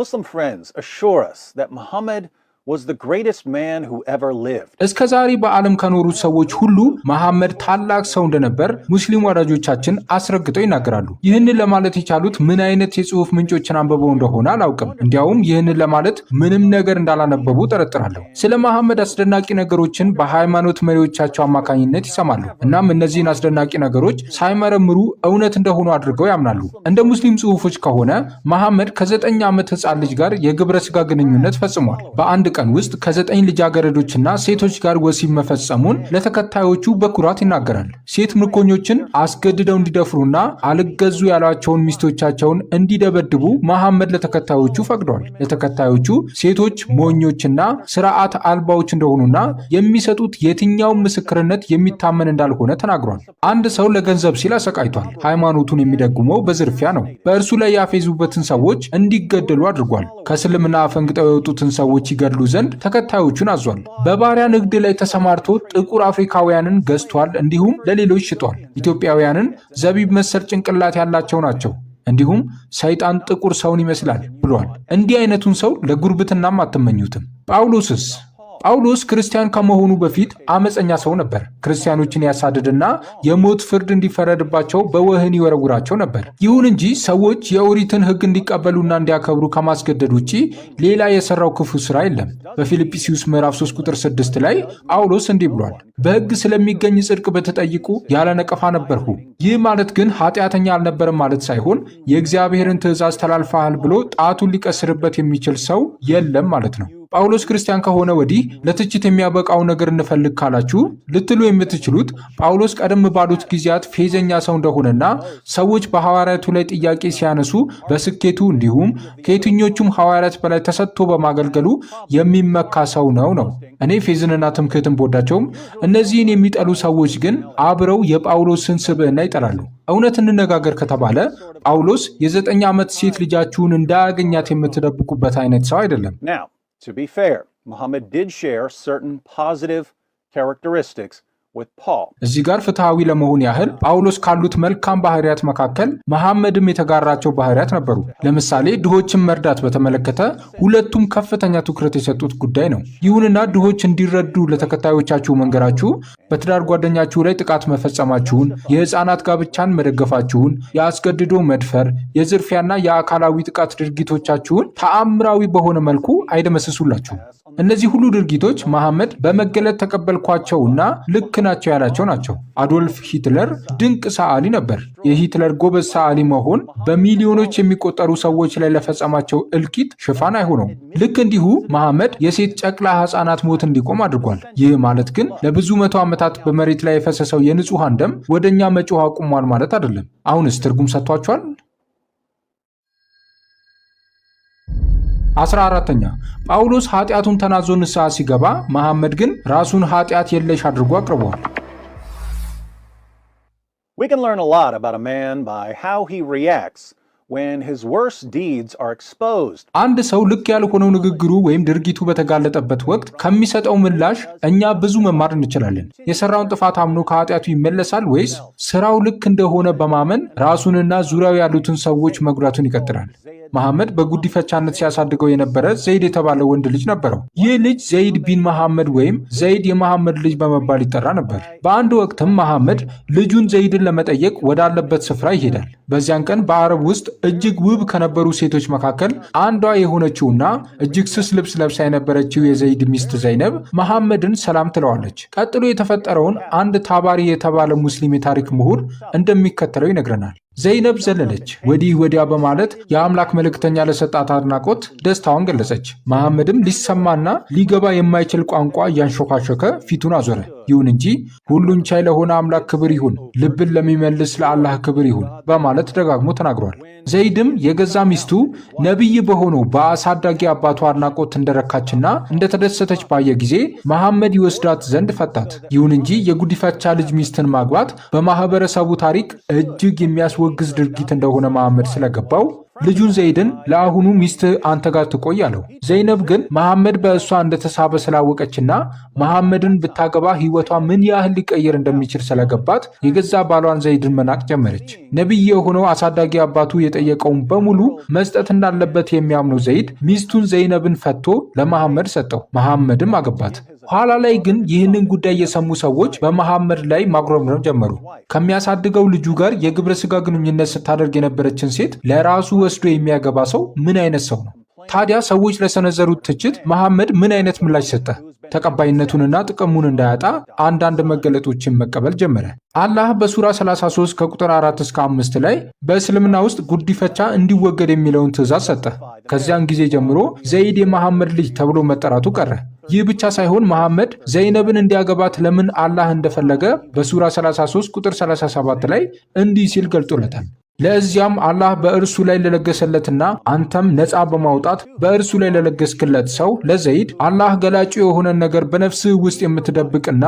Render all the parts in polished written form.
Muslim friends assure us that Muhammad was the greatest man who ever lived. እስከዛሬ በዓለም ከኖሩት ሰዎች ሁሉ መሐመድ ታላቅ ሰው እንደነበር ሙስሊም ወዳጆቻችን አስረግጠው ይናገራሉ። ይህንን ለማለት የቻሉት ምን አይነት የጽሑፍ ምንጮችን አንብበው እንደሆነ አላውቅም። እንዲያውም ይህንን ለማለት ምንም ነገር እንዳላነበቡ ጠረጥራለሁ። ስለ መሐመድ አስደናቂ ነገሮችን በሃይማኖት መሪዎቻቸው አማካኝነት ይሰማሉ። እናም እነዚህን አስደናቂ ነገሮች ሳይመረምሩ እውነት እንደሆኑ አድርገው ያምናሉ። እንደ ሙስሊም ጽሑፎች ከሆነ መሐመድ ከ9 ዓመት ሕፃን ልጅ ጋር የግብረ ሥጋ ግንኙነት ፈጽሟል። በአንድ ቀን ውስጥ ከ9 ልጃገረዶችና ሴቶች ጋር ወሲብ መፈጸሙን ለተከታዮቹ በኩራት ይናገራል። ሴት ምርኮኞችን አስገድደው እንዲደፍሩና አልገዙ ያሏቸውን ሚስቶቻቸውን እንዲደበድቡ መሐመድ ለተከታዮቹ ፈቅዷል። ለተከታዮቹ ሴቶች ሞኞችና ስርዓት አልባዎች እንደሆኑና የሚሰጡት የትኛውም ምስክርነት የሚታመን እንዳልሆነ ተናግሯል። አንድ ሰው ለገንዘብ ሲል አሰቃይቷል። ሃይማኖቱን የሚደጉመው በዝርፊያ ነው። በእርሱ ላይ ያፌዙበትን ሰዎች እንዲገደሉ አድርጓል። ከእስልምና አፈንግጠው የወጡትን ሰዎች ይገድሉ ዘንድ ተከታዮቹን አዟል። በባሪያ ንግድ ላይ ተሰማርቶ ጥቁር አፍሪካውያንን ገዝቷል፣ እንዲሁም ለሌሎች ሽጧል። ኢትዮጵያውያንን ዘቢብ መሰል ጭንቅላት ያላቸው ናቸው፣ እንዲሁም ሰይጣን ጥቁር ሰውን ይመስላል ብሏል። እንዲህ አይነቱን ሰው ለጉርብትናም አትመኙትም። ጳውሎስ ክርስቲያን ከመሆኑ በፊት አመፀኛ ሰው ነበር። ክርስቲያኖችን ያሳድድና የሞት ፍርድ እንዲፈረድባቸው በወህኒ ይወረውራቸው ነበር። ይሁን እንጂ ሰዎች የኦሪትን ሕግ እንዲቀበሉና እንዲያከብሩ ከማስገደድ ውጪ ሌላ የሰራው ክፉ ስራ የለም። በፊልጵስዩስ ምዕራፍ 3 ቁጥር 6 ላይ ጳውሎስ እንዲህ ብሏል፣ በሕግ ስለሚገኝ ጽድቅ በተጠይቁ ያለ ነቀፋ ነበርሁ። ይህ ማለት ግን ኃጢአተኛ አልነበረም ማለት ሳይሆን የእግዚአብሔርን ትእዛዝ ተላልፈሃል ብሎ ጣቱን ሊቀስርበት የሚችል ሰው የለም ማለት ነው። ጳውሎስ ክርስቲያን ከሆነ ወዲህ ለትችት የሚያበቃው ነገር እንፈልግ ካላችሁ ልትሉ የምትችሉት ጳውሎስ ቀደም ባሉት ጊዜያት ፌዘኛ ሰው እንደሆነና ሰዎች በሐዋርያቱ ላይ ጥያቄ ሲያነሱ በስኬቱ እንዲሁም ከየትኞቹም ሐዋርያት በላይ ተሰጥቶ በማገልገሉ የሚመካ ሰው ነው። እኔ ፌዝንና ትምክህትን ቦዳቸውም፣ እነዚህን የሚጠሉ ሰዎች ግን አብረው የጳውሎስን ስብዕና ይጠላሉ። እውነት እንነጋገር ከተባለ ጳውሎስ የ9 ዓመት ሴት ልጃችሁን እንዳያገኛት የምትደብቁበት አይነት ሰው አይደለም። To be fair, Muhammad did share certain positive characteristics with Paul. እዚህ ጋር ፍትሃዊ ለመሆን ያህል ጳውሎስ ካሉት መልካም ባህሪያት መካከል መሐመድም የተጋራቸው ባህሪያት ነበሩ። ለምሳሌ ድሆችን መርዳት በተመለከተ ሁለቱም ከፍተኛ ትኩረት የሰጡት ጉዳይ ነው። ይሁንና ድሆች እንዲረዱ ለተከታዮቻችሁ መንገራችሁ፣ በትዳር ጓደኛችሁ ላይ ጥቃት መፈጸማችሁን፣ የህፃናት ጋብቻን መደገፋችሁን፣ የአስገድዶ መድፈር፣ የዝርፊያና የአካላዊ ጥቃት ድርጊቶቻችሁን ተአምራዊ በሆነ መልኩ አይደመስሱላችሁም። እነዚህ ሁሉ ድርጊቶች መሐመድ በመገለጥ ተቀበልኳቸውና ልክ ናቸው ያላቸው ናቸው። አዶልፍ ሂትለር ድንቅ ሰዓሊ ነበር። የሂትለር ጎበዝ ሰዓሊ መሆን በሚሊዮኖች የሚቆጠሩ ሰዎች ላይ ለፈጸማቸው እልቂት ሽፋን አይሆነውም። ልክ እንዲሁ መሐመድ የሴት ጨቅላ ህፃናት ሞት እንዲቆም አድርጓል። ይህ ማለት ግን ለብዙ መቶ ዓመታት በመሬት ላይ የፈሰሰው የንጹሐን ደም ወደኛ መጮህ አቁሟል ማለት አይደለም። አሁንስ ትርጉም ሰጥቷቸዋል? 14ኛ ጳውሎስ ኃጢአቱን ተናዞ ንስሐ ሲገባ መሐመድ ግን ራሱን ኃጢአት የለሽ አድርጎ አቅርቧል። We can learn a lot about a man by how he reacts when his worst deeds are exposed. አንድ ሰው ልክ ያልሆነው ንግግሩ ወይም ድርጊቱ በተጋለጠበት ወቅት ከሚሰጠው ምላሽ እኛ ብዙ መማር እንችላለን። የሰራውን ጥፋት አምኖ ከኃጢአቱ ይመለሳል ወይስ ስራው ልክ እንደሆነ በማመን ራሱንና ዙሪያው ያሉትን ሰዎች መጉዳቱን ይቀጥላል? መሐመድ በጉዲፈቻነት ሲያሳድገው የነበረ ዘይድ የተባለ ወንድ ልጅ ነበረው። ይህ ልጅ ዘይድ ቢን መሐመድ ወይም ዘይድ የመሐመድ ልጅ በመባል ይጠራ ነበር። በአንድ ወቅትም መሐመድ ልጁን ዘይድን ለመጠየቅ ወዳለበት ስፍራ ይሄዳል። በዚያን ቀን በአረብ ውስጥ እጅግ ውብ ከነበሩ ሴቶች መካከል አንዷ የሆነችውና እጅግ ስስ ልብስ ለብሳ የነበረችው የዘይድ ሚስት ዘይነብ መሐመድን ሰላም ትለዋለች። ቀጥሎ የተፈጠረውን አንድ ታባሪ የተባለ ሙስሊም የታሪክ ምሁር እንደሚከተለው ይነግረናል። ዘይነብ ዘለለች፣ ወዲህ ወዲያ በማለት የአምላክ መልእክተኛ ለሰጣት አድናቆት ደስታዋን ገለጸች። መሐመድም ሊሰማና ሊገባ የማይችል ቋንቋ እያንሾካሾከ ፊቱን አዞረ። ይሁን እንጂ ሁሉን ቻይ ለሆነ አምላክ ክብር ይሁን፣ ልብን ለሚመልስ ለአላህ ክብር ይሁን በማለት ደጋግሞ ተናግሯል። ዘይድም የገዛ ሚስቱ ነቢይ በሆነው በአሳዳጊ አባቱ አድናቆት እንደረካችና እንደተደሰተች ባየ ጊዜ መሐመድ ይወስዳት ዘንድ ፈታት። ይሁን እንጂ የጉዲፈቻ ልጅ ሚስትን ማግባት በማህበረሰቡ ታሪክ እጅግ የሚያስወግዝ ድርጊት እንደሆነ መሐመድ ስለገባው ልጁን ዘይድን ለአሁኑ ሚስት አንተ ጋር ትቆይ አለው። ዘይነብ ግን መሐመድ በእሷ እንደተሳበ ስላወቀችና መሐመድን ብታገባ ሕይወቷ ምን ያህል ሊቀየር እንደሚችል ስለገባት የገዛ ባሏን ዘይድን መናቅ ጀመረች። ነቢይ የሆነው አሳዳጊ አባቱ የጠየቀውን በሙሉ መስጠት እንዳለበት የሚያምነው ዘይድ ሚስቱን ዘይነብን ፈቶ ለመሐመድ ሰጠው። መሐመድም አገባት። ኋላ ላይ ግን ይህንን ጉዳይ የሰሙ ሰዎች በመሐመድ ላይ ማጉረምረም ጀመሩ። ከሚያሳድገው ልጁ ጋር የግብረ ሥጋ ግንኙነት ስታደርግ የነበረችን ሴት ለራሱ ወስዶ የሚያገባ ሰው ምን አይነት ሰው ነው? ታዲያ ሰዎች ለሰነዘሩት ትችት መሐመድ ምን አይነት ምላሽ ሰጠ? ተቀባይነቱንና ጥቅሙን እንዳያጣ አንዳንድ መገለጦችን መቀበል ጀመረ። አላህ በሱራ 33 ከቁጥር 4 እስከ 5 ላይ በእስልምና ውስጥ ጉዲፈቻ እንዲወገድ የሚለውን ትእዛዝ ሰጠ። ከዚያን ጊዜ ጀምሮ ዘይድ የመሐመድ ልጅ ተብሎ መጠራቱ ቀረ። ይህ ብቻ ሳይሆን መሐመድ ዘይነብን እንዲያገባት ለምን አላህ እንደፈለገ በሱራ 33 ቁጥር 37 ላይ እንዲህ ሲል ገልጦለታል። ለዚያም አላህ በእርሱ ላይ ለለገሰለትና አንተም ነፃ በማውጣት በእርሱ ላይ ለለገስክለት ሰው ለዘይድ አላህ ገላጭ የሆነን ነገር በነፍስህ ውስጥ የምትደብቅና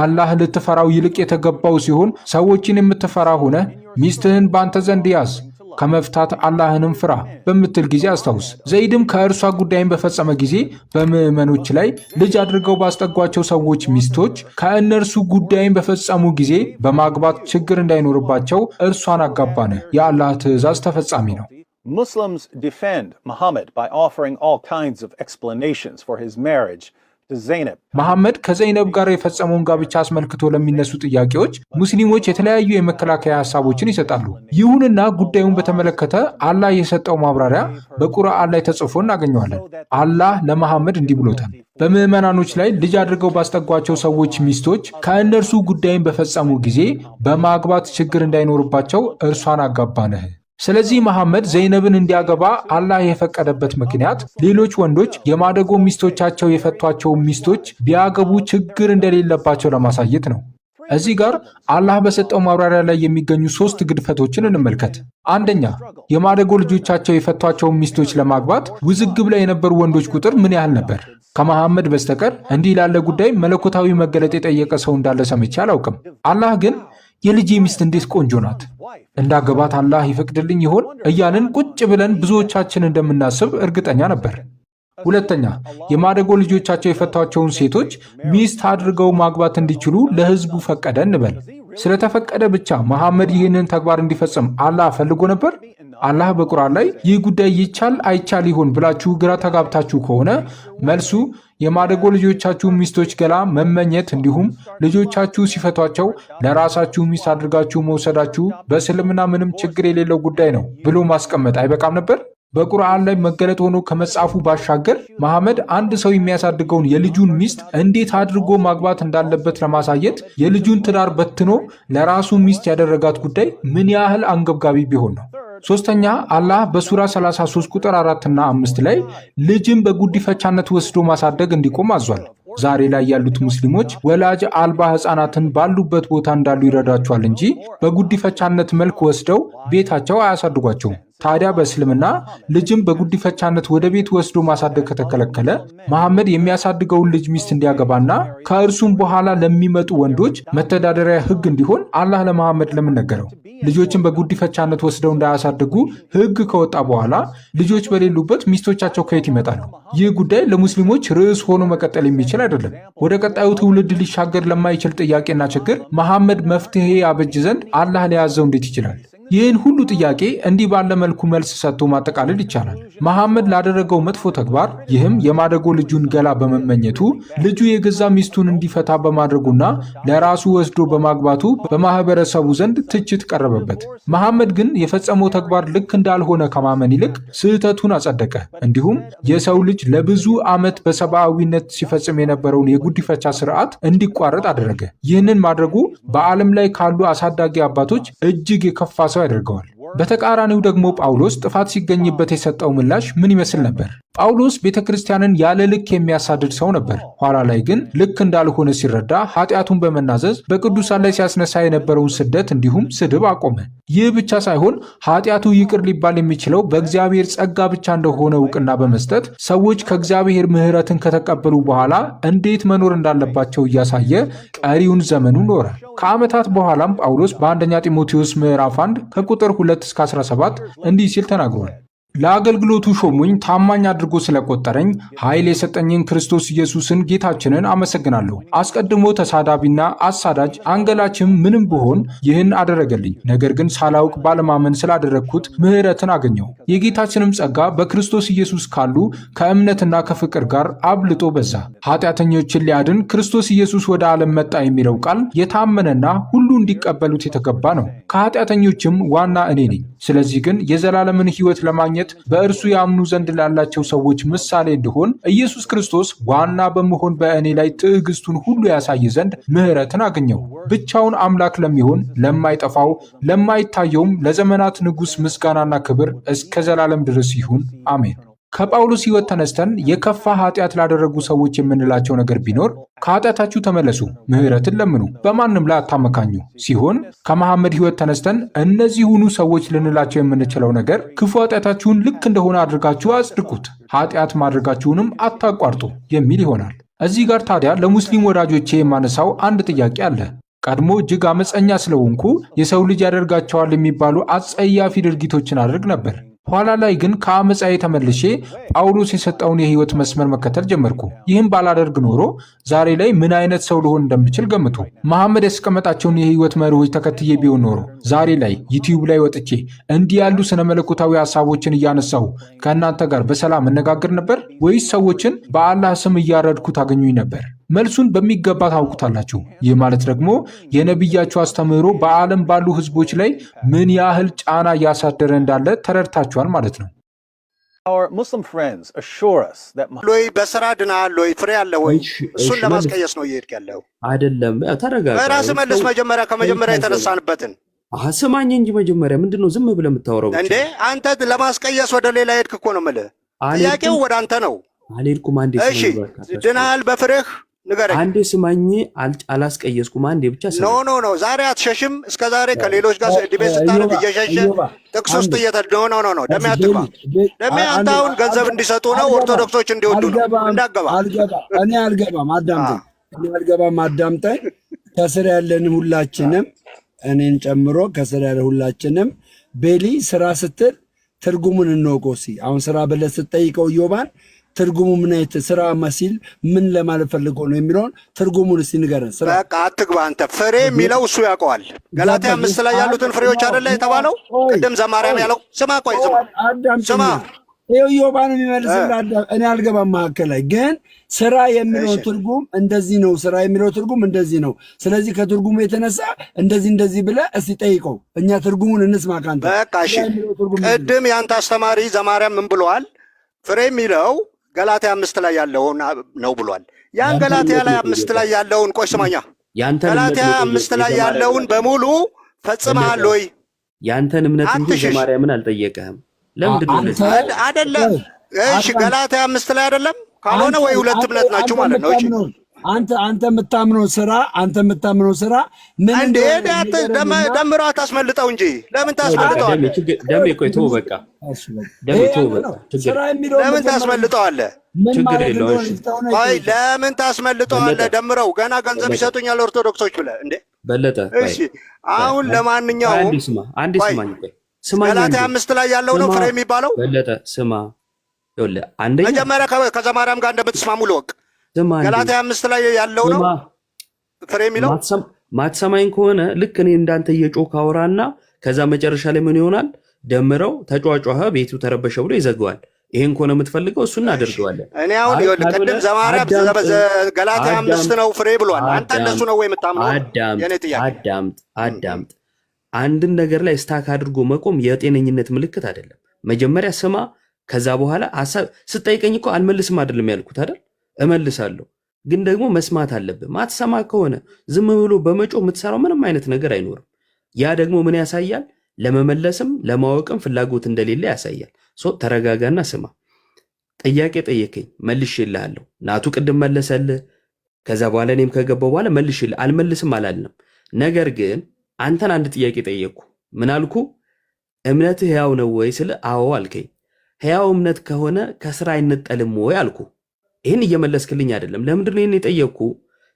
አላህ ልትፈራው ይልቅ የተገባው ሲሆን ሰዎችን የምትፈራ ሆነ ሚስትህን በአንተ ዘንድ ያዝ፣ ከመፍታት አላህንም ፍራ በምትል ጊዜ አስታውስ። ዘይድም ከእርሷ ጉዳይን በፈጸመ ጊዜ በምዕመኖች ላይ ልጅ አድርገው ባስጠጓቸው ሰዎች ሚስቶች ከእነርሱ ጉዳይን በፈጸሙ ጊዜ በማግባት ችግር እንዳይኖርባቸው እርሷን አጋባነ። የአላህ ትእዛዝ ተፈጻሚ ነው። Muslims defend Muhammad by offering all kinds of explanations for his marriage to Zainab. መሐመድ ከዘይነብ ጋር የፈጸመውን ጋብቻ አስመልክቶ ለሚነሱ ጥያቄዎች ሙስሊሞች የተለያዩ የመከላከያ ሀሳቦችን ይሰጣሉ። ይሁንና ጉዳዩን በተመለከተ አላህ የሰጠው ማብራሪያ በቁርአን ላይ ተጽፎ እናገኘዋለን። አላህ ለመሐመድ እንዲህ ብሎታል። በምዕመናኖች ላይ ልጅ አድርገው ባስጠጓቸው ሰዎች ሚስቶች ከእነርሱ ጉዳይን በፈጸሙ ጊዜ በማግባት ችግር እንዳይኖርባቸው እርሷን አጋባነህ። ስለዚህ መሐመድ ዘይነብን እንዲያገባ አላህ የፈቀደበት ምክንያት ሌሎች ወንዶች የማደጎ ሚስቶቻቸው የፈቷቸው ሚስቶች ቢያገቡ ችግር እንደሌለባቸው ለማሳየት ነው። እዚህ ጋር አላህ በሰጠው ማብራሪያ ላይ የሚገኙ 3 ግድፈቶችን እንመልከት። አንደኛ፣ የማደጎ ልጆቻቸው የፈቷቸውን ሚስቶች ለማግባት ውዝግብ ላይ የነበሩ ወንዶች ቁጥር ምን ያህል ነበር? ከመሐመድ በስተቀር እንዲህ ላለ ጉዳይ መለኮታዊ መገለጥ የጠየቀ ሰው እንዳለ ሰምቼ አላውቅም። አላህ ግን የልጄ ሚስት እንዴት ቆንጆ ናት፣ እንዳገባት አላህ ይፈቅድልኝ ይሆን እያልን ቁጭ ብለን ብዙዎቻችን እንደምናስብ እርግጠኛ ነበር። ሁለተኛ፣ የማደጎ ልጆቻቸው የፈቷቸውን ሴቶች ሚስት አድርገው ማግባት እንዲችሉ ለሕዝቡ ፈቀደ እንበል። ስለተፈቀደ ብቻ መሐመድ ይህንን ተግባር እንዲፈጽም አላህ ፈልጎ ነበር? አላህ በቁርአን ላይ ይህ ጉዳይ ይቻል አይቻል ይሆን ብላችሁ ግራ ተጋብታችሁ ከሆነ መልሱ የማደጎ ልጆቻችሁ ሚስቶች ገላ መመኘት እንዲሁም ልጆቻችሁ ሲፈቷቸው ለራሳችሁ ሚስት አድርጋችሁ መውሰዳችሁ በእስልምና ምንም ችግር የሌለው ጉዳይ ነው ብሎ ማስቀመጥ አይበቃም ነበር? በቁርአን ላይ መገለጥ ሆኖ ከመጻፉ ባሻገር መሐመድ አንድ ሰው የሚያሳድገውን የልጁን ሚስት እንዴት አድርጎ ማግባት እንዳለበት ለማሳየት የልጁን ትዳር በትኖ ለራሱ ሚስት ያደረጋት ጉዳይ ምን ያህል አንገብጋቢ ቢሆን ነው? ሶስተኛ፣ አላህ በሱራ 33 ቁጥር 4 እና 5 ላይ ልጅን በጉዲፈቻነት ወስዶ ማሳደግ እንዲቆም አዟል። ዛሬ ላይ ያሉት ሙስሊሞች ወላጅ አልባ ሕፃናትን ባሉበት ቦታ እንዳሉ ይረዳቸዋል እንጂ በጉዲፈቻነት መልክ ወስደው ቤታቸው አያሳድጓቸውም። ታዲያ በእስልምና ልጅም በጉዲፈቻነት ወደ ቤት ወስዶ ማሳደግ ከተከለከለ መሐመድ የሚያሳድገውን ልጅ ሚስት እንዲያገባና ከእርሱም በኋላ ለሚመጡ ወንዶች መተዳደሪያ ሕግ እንዲሆን አላህ ለመሐመድ ለምን ነገረው? ልጆችን በጉዲፈቻነት ወስደው እንዳያሳድጉ ሕግ ከወጣ በኋላ ልጆች በሌሉበት ሚስቶቻቸው ከየት ይመጣሉ? ይህ ጉዳይ ለሙስሊሞች ርዕስ ሆኖ መቀጠል የሚችል አይደለም። ወደ ቀጣዩ ትውልድ ሊሻገር ለማይችል ጥያቄና ችግር መሐመድ መፍትሄ ያበጅ ዘንድ አላህ ሊያዘው እንዴት ይችላል? ይህን ሁሉ ጥያቄ እንዲህ ባለ መልኩ መልስ ሰጥቶ ማጠቃለል ይቻላል። መሐመድ ላደረገው መጥፎ ተግባር ይህም የማደጎ ልጁን ገላ በመመኘቱ ልጁ የገዛ ሚስቱን እንዲፈታ በማድረጉና ለራሱ ወስዶ በማግባቱ በማህበረሰቡ ዘንድ ትችት ቀረበበት። መሐመድ ግን የፈጸመው ተግባር ልክ እንዳልሆነ ከማመን ይልቅ ስህተቱን አጸደቀ። እንዲሁም የሰው ልጅ ለብዙ ዓመት በሰብአዊነት ሲፈጽም የነበረውን የጉዲፈቻ ስርዓት እንዲቋረጥ አደረገ። ይህንን ማድረጉ በዓለም ላይ ካሉ አሳዳጊ አባቶች እጅግ የከፋ ሰው ያደርገዋል። በተቃራኒው ደግሞ ጳውሎስ ጥፋት ሲገኝበት የሰጠው ምላሽ ምን ይመስል ነበር? ጳውሎስ ቤተ ክርስቲያንን ያለ ልክ የሚያሳድድ ሰው ነበር። ኋላ ላይ ግን ልክ እንዳልሆነ ሲረዳ ኃጢአቱን በመናዘዝ በቅዱሳን ላይ ሲያስነሳ የነበረውን ስደት እንዲሁም ስድብ አቆመ። ይህ ብቻ ሳይሆን ኃጢአቱ ይቅር ሊባል የሚችለው በእግዚአብሔር ጸጋ ብቻ እንደሆነ እውቅና በመስጠት ሰዎች ከእግዚአብሔር ምሕረትን ከተቀበሉ በኋላ እንዴት መኖር እንዳለባቸው እያሳየ ቀሪውን ዘመኑ ኖረ። ከዓመታት በኋላም ጳውሎስ በአንደኛ ጢሞቴዎስ ምዕራፍ 1 ከቁጥር 2 እስከ 17 እንዲህ ሲል ተናግሯል። ለአገልግሎቱ ሾሙኝ፣ ታማኝ አድርጎ ስለቆጠረኝ ኃይል የሰጠኝን ክርስቶስ ኢየሱስን ጌታችንን አመሰግናለሁ። አስቀድሞ ተሳዳቢና አሳዳጅ አንገላችም ምንም ብሆን ይህን አደረገልኝ። ነገር ግን ሳላውቅ ባለማመን ስላደረግኩት ምሕረትን አገኘው። የጌታችንም ጸጋ በክርስቶስ ኢየሱስ ካሉ ከእምነትና ከፍቅር ጋር አብልጦ በዛ። ኃጢአተኞችን ሊያድን ክርስቶስ ኢየሱስ ወደ ዓለም መጣ የሚለው ቃል የታመነና ሁሉ እንዲቀበሉት የተገባ ነው። ከኃጢአተኞችም ዋና እኔ ነኝ። ስለዚህ ግን የዘላለምን ሕይወት ለማግኘት በእርሱ ያምኑ ዘንድ ላላቸው ሰዎች ምሳሌ እንድሆን ኢየሱስ ክርስቶስ ዋና በመሆን በእኔ ላይ ትዕግስቱን ሁሉ ያሳይ ዘንድ ምሕረትን አገኘው። ብቻውን አምላክ ለሚሆን ለማይጠፋው ለማይታየውም ለዘመናት ንጉሥ ምስጋናና ክብር እስከ ዘላለም ድረስ ይሁን፣ አሜን። ከጳውሎስ ሕይወት ተነስተን የከፋ ኃጢአት ላደረጉ ሰዎች የምንላቸው ነገር ቢኖር ከኃጢአታችሁ ተመለሱ፣ ምሕረትን ለምኑ፣ በማንም ላይ አታመካኙ ሲሆን ከመሐመድ ሕይወት ተነስተን እነዚሁኑ ሰዎች ልንላቸው የምንችለው ነገር ክፉ ኃጢአታችሁን ልክ እንደሆነ አድርጋችሁ አጽድቁት፣ ኃጢአት ማድረጋችሁንም አታቋርጡ የሚል ይሆናል። እዚህ ጋር ታዲያ ለሙስሊም ወዳጆቼ የማነሳው አንድ ጥያቄ አለ። ቀድሞ እጅግ አመፀኛ ስለሆንኩ የሰው ልጅ ያደርጋቸዋል የሚባሉ አጸያፊ ድርጊቶችን አድርግ ነበር። ኋላ ላይ ግን ከአመፃዬ ተመልሼ ጳውሎስ የሰጠውን የህይወት መስመር መከተል ጀመርኩ። ይህም ባላደርግ ኖሮ ዛሬ ላይ ምን አይነት ሰው ልሆን እንደምችል ገምቱ። መሐመድ ያስቀመጣቸውን የህይወት መርሆች ተከትዬ ቢሆን ኖሮ ዛሬ ላይ ዩቲዩብ ላይ ወጥቼ እንዲህ ያሉ ስነ መለኮታዊ ሀሳቦችን እያነሳሁ ከእናንተ ጋር በሰላም እነጋገር ነበር ወይስ ሰዎችን በአላህ ስም እያረድኩ ታገኙኝ ነበር? መልሱን በሚገባ ታውቁታላችሁ። ይህ ማለት ደግሞ የነቢያችሁ አስተምህሮ በዓለም ባሉ ህዝቦች ላይ ምን ያህል ጫና እያሳደረ እንዳለ ተረድታችኋል ማለት ነው። Our Muslim friends assure us that ሎይ በስራ ድናል ሎይ ፍሬ አለ ወይ? እሱን ለማስቀየስ ነው እየሄድክ ያለው አይደለም። ተረጋጋ። በራስህ መልስ። ከመጀመሪያ የተነሳንበትን ስማኝ እንጂ መጀመሪያ ምንድነው ዝም ብለህ የምታወራው? እንዴ አንተ ለማስቀየስ ወደ ሌላ ሄድክ እኮ ነው የምልህ። ጥያቄው ወደ አንተ ነው። አልሄድኩም። አንዴ እሺ ድናል በፍሬህ ንገረኝ። አንዴ ስማኝ። አላስቀየስኩም። አንዴ ብቻ ስማኝ። ኖ ዛሬ አትሸሽም። እስከ ዛሬ ከሌሎች ጋር ዲቤት ስታደርግ እየሸሸ ጥቅስ ውስጥ ኖ ደሜ አትግባ። ደሜ አንተ አሁን ገንዘብ እንዲሰጡ ነው ኦርቶዶክሶች እንዲወዱ ነው። እንዳገባ እኔ አልገባም። አዳምጠኝ። ከስር ያለንም ሁላችንም እኔን ጨምሮ ከስር ያለ ሁላችንም ቤሊ ስራ ስትል ትርጉሙን እንወቀው። አሁን ስራ ብለህ ስትጠይቀው ኢዮባን ትርጉሙ ምን አይነት ስራ መሲል ምን ለማለት ፈልጎ ነው የሚለውን ትርጉሙን እስቲ ንገረን። በቃ አትግባ አንተ። ፍሬ የሚለው እሱ ያውቀዋል። ገላትያ 5 ላይ ያሉትን ፍሬዎች አይደለ የተባለው? ቅድም ዘማርያም ያለው ስማ፣ ቆይ ስማ፣ ይኸው ኢዮባን የሚመልስልህ እኔ አልገባም። መካከል ላይ ግን ስራ የሚለው ትርጉም እንደዚህ ነው፣ ስራ የሚለው ትርጉም እንደዚህ ነው። ስለዚህ ከትርጉሙ የተነሳ እንደዚህ ብለህ እስቲ ጠይቀው፣ እኛ ትርጉሙን እንስማ ካንተ። በቃ እሺ፣ ቅድም ያንተ አስተማሪ ዘማርያም ምን ብለዋል? ፍሬ የሚለው ገላትያ 5 ላይ ያለውን ነው ብሏል። ያን ገላትያ ላይ 5 ላይ ያለውን ቆይ ስማኛ፣ ገላትያ 5 ላይ ያለውን በሙሉ ፈጽመሃል ወይ? ያንተን እምነት እንጂ ዘማርያምን አልጠየቀህም። ለምንድን ነው አይደለም? እሺ ገላትያ 5 ላይ አይደለም ካልሆነ ወይ ሁለት እምነት ናችሁ ማለት ነው። እሺ አንተ የምታምነው ስራ ምን እንደሆነ ደምሮ አታስመልጠው እንጂ ለምን ታስመልጠዋለህ? ደሜ ቆይ ተው በቃ ደሜ ተው በቃ ለምን ታስመልጠዋለህ? ችግር የለውም። ቆይ ለምን ታስመልጠዋለህ? ደምረው ገና ገንዘብ ይሰጡኛል ኦርቶዶክሶች ብለህ እንዴ በለጠ። እሺ አሁን ለማንኛውም አንዴ ስማኝ፣ ቆይ ስማኝ። ገላትያ 5 ላይ ያለው ነው ፍሬ የሚባለው። በለጠ ስማ፣ ይኸውልህ አንደኛ መጀመሪያ ከዘማርያም ጋር እንደምትስማሙ ልወቅ። ገላትያ 5 ላይ ያለው ነው ፍሬ የሚለው። ማትሰማኝ ከሆነ ልክ እኔ እንዳንተ እየጮህ አወራና ከዛ መጨረሻ ላይ ምን ይሆናል? ደምረው ተጫጫኸ፣ ቤቱ ተረበሸ ብሎ ይዘጋዋል። ይሄን ከሆነ የምትፈልገው እሱን እናደርገዋለን። እኔ አሁን ይኸውልህ ቅድም ዘማርያም ገላትያ 5 ነው ፍሬ ብሏል። አንተ እንደሱ ነው ወይ የምታምነው? የኔ ጥያቄ አዳምጥ። አንድን ነገር ላይ ስታክ አድርጎ መቆም የጤነኝነት ምልክት አይደለም። መጀመሪያ ስማ፣ ከዛ በኋላ ሐሳብ ስጠይቀኝ እኮ አልመልስም አይደለም ያልኩት አይደል? እመልሳለሁ፣ ግን ደግሞ መስማት አለብህ። ማትሰማ ከሆነ ዝም ብሎ በመጮህ የምትሰራው ምንም አይነት ነገር አይኖርም። ያ ደግሞ ምን ያሳያል? ለመመለስም ለማወቅም ፍላጎት እንደሌለ ያሳያል። ተረጋጋና ስማ። ጥያቄ ጠየቀኝ፣ መልሼልሃለሁ። ናቱ ቅድም መለሰልህ። ከዛ በኋላ እኔም ከገባው በኋላ መልሼልህ። አልመልስም አላልንም። ነገር ግን አንተን አንድ ጥያቄ ጠየቅኩ። ምን አልኩ? እምነትህ ሕያው ነው ወይ ስለ አዎ አልከኝ። ሕያው እምነት ከሆነ ከስራ አይነጠልም ወይ አልኩ። ይህን እየመለስክልኝ አይደለም። ለምንድን ነው ይህን የጠየቅኩ?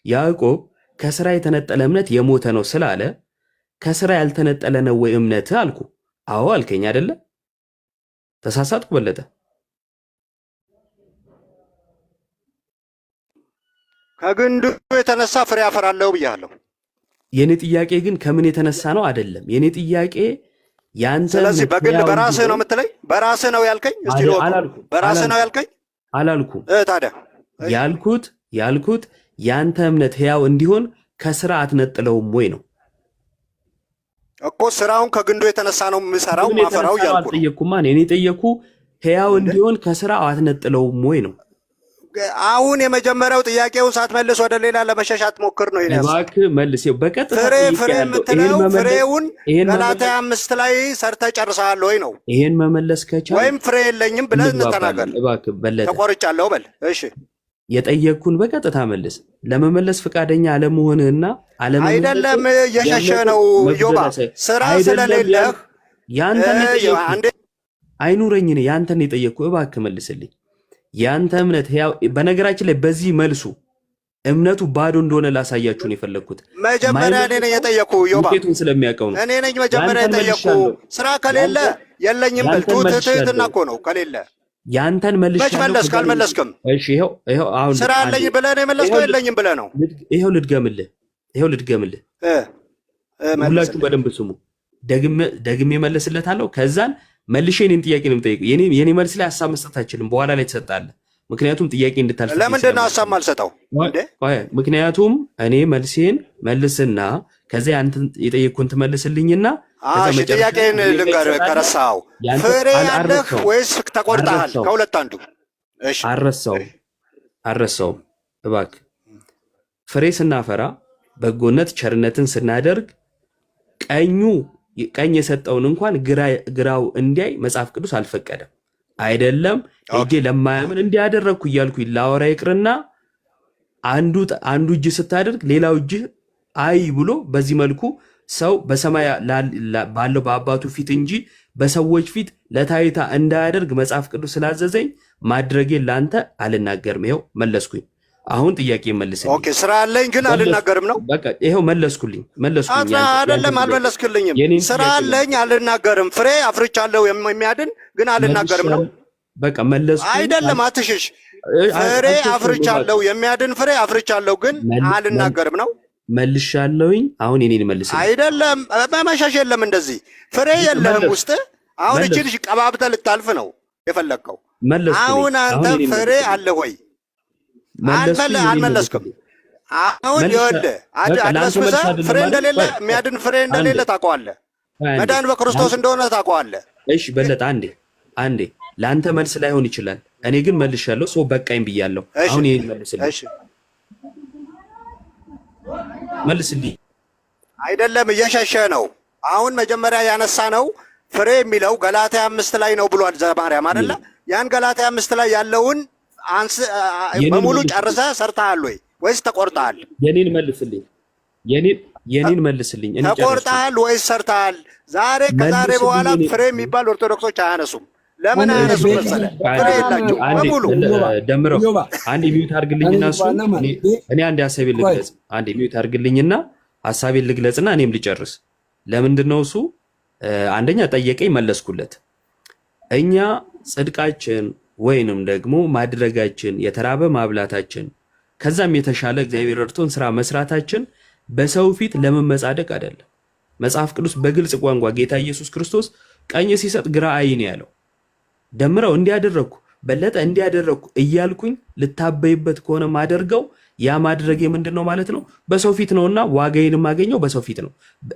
ያዕቆብ ከስራ የተነጠለ እምነት የሞተ ነው ስላለ ከስራ ያልተነጠለ ነው ወይ እምነትህ አልኩ። አዎ አልከኝ አይደለ? ተሳሳትኩ በለጠ? ከግንዱ የተነሳ ፍሬ አፈራለሁ ብያለሁ። የኔ ጥያቄ ግን ከምን የተነሳ ነው አይደለም። የኔ ጥያቄ ያንተ ስለዚህ በግል በራስህ ነው የምትለኝ? በራስህ ነው ያልከኝ? እስቲ በራስህ ነው ያልከኝ? አላልኩም። ታዲያ ያልኩት ያንተ እምነት ሕያው እንዲሆን ከስራ አትነጥለውም ወይ ነው እኮ። ስራውን ከግንዱ የተነሳ ነው የምሰራው ማፈራው እያልኩ ነው። አልጠየቅኩማ። እኔ ጠየቅኩ ሕያው እንዲሆን ከስራ አትነጥለውም ወይ ነው። አሁን የመጀመሪያው ጥያቄውን ሳትመልስ ወደ ሌላ ለመሸሽ አትሞክር ነው ይላል። እባክህ መልስ። በቀጥታ ፍሬ የምትለው ፍሬውን ገላትያ 5 ላይ ሰርተህ ጨርሰሃል ወይ ነው። ይሄን መመለስ ከቻልክ ወይም ፍሬ የለኝም ብለህ ተናገር። እባክህ በለጠ ተቆርጫለሁ በል። እሺ የጠየቅኩን በቀጥታ መልስ። ለመመለስ ፈቃደኛ አለመሆንህና አለመመለስ አይደለም የሸሸ ነው ዮባ። ስራ ስለሌለህ ያንተን አይኑረኝ ነው ያንተን የጠየቅኩ። እባክህ መልስልኝ። ያንተ እምነት ሕያው በነገራችን ላይ በዚህ መልሱ እምነቱ ባዶ እንደሆነ ላሳያችሁ ነው የፈለግኩት። መጀመሪያ እኔ ነኝ የጠየቅኩ ዮባ፣ ውጤቱን ስለሚያውቀው ነው። እኔ ነኝ መጀመሪያ የጠየቅኩ። ስራ ከሌለ የለኝም በል። ትህትና እኮ ነው። ከሌለ ያንተን መልሻለሁ። መች መለስክ? አልመለስክም። እሺ ይኸው አሁን ስራ አለኝ ብለህ ነው የመለስከው? የለኝም ብለህ ነው? ይኸው ልድገምልህ። ሁላችሁ በደንብ ስሙ። ደግሜ መለስለታለሁ። ከዛን መልሼ እኔን ጥያቄ ነው የምጠይቀው። የኔ መልስ ላይ ሀሳብ መስጠት አይችልም። በኋላ ላይ ትሰጣለህ። ምክንያቱም ጥያቄ እንድታልፍ። ለምንድን ነው ሀሳብ ማልሰጠው? ምክንያቱም እኔ መልሴን መልስና ከዚያ አንተን የጠየቅኩን ትመልስልኝና ጥያቄን ልንገርህ ከረሳኸው ፍሬ ያለህ ወይስ ተቆርጠሃል? ከሁለት አንዱ። እሺ አልረሳውም። እባክህ ፍሬ ስናፈራ በጎነት ቸርነትን ስናደርግ ቀኝ የሰጠውን እንኳን ግራው እንዲያይ መጽሐፍ ቅዱስ አልፈቀደም። አይደለም እጄ ለማያምን እንዲያደረግኩ እያልኩ ላወራ ይቅርና አንዱ እጅ ስታደርግ ሌላው እጅ አይ ብሎ በዚህ መልኩ ሰው በሰማይ ባለው በአባቱ ፊት እንጂ በሰዎች ፊት ለታይታ እንዳያደርግ መጽሐፍ ቅዱስ ስላዘዘኝ ማድረጌን ላንተ አልናገርም። ይኸው መለስኩኝ። አሁን ጥያቄ መልስልኝ። ኦኬ ስራ አለኝ ግን አልናገርም ነው። በቃ ይኸው መለስኩልኝ። አይደለም አልመለስክልኝም። ስራ አለኝ አልናገርም። ፍሬ አፍርቻለሁ የሚያድን ግን አልናገርም ነው። በቃ መለስኩኝ። አይደለም አትሽሽ። ፍሬ አፍርቻለሁ የሚያድን ፍሬ አፍርቻለሁ ግን አልናገርም ነው። መልሻለሁኝ። አሁን የኔን መልስልኝ። አይደለም መመሻሽ የለም። እንደዚህ ፍሬ የለህም ውስጥ። አሁን እቺ ልጅ ቀባብተህ ልታልፍ ነው የፈለግከው። አሁን አንተ ፍሬ አለ ወይ? አልመለስክም። አሁን ይኸውልህ አድበስብሰህ ፍሬ እንደሌለ የሚያድን ፍሬ እንደሌለ ታውቀዋለህ። መዳን በክርስቶስ እንደሆነ ታውቀዋለህ። እሺ በለጠ አንዴ ለአንተ መልስ ላይሆን ይችላል። እኔ ግን መልሻለሁ። ሰው በቃኝ ብያለሁ። አሁን ይሄን መልስልኝ። አይደለም እየሸሸ ነው። አሁን መጀመሪያ ያነሳ ነው ፍሬ የሚለው ገላትያ 5 ላይ ነው ብሏል ዘማርያም አይደለ? ያን ገላትያ 5 ላይ ያለውን በሙሉ ጨርሰህ ሰርተሃል ወይ ወይስ ተቆርጠሃል? የኔን መልስልኝ። ተቆርጠሃል ወይስ ሰርተሃል? ከዛሬ በኋላ ፍሬ የሚባል ኦርቶዶክሶች አያነሱም። ለምን አያነሱም መሰለህ? ፍሬ የላቸው በሙሉ። ደምረው አንዴ ሚዩት አድርግልኝና እኔ አንዴ ሀሳቤን ልግለጽ። አንዴ ሚዩት አድርግልኝና ሀሳቤን ልግለጽና እኔም ልጨርስ። ለምንድን ነው እሱ አንደኛ ጠየቀኝ፣ መለስኩለት። እኛ ጽድቃችን ወይንም ደግሞ ማድረጋችን የተራበ ማብላታችን ከዛም የተሻለ እግዚአብሔር ረድቶን ስራ መስራታችን በሰው ፊት ለመመጻደቅ አይደለም። መጽሐፍ ቅዱስ በግልጽ ቋንቋ ጌታ ኢየሱስ ክርስቶስ ቀኝ ሲሰጥ ግራ አይን ያለው። ደምረው እንዲያደረግኩ በለጠ እንዲያደረግኩ እያልኩኝ ልታበይበት ከሆነ ማደርገው ያ ማድረግ ምንድን ነው ማለት ነው? በሰው ፊት ነውና ዋጋዬን የማገኘው በሰው ፊት ነው።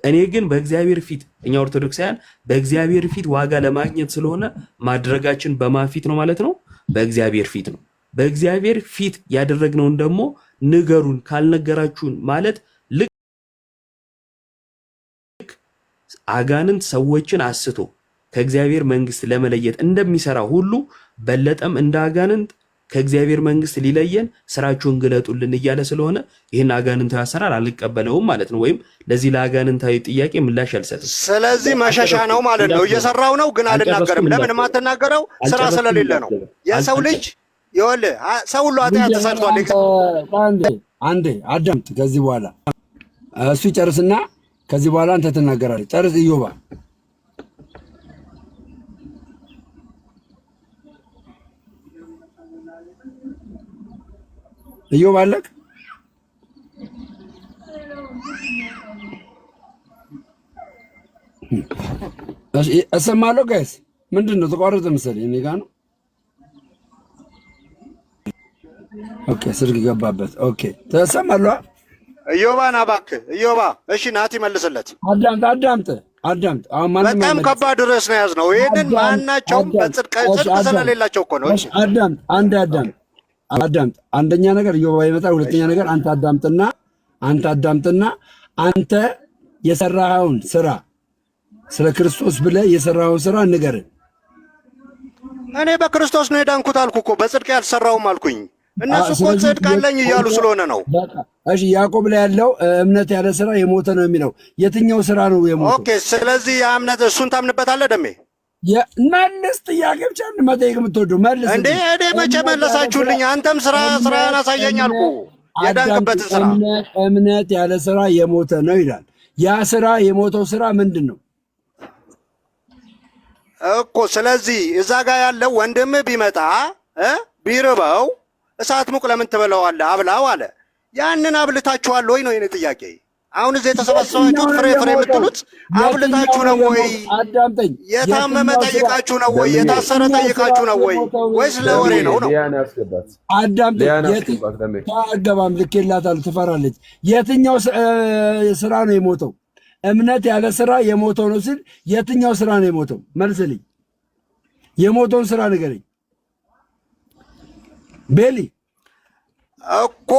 እኔ ግን በእግዚአብሔር ፊት እኛ ኦርቶዶክሳውያን በእግዚአብሔር ፊት ዋጋ ለማግኘት ስለሆነ ማድረጋችን በማን ፊት ነው ማለት ነው? በእግዚአብሔር ፊት ነው። በእግዚአብሔር ፊት ያደረግነውን ደግሞ ንገሩን። ካልነገራችሁን ማለት ልክ አጋንንት ሰዎችን አስቶ ከእግዚአብሔር መንግስት ለመለየት እንደሚሰራ ሁሉ በለጠም እንደ አጋንንት ከእግዚአብሔር መንግስት ሊለየን ስራችሁን ግለጡልን እያለ ስለሆነ ይህን አጋንንታዊ አሰራር አልቀበለውም ማለት ነው። ወይም ለዚህ ለአጋንንታዊ ጥያቄ ምላሽ አልሰጥም። ስለዚህ መሸሻ ነው ማለት ነው። እየሰራው ነው ግን አልናገርም። ለምን የማትናገረው? ስራ ስለሌለ ነው። የሰው ልጅ ይኸውልህ ሰው ሁሉ ኃጢአት ተሰርቷል። አንዴ አዳምጥ። ከዚህ በኋላ እሱ ጨርስና ከዚህ በኋላ አንተ ትናገራለህ። ጨርስ ኢዮባ። ኢዮብ አለክ እሰማለሁ ጋይስ ምንድን ነው ተቋረጠ መሰለኝ እኔ ጋር ነው ኦኬ ስልክ ገባበት ኦኬ ተሰማለሁ ኢዮባን እባክህ ኢዮባ እሺ ናቲ መልስለት አዳምጥ አሁን በጣም ከባድ ርዕስ ነው ያዝነው ይሄንን ማናቸውም በጽድቅ ስለሌላቸው እኮ ነው እሺ አዳምጥ አንደኛ ነገር ኢዮባ ይመጣል ሁለተኛ ነገር አንተ አዳምጥና አንተ የሰራኸውን ስራ ስለ ክርስቶስ ብለህ የሰራኸውን ስራ ንገረን እኔ በክርስቶስ ነው የዳንኩት አልኩ እኮ በጽድቅ ያልሰራውም አልኩኝ እነሱ እኮ ጽድቅ አለኝ እያሉ ስለሆነ ነው እሺ ያዕቆብ ላይ ያለው እምነት ያለ ስራ የሞተ ነው የሚለው የትኛው ስራ ነው የሞተው ኦኬ ስለዚህ ያ እምነት እሱን ታምንበታለህ ደሜ መልስ ጥያቄ ብቻ መጠየቅ የምትወደው መልስ እንዴ እኔ መቼ መለሳችሁልኝ አንተም ስራህን አሳየኝ አልኩ የዳንክበትን ስራ እምነት ያለ ስራ የሞተ ነው ይላል ያ ስራ የሞተው ስራ ምንድን ነው እኮ ስለዚህ እዛ ጋር ያለው ወንድምህ ቢመጣ ቢርበው እሳት ሙቅ ለምን ትበለዋለህ አብላው አለ ያንን አብልታችኋል ወይ ነው የኔ ጥያቄ አሁን እዚህ የተሰበሰባችሁት ፍሬ የምትሉት አብልታችሁ ነው ወይ አዳምጠኝ የታመመ ጠይቃችሁ ነው ወይ የታሰረ ጠይቃችሁ ነው ወይ ወይስ ለወሬ ነው አዳምጠኝ አገባም ልኬላታል ትፈራለች የትኛው ስራ ነው የሞተው እምነት ያለ ስራ የሞተው ነው ሲል የትኛው ስራ ነው የሞተው መልስልኝ የሞተውን ስራ ንገረኝ ቤሊ እኮ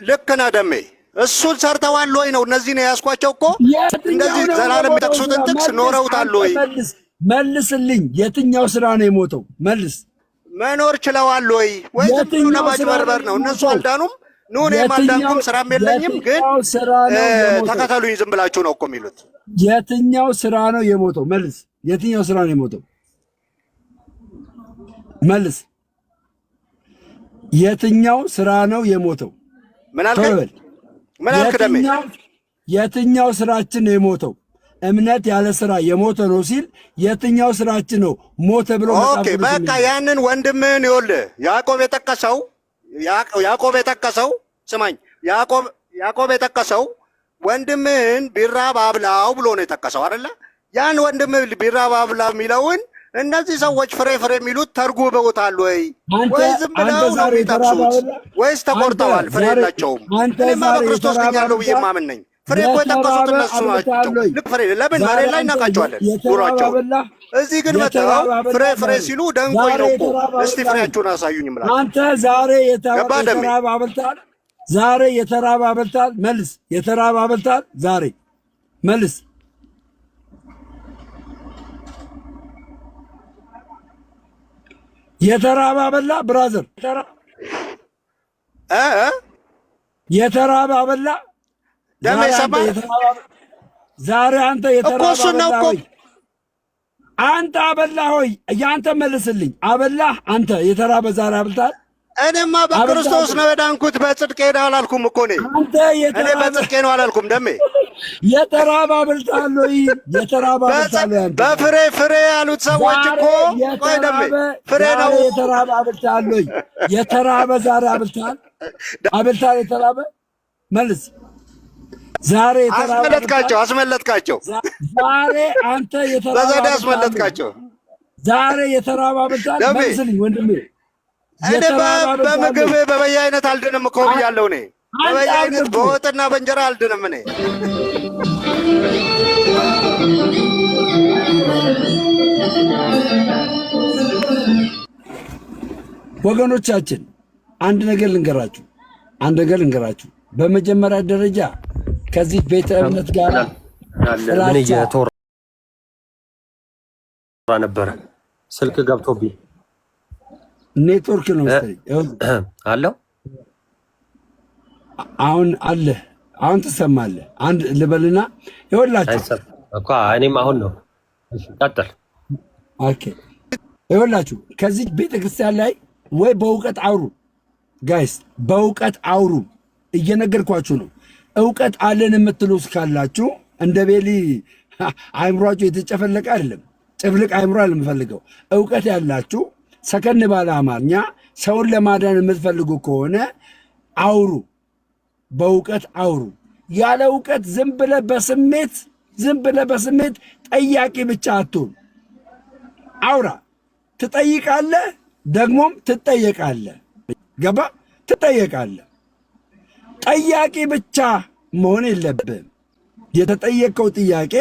ልክ ነህ ደሜ እሱን ሰርተዋል ወይ ነው እነዚህ ነው ያስኳቸው እኮ እንደዚህ ዘላለም የሚጠቅሱትን ጥቅስ ኖረውታል ወይ መልስልኝ የትኛው ስራ ነው የሞተው መልስ መኖር ችለዋል ወይ ወይ ዝም ብሎ ለማጭበርበር ነው እነሱ አልዳኑም ኑ እኔም አልዳንኩም ስራም የለኝም ግን ተከተሉኝ ዝም ብላችሁ ነው እኮ የሚሉት የትኛው ስራ ነው የሞተው መልስ የትኛው ስራ ነው የሞተው መልስ የትኛው ስራ ነው የሞተው ምን አልክ ደሜ የትኛው ስራችን ነው የሞተው እምነት ያለ ስራ የሞተ ነው ሲል የትኛው ስራችን ነው ሞተ ብሎ ኦኬ በቃ ያንን ወንድምህን ይኸውልህ ያዕቆብ የጠቀሰው ስማኝ ያዕቆብ የጠቀሰው ወንድምህን ቢራብ አብላው ብሎ ነው የጠቀሰው አይደለ ያን ወንድምህ ቢራብ አብላው የሚለውን እነዚህ ሰዎች ፍሬ የሚሉት ተርጉመውታል ወይ ወይ ዝም ብለው ነው የሚጠቅሱት ወይስ ተቆርጠዋል ፍሬ የላቸውም እኔማ በክርስቶስ ነኛለሁ ብዬ ማምን ነኝ ፍሬ እኮ የጠቀሱት እነሱ ናቸው ልክ ፍሬ ለምን መሬት ላይ እናውቃቸዋለን ኑሯቸውን እዚህ ግን መጥተው ፍሬ ሲሉ ደንቆኝ ነው እኮ እስቲ ፍሬያችሁን አሳዩኝ ምላል አንተ ዛሬ የተራበ አብልታል ዛሬ የተራበ አብልታል መልስ የተራበ አብልታል ዛሬ መልስ የተራበ አበላ ብራዘር የተራበ አበላ ዛሬ አንተ የተራበ አበላ ሆይ አንተ አበላ ሆይ ያንተ መልስልኝ አበላህ አንተ የተራበ ዛሬ አብልታል እኔማ በክርስቶስ ነው የዳንኩት በጽድቄ ነው አላልኩም እኮ እኔ በጽድቄ ነው አላልኩም ደሜ የተራበ አብልታል ወይ የተራበ አብልታል በፍሬ ያሉት ሰዎች እኮ ቆይ ደሜ ፍሬ ነው የተራበ አብልታል ወይ የተራበ ዛሬ አብልታል የተራበ መልስ ዛሬ የተራበ አስመለጥካቸው ዛሬ አንተ የተራበ በዘዴ አስመለጥካቸው ዛሬ የተራበ አብልታል መልስልኝ ወንድሜ እኔ በምግብ በበየአይነት አልድንም እኮ ብያለሁ እኔ በበየአይነት በወጥና በእንጀራ አልድንም እኔ ወገኖቻችን አንድ ነገር ልንገራችሁ በመጀመሪያ ደረጃ ከዚህ ቤተ እምነት ጋር ምን እየተወራ ነበረ ስልክ ገብቶብኝ ኔትወርክ ነው አለው አሁን ትሰማለህ አንድ ልበልና ይኸውላችሁ እኮ እኔም አሁን ነው ቀጥል ኦኬ ይኸውላችሁ ከዚህ ቤተክርስቲያን ላይ ወይ በእውቀት አውሩ ጋይስ በእውቀት አውሩ እየነገርኳችሁ ነው እውቀት አለን የምትሉ ካላችሁ እንደ ቤሊ አይምሯችሁ የተጨፈለቀ አይደለም ጭፍልቅ አይምሮ አልምፈልገው እውቀት ያላችሁ ሰከን ባለ አማርኛ ሰውን ለማዳን የምትፈልጉ ከሆነ አውሩ፣ በእውቀት አውሩ። ያለ እውቀት ዝም ብለህ በስሜት ጠያቂ ብቻ አትሁን። አውራ፣ ትጠይቃለህ፣ ደግሞም ትጠየቃለህ። ገባ? ትጠየቃለህ። ጠያቂ ብቻ መሆን የለብህም። የተጠየቀው ጥያቄ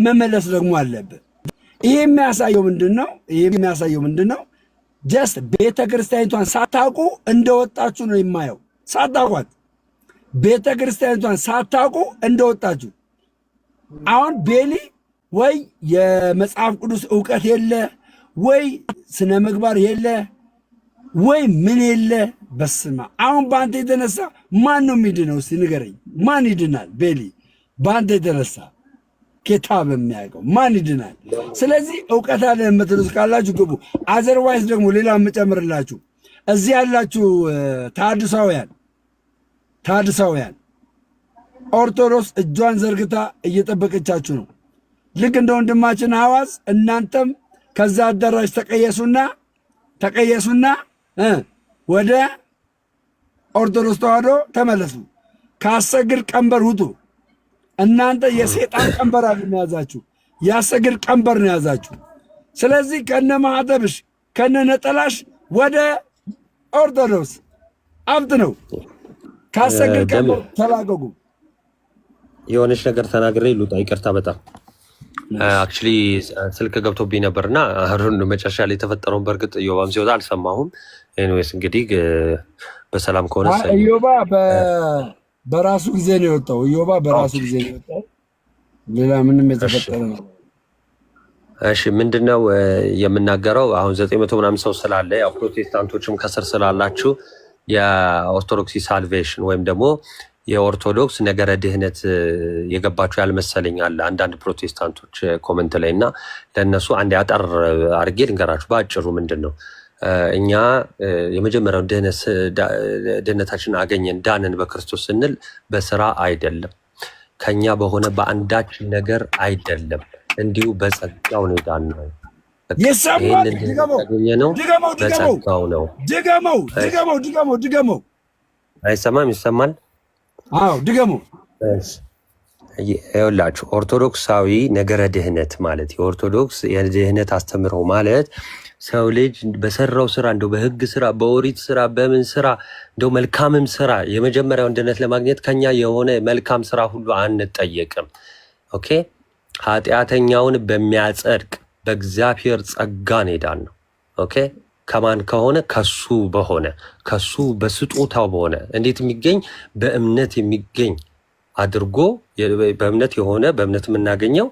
መመለስ ደግሞ አለብህ። ይህ የሚያሳየው ምንድን ነው? ጀስት ቤተ ክርስቲያኒቷን ሳታውቁ እንደወጣችሁ ነው የማየው። ሳታውቋት ቤተ ክርስቲያኒቷን ሳታውቁ እንደወጣችሁ። አሁን ቤሊ ወይ የመጽሐፍ ቅዱስ እውቀት የለ፣ ወይ ስነ ምግባር የለ፣ ወይ ምን የለ። በስማ አሁን በአንተ የተነሳ ማን ነው የሚድነው? እስቲ ንገረኝ። ማን ይድናል? ቤሊ በአንተ የተነሳ ኬታብ የሚያውቀው ማን ይድናል? ስለዚህ እውቀት አለ የምትሉት ካላችሁ ግቡ። አዘርዋይስ ደግሞ ሌላ የምጨምርላችሁ እዚህ ያላችሁ ታድሳውያን ኦርቶዶክስ እጇን ዘርግታ እየጠበቀቻችሁ ነው። ልክ እንደ ወንድማችን ሐዋዝ እናንተም ከዛ አዳራሽ ተቀየሱና ወደ ኦርቶዶክስ ተዋህዶ ተመለሱ። ከአሰግድ ቀንበር ውጡ። እናንተ የሴጣን ቀንበር አይደለም ያዛችሁ፣ የአሰግድ ቀንበር ነው ያዛችሁ። ስለዚህ ከነ ማዕተብሽ ከነ ነጠላሽ ወደ ኦርቶዶክስ አብጥ ነው። ከአሰግድ ቀንበር ተላቀቁ። የሆነች ነገር ተናግሬ ልውጣ፣ ይቅርታ በጣም አክቹሊ ስልክ ገብቶብኝ ነበርና አሁን መጨረሻ ላይ የተፈጠረውን በእርግጥ ኢዮባም ሲወጣ አልሰማሁም። ኤኒዌይስ እንግዲህ በሰላም ከሆነ ኢዮባ በራሱ ጊዜ ነው የወጣው። ኢዮባ በራሱ ጊዜ ነው የወጣው። ሌላ ምንም የተፈጠረ ነው። እሺ ምንድነው የምናገረው? አሁን 900 ምናምን ሰው ስላለ ያው ፕሮቴስታንቶችም ከስር ስላላችሁ የኦርቶዶክስ ሳልቬሽን ወይም ደግሞ የኦርቶዶክስ ነገረ ድህነት የገባችሁ ያልመሰለኝ አለ አንዳንድ ፕሮቴስታንቶች ኮመንት ላይ እና ለእነሱ አንድ ያጠር አድርጌ ልንገራችሁ በአጭሩ። ምንድን ነው እኛ የመጀመሪያው ድህነታችን አገኘን ዳንን በክርስቶስ ስንል በስራ አይደለም፣ ከኛ በሆነ በአንዳች ነገር አይደለም፣ እንዲሁ በጸጋው ነው የዳነው። በጸጋው ነው። ድገመው። አይሰማም? ይሰማል? አዎ ድገሙ። ይኸውላችሁ ኦርቶዶክሳዊ ነገረ ድህነት ማለት የኦርቶዶክስ የድህነት አስተምህሮ ማለት ሰው ልጅ በሰራው ስራ እንደው በህግ ስራ በኦሪት ስራ በምን ስራ እንደው መልካምም ስራ የመጀመሪያውን ድህነት ለማግኘት ከኛ የሆነ መልካም ስራ ሁሉ አንጠየቅም። ኦኬ ኃጢአተኛውን በሚያጸድቅ በእግዚአብሔር ጸጋ ነው የዳነው። ኦኬ ከማን ከሆነ ከሱ በሆነ ከሱ በስጦታው በሆነ እንዴት የሚገኝ በእምነት የሚገኝ አድርጎ በእምነት የሆነ በእምነት የምናገኘው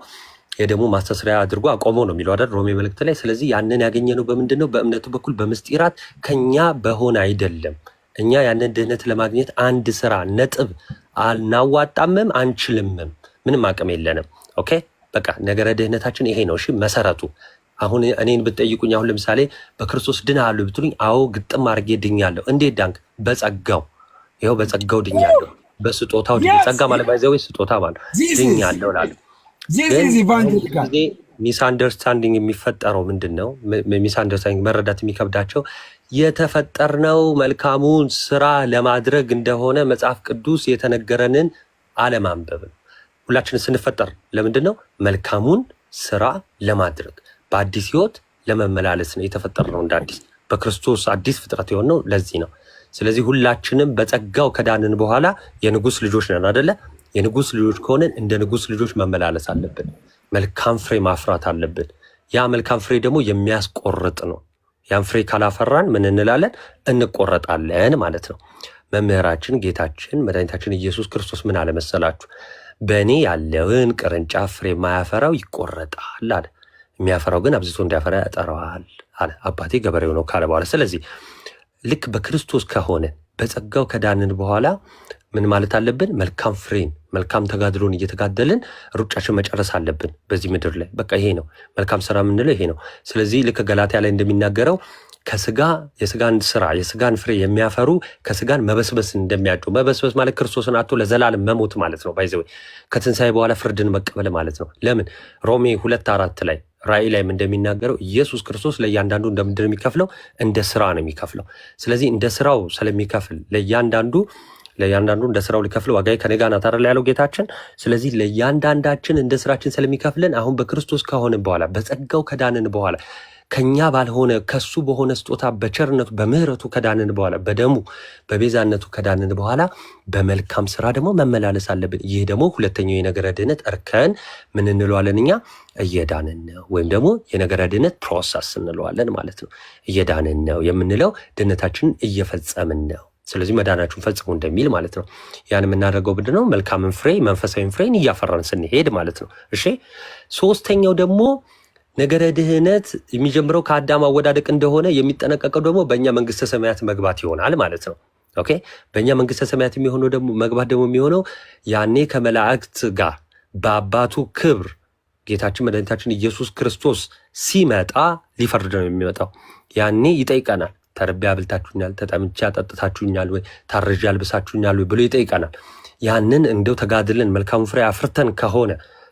የደሙ ማስተስሪያ አድርጎ አቆመው ነው የሚለው አይደል ሮሜ መልእክት ላይ። ስለዚህ ያንን ያገኘነው በምንድን ነው? በእምነቱ በኩል በምስጢራት ከኛ በሆነ አይደለም። እኛ ያንን ድህነት ለማግኘት አንድ ስራ ነጥብ አናዋጣምም አንችልምም፣ ምንም አቅም የለንም። ኦኬ በቃ ነገረ ድህነታችን ይሄ ነው። እሺ መሰረቱ አሁን እኔን ብትጠይቁኝ አሁን ለምሳሌ በክርስቶስ ድነሃል ብትሉኝ አዎ ግጥም አድርጌ ድኛለሁ። እንዴት ዳንክ? በጸጋው። ይኸው በጸጋው ድኛለሁ፣ በስጦታው ድኛ። ጸጋ ማለት ባይዘው ስጦታ ማለት ድኛለሁ እላለሁ። ጊዜ ሚስ አንደርስታንዲንግ የሚፈጠረው ምንድን ነው? ሚስ አንደርስታንዲንግ መረዳት የሚከብዳቸው የተፈጠርነው መልካሙን ስራ ለማድረግ እንደሆነ መጽሐፍ ቅዱስ የተነገረንን አለማንበብን። ሁላችን ስንፈጠር ለምንድን ነው? መልካሙን ስራ ለማድረግ በአዲስ ህይወት ለመመላለስ ነው የተፈጠርነው። እንደ አዲስ በክርስቶስ አዲስ ፍጥረት የሆነው ለዚህ ነው። ስለዚህ ሁላችንም በጸጋው ከዳንን በኋላ የንጉስ ልጆች ነን አይደለ? የንጉስ ልጆች ከሆነን እንደ ንጉስ ልጆች መመላለስ አለብን። መልካም ፍሬ ማፍራት አለብን። ያ መልካም ፍሬ ደግሞ የሚያስቆርጥ ነው። ያን ፍሬ ካላፈራን ምን እንላለን? እንቆረጣለን ማለት ነው። መምህራችን ጌታችን መድኃኒታችን ኢየሱስ ክርስቶስ ምን አለ መሰላችሁ? በእኔ ያለውን ቅርንጫፍ ፍሬ የማያፈራው ይቆረጣል አለ። የሚያፈራው ግን አብዝቶ እንዲያፈራ ያጠራዋል አለ። አባቴ ገበሬው ነው ካለ በኋላ ስለዚህ ልክ በክርስቶስ ከሆነ በጸጋው ከዳንን በኋላ ምን ማለት አለብን? መልካም ፍሬን መልካም ተጋድሎን እየተጋደልን ሩጫችን መጨረስ አለብን በዚህ ምድር ላይ። በቃ ይሄ ነው መልካም ስራ የምንለው ይሄ ነው። ስለዚህ ልክ ገላትያ ላይ እንደሚናገረው ከስጋ የስጋን ስራ የስጋን ፍሬ የሚያፈሩ ከስጋን መበስበስ እንደሚያጩ። መበስበስ ማለት ክርስቶስን አጥቶ ለዘላለም መሞት ማለት ነው። ባይዘው ከትንሣኤ በኋላ ፍርድን መቀበል ማለት ነው። ለምን? ሮሜ 2:4 ላይ ራእይ ላይም እንደሚናገረው ኢየሱስ ክርስቶስ ለእያንዳንዱ እንደምንድን የሚከፍለው እንደ ስራ ነው የሚከፍለው። ስለዚህ እንደ ስራው ስለሚከፍል ለእያንዳንዱ እንደ ስራው ሊከፍል ዋጋዬ ከኔ ጋር ናት አይደል ያለው ጌታችን። ስለዚህ ለእያንዳንዳችን እንደ ስራችን ስለሚከፍልን አሁን በክርስቶስ ከሆንን በኋላ በጸጋው ከዳንን በኋላ ከኛ ባልሆነ ከሱ በሆነ ስጦታ በቸርነቱ በምህረቱ ከዳንን በኋላ በደሙ በቤዛነቱ ከዳንን በኋላ በመልካም ስራ ደግሞ መመላለስ አለብን። ይህ ደግሞ ሁለተኛው የነገረ ድህነት እርከን ምን እንለዋለን እኛ? እየዳንን ነው፣ ወይም ደግሞ የነገረ ድህነት ፕሮሰስ እንለዋለን ማለት ነው። እየዳንን ነው የምንለው ድህነታችንን እየፈጸምን ነው። ስለዚህ መዳናችሁን ፈጽሙ እንደሚል ማለት ነው። ያን የምናደርገው ምንድን ነው? መልካምን ፍሬ መንፈሳዊ ፍሬን እያፈራን ስንሄድ ማለት ነው። እሺ፣ ሶስተኛው ደግሞ ነገረ ድህነት የሚጀምረው ከአዳም አወዳደቅ እንደሆነ የሚጠነቀቀው ደግሞ በእኛ መንግስተ ሰማያት መግባት ይሆናል ማለት ነው። ኦኬ፣ በእኛ መንግስተ ሰማያት የሚሆነው ደግሞ መግባት ደግሞ የሚሆነው ያኔ ከመላእክት ጋር በአባቱ ክብር ጌታችን መድኃኒታችን ኢየሱስ ክርስቶስ ሲመጣ ሊፈርድ ነው የሚመጣው። ያኔ ይጠይቀናል። ተርቤ አብልታችሁኛል፣ ተጠምቼ አጠጥታችሁኛል ወይ፣ ታርዤ አልብሳችሁኛል ወይ ብሎ ይጠይቀናል። ያንን እንደው ተጋድለን መልካሙ ፍሬ አፍርተን ከሆነ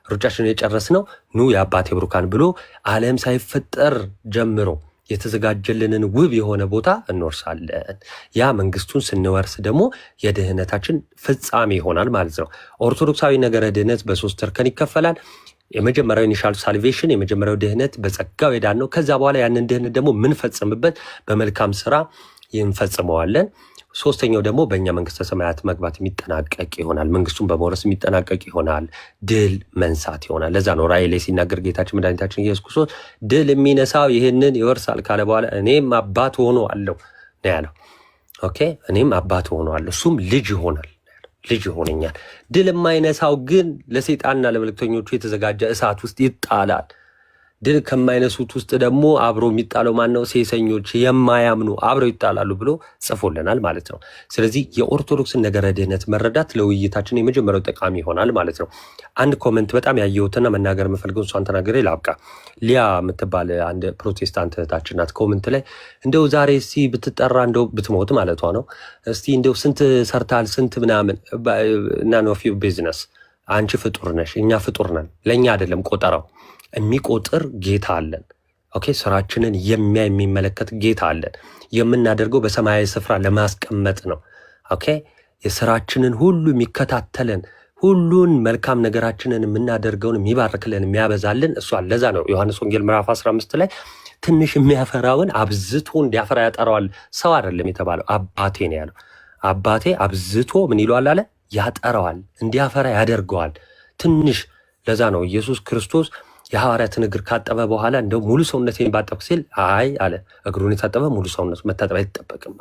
ሩጫችን የጨረስነው ኑ የአባቴ ብሩካን ብሎ ዓለም ሳይፈጠር ጀምሮ የተዘጋጀልንን ውብ የሆነ ቦታ እንወርሳለን። ያ መንግስቱን ስንወርስ ደግሞ የድህነታችን ፍጻሜ ይሆናል ማለት ነው። ኦርቶዶክሳዊ ነገረ ድህነት በሶስት እርከን ይከፈላል። የመጀመሪያው ኢኒሻል ሳልቬሽን፣ የመጀመሪያው ድህነት በጸጋው የዳን ነው። ከዛ በኋላ ያንን ድህነት ደግሞ ምንፈጽምበት በመልካም ስራ እንፈጽመዋለን። ሶስተኛው ደግሞ በእኛ መንግስተ ሰማያት መግባት የሚጠናቀቅ ይሆናል። መንግስቱን በመውረስ የሚጠናቀቅ ይሆናል። ድል መንሳት ይሆናል። ለዛ ነው ራእይ ላይ ሲናገር ጌታችን መድኃኒታችን ኢየሱስ ክርስቶስ ድል የሚነሳው ይህንን ይወርሳል ካለ በኋላ እኔም አባት ሆኖ አለው ነው ያለው። ኦኬ፣ እኔም አባት ሆኖ አለው፣ እሱም ልጅ ይሆናል፣ ልጅ ይሆነኛል። ድል የማይነሳው ግን ለሰይጣንና ለመልእክተኞቹ የተዘጋጀ እሳት ውስጥ ይጣላል። ድል ከማይነሱት ውስጥ ደግሞ አብሮ የሚጣለው ማን ነው? ሴሰኞች፣ የማያምኑ አብረው ይጣላሉ ብሎ ጽፎልናል ማለት ነው። ስለዚህ የኦርቶዶክስን ነገረ ድህነት መረዳት ለውይይታችን የመጀመሪያው ጠቃሚ ይሆናል ማለት ነው። አንድ ኮመንት በጣም ያየሁትና መናገር የምፈልገው እሷን ተናገሬ ላብቃ። ሊያ የምትባል አንድ ፕሮቴስታንት እህታችን ናት። ኮመንት ላይ እንደው ዛሬ እስቲ ብትጠራ እንደው ብትሞት ማለቷ ነው። እስቲ እንደው ስንት ሰርታል ስንት ምናምን እና ኖ ፊው ቢዝነስ። አንቺ ፍጡር ነሽ፣ እኛ ፍጡር ነን። ለእኛ አይደለም ቆጠራው የሚቆጥር ጌታ አለን። ኦኬ፣ ስራችንን የሚመለከት ጌታ አለን። የምናደርገው በሰማያዊ ስፍራ ለማስቀመጥ ነው። ኦኬ፣ የስራችንን ሁሉ የሚከታተለን ሁሉን መልካም ነገራችንን የምናደርገውን የሚባርክልን የሚያበዛልን እሱ አለ። ለዛ ነው ዮሐንስ ወንጌል ምዕራፍ 15 ላይ ትንሽ የሚያፈራውን አብዝቶ እንዲያፈራ ያጠራዋል። ሰው አይደለም የተባለው አባቴ ነው ያለው። አባቴ አብዝቶ ምን ይለዋል አለ? ያጠራዋል፣ እንዲያፈራ ያደርገዋል ትንሽ። ለዛ ነው ኢየሱስ ክርስቶስ የሐዋርያትን እግር ካጠበ በኋላ እንደው ሙሉ ሰውነቴን ባጠብኩ ሲል አይ አለ፣ እግሩን የታጠበ ሙሉ ሰውነቱ መታጠብ አይጠበቅም።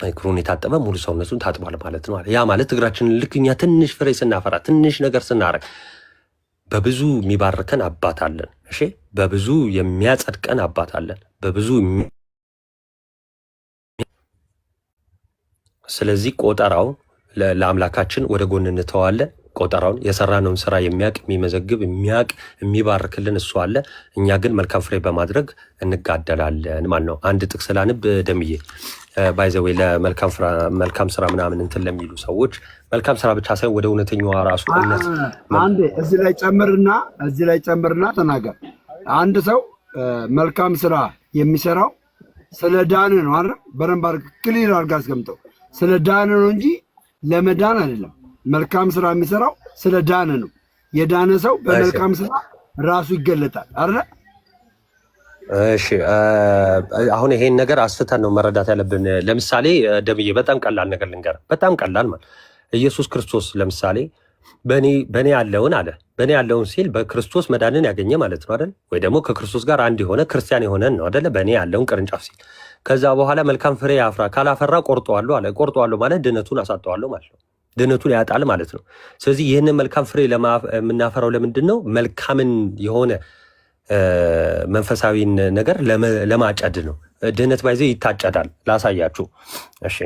እግሩን የታጠበ ሙሉ ሰውነቱን ታጥቧል ማለት ነው። ያ ማለት እግራችንን ልክ እኛ ትንሽ ፍሬ ስናፈራ ትንሽ ነገር ስናረግ በብዙ የሚባርከን አባት አለን። እሺ፣ በብዙ የሚያጸድቀን አባት አለን። በብዙ ስለዚህ ቆጠራው ለአምላካችን ወደ ጎን እንተዋለን። ቆጠራውን የሰራነውን ስራ የሚያቅ የሚመዘግብ የሚያቅ የሚባርክልን እሱ አለ። እኛ ግን መልካም ፍሬ በማድረግ እንጋደላለን ማለት ነው። አንድ ጥቅስ ላንብ ደምዬ ባይዘዌ ለመልካም ስራ ምናምን እንትን ለሚሉ ሰዎች መልካም ስራ ብቻ ሳይሆን ወደ እውነተኛዋ ራሱ እምነት አንዴ እዚህ ላይ ጨምርና ተናገር። አንድ ሰው መልካም ስራ የሚሰራው ስለ ዳን ነው አይደል? በደንብ ክሊር አድርጋ አስቀምጠው። ስለ ዳን ነው እንጂ ለመዳን አይደለም። መልካም ስራ የሚሰራው ስለ ዳነ ነው። የዳነ ሰው በመልካም ስራ ራሱ ይገለጣል አይደል? እሺ፣ አሁን ይሄን ነገር አስፍተን ነው መረዳት ያለብን። ለምሳሌ ደምዬ በጣም ቀላል ነገር ልንገር። በጣም ቀላል ማለት ኢየሱስ ክርስቶስ ለምሳሌ በእኔ ያለውን አለ። በእኔ ያለውን ሲል በክርስቶስ መዳንን ያገኘ ማለት ነው አይደል? ወይ ደግሞ ከክርስቶስ ጋር አንድ የሆነ ክርስቲያን የሆነን ነው አይደል? በእኔ ያለውን ቅርንጫፍ ሲል ከዛ በኋላ መልካም ፍሬ ያፍራ፣ ካላፈራ ቆርጠዋለሁ አለ። ቆርጠዋለሁ ማለት ድነቱን አሳጠዋለሁ ማለት ነው። ድነቱን ያጣል ማለት ነው። ስለዚህ ይህንን መልካም ፍሬ የምናፈራው ለምንድን ነው? መልካምን የሆነ መንፈሳዊን ነገር ለማጨድ ነው። ድህነት ባይዘ ይታጨዳል። ላሳያችሁ። እሺ፣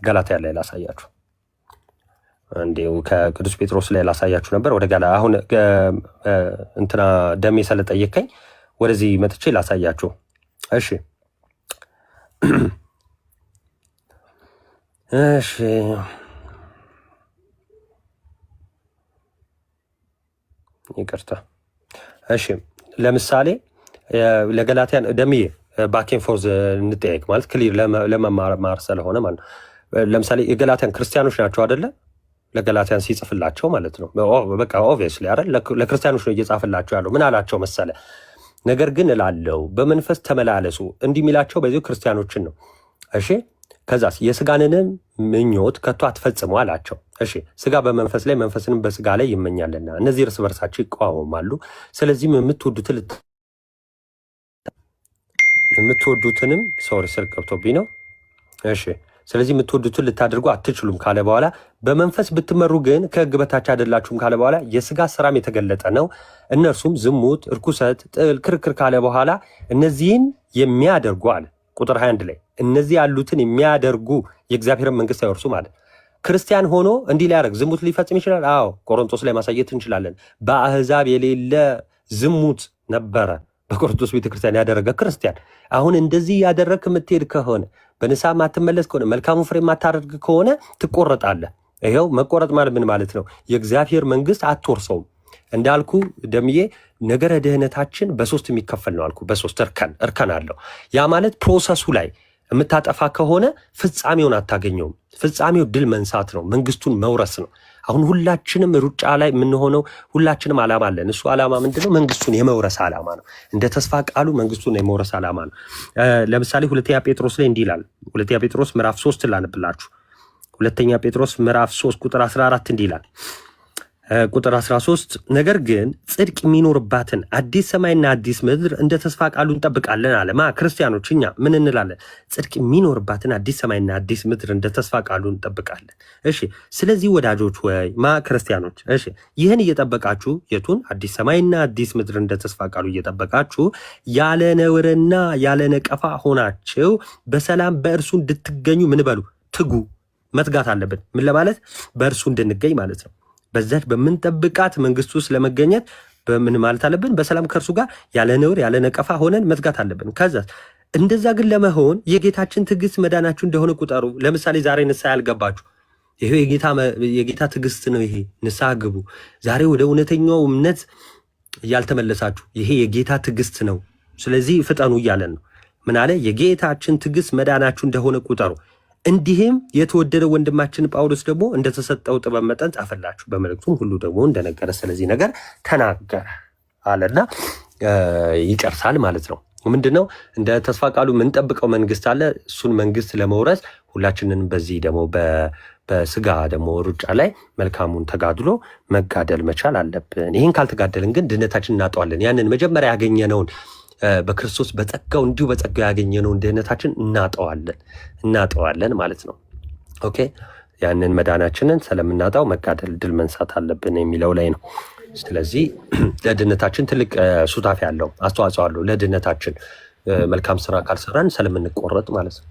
ገላትያ ላይ ላሳያችሁ። እንዲሁ ከቅዱስ ጴጥሮስ ላይ ላሳያችሁ ነበር። ወደ ጋላ አሁን እንትና ደሜ ስለጠየቀኝ ወደዚህ መጥቼ ላሳያችሁ። እሺ እሺ ይቅርታ። እሺ ለምሳሌ ለገላትያን ደምዬ ባኬን ፎርዝ እንጠያየቅ ማለት ክሊር ለመማር ስለሆነ ማለት ነው። ለምሳሌ የገላትያን ክርስቲያኖች ናቸው አይደለ? ለገላትያን ሲጽፍላቸው ማለት ነው። በቃ ኦብቪየስሊ አይደል ለክርስቲያኖች ነው እየጻፈላቸው ያለው። ምን አላቸው መሰለ? ነገር ግን እላለሁ በመንፈስ ተመላለሱ። እንዲህ የሚላቸው በዚሁ ክርስቲያኖችን ነው። እሺ ከዛስ የስጋንንም ምኞት ከቶ አትፈጽሙ አላቸው። እሺ ስጋ በመንፈስ ላይ መንፈስንም በስጋ ላይ ይመኛልና እነዚህ እርስ በርሳቸው ይቃወማሉ። ስለዚህም የምትወዱትንም ሶሪ ስልክ ገብቶብኝ ነው። እሺ ስለዚህ የምትወዱትን ልታደርጉ አትችሉም ካለ በኋላ በመንፈስ ብትመሩ ግን ከሕግ በታች አይደላችሁም ካለ በኋላ የስጋ ስራም የተገለጠ ነው። እነርሱም ዝሙት፣ እርኩሰት፣ ጥል፣ ክርክር ካለ በኋላ እነዚህን የሚያደርጉ አለ ቁጥር 21 ላይ እነዚህ ያሉትን የሚያደርጉ የእግዚአብሔርን መንግስት አይወርሱም አለ። ክርስቲያን ሆኖ እንዲህ ሊያደርግ ዝሙት ሊፈጽም ይችላል። አዎ ቆሮንቶስ ላይ ማሳየት እንችላለን። በአህዛብ የሌለ ዝሙት ነበረ በቆሮንቶስ ቤተክርስቲያን ያደረገ ክርስቲያን። አሁን እንደዚህ ያደረግክ የምትሄድ ከሆነ በንስሐ ማትመለስ ከሆነ መልካሙ ፍሬ ማታደርግ ከሆነ ትቆረጣለህ። ይኸው መቆረጥ ማለት ምን ማለት ነው? የእግዚአብሔር መንግስት አትወርሰውም። እንዳልኩ ደምዬ ነገረ ድህነታችን በሶስት የሚከፈል ነው አልኩ። በሶስት እርከን አለው። ያ ማለት ፕሮሰሱ ላይ የምታጠፋ ከሆነ ፍጻሜውን አታገኘውም። ፍጻሜው ድል መንሳት ነው፣ መንግስቱን መውረስ ነው። አሁን ሁላችንም ሩጫ ላይ የምንሆነው ሁላችንም ዓላማ አለን። እሱ ዓላማ ምንድነው? መንግስቱን የመውረስ ዓላማ ነው። እንደ ተስፋ ቃሉ መንግስቱን የመውረስ ዓላማ ነው። ለምሳሌ ሁለተኛ ጴጥሮስ ላይ እንዲህ ይላል። ሁለተኛ ጴጥሮስ ምዕራፍ 3 ላንብላችሁ። ሁለተኛ ጴጥሮስ ምዕራፍ 3 ቁጥር 14 እንዲህ ይላል። ቁጥር 13 ነገር ግን ጽድቅ የሚኖርባትን አዲስ ሰማይና አዲስ ምድር እንደ ተስፋ ቃሉ እንጠብቃለን አለ። ክርስቲያኖች እኛ ምን እንላለን? ጽድቅ የሚኖርባትን አዲስ ሰማይና አዲስ ምድር እንደ ተስፋ ቃሉ እንጠብቃለን። እሺ ስለዚህ ወዳጆች ወይ ክርስቲያኖች፣ እሺ ይህን እየጠበቃችሁ የቱን አዲስ ሰማይና አዲስ ምድር እንደ ተስፋ ቃሉ እየጠበቃችሁ ያለ ነውርና ያለ ነቀፋ ሆናችሁ በሰላም በእርሱ እንድትገኙ ምን በሉ? ትጉ። መትጋት አለብን። ምን ለማለት? በእርሱ እንድንገኝ ማለት ነው። በዛች በምንጠብቃት መንግስት ውስጥ ለመገኘት በምን ማለት አለብን? በሰላም ከእርሱ ጋር ያለ ነውር ያለ ነቀፋ ሆነን መትጋት አለብን። ከዛ እንደዛ ግን ለመሆን የጌታችን ትዕግስት መዳናችሁ እንደሆነ ቁጠሩ። ለምሳሌ ዛሬ ንስሐ ያልገባችሁ ይሄ የጌታ ትዕግስት ነው። ይሄ ንስሐ ግቡ። ዛሬ ወደ እውነተኛው እምነት ያልተመለሳችሁ ይሄ የጌታ ትዕግስት ነው። ስለዚህ ፍጠኑ እያለን ነው። ምን አለ? የጌታችን ትዕግስት መዳናችሁ እንደሆነ ቁጠሩ። እንዲህም የተወደደ ወንድማችን ጳውሎስ ደግሞ እንደተሰጠው ጥበብ መጠን ጻፈላችሁ፣ በመልእክቱም ሁሉ ደግሞ እንደነገረ ስለዚህ ነገር ተናገረ አለና ይጨርሳል ማለት ነው። ምንድነው? እንደ ተስፋ ቃሉ የምንጠብቀው መንግስት አለ። እሱን መንግስት ለመውረስ ሁላችንን በዚህ ደግሞ በስጋ ደግሞ ሩጫ ላይ መልካሙን ተጋድሎ መጋደል መቻል አለብን። ይህን ካልተጋደልን ግን ድህነታችን እናጠዋለን። ያንን መጀመሪያ ያገኘነውን በክርስቶስ በጸጋው እንዲሁ በጸጋው ያገኘነውን ድህነታችን እናጠዋለን ማለት ነው። ኦኬ ያንን መዳናችንን ስለምናጣው መጋደል ድል መንሳት አለብን የሚለው ላይ ነው። ስለዚህ ለድህነታችን ትልቅ ሱታፊ ያለው አስተዋጽኦ አለው። ለድህነታችን መልካም ስራ ካልሰራን ስለምንቆረጥ ማለት ነው።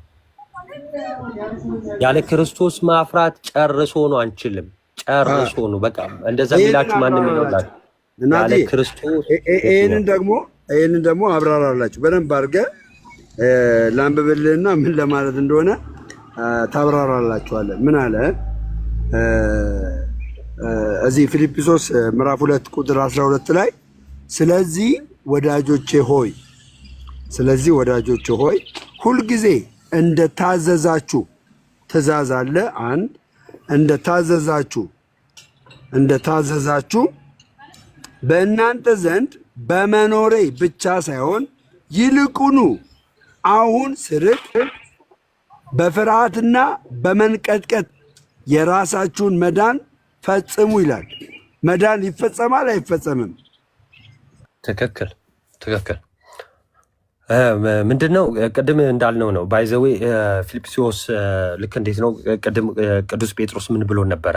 ያለ ክርስቶስ ማፍራት ጨርሶ ነው አንችልም። ጨርሶ ነው በቃ እንደዛ ሚላችሁ ማንም ይኖላል። ያለ ክርስቶስ ይህንን ደግሞ አብራራላችሁ በደንብ አድርገህ ላንብብልህና ምን ለማለት እንደሆነ ታብራራላችኋለህ። ምን አለ እዚህ ፊልጵስዩስ ምዕራፍ 2 ቁጥር 12 ላይ ስለዚህ ወዳጆቼ ሆይ ሁልጊዜ እንደታዘዛችሁ ትእዛዝ አለ። አንድ እንደታዘዛችሁ በእናንተ ዘንድ በመኖሬ ብቻ ሳይሆን ይልቁኑ አሁን ስርቅ በፍርሃትና በመንቀጥቀጥ የራሳችሁን መዳን ፈጽሙ ይላል። መዳን ይፈጸማል አይፈጸምም? ትክክል። ምንድነው ቅድም እንዳልነው ነው። ባይዘዌ ፊልጵስዩስ ልክ እንዴት ነው ቅድም ቅዱስ ጴጥሮስ ምን ብሎ ነበረ?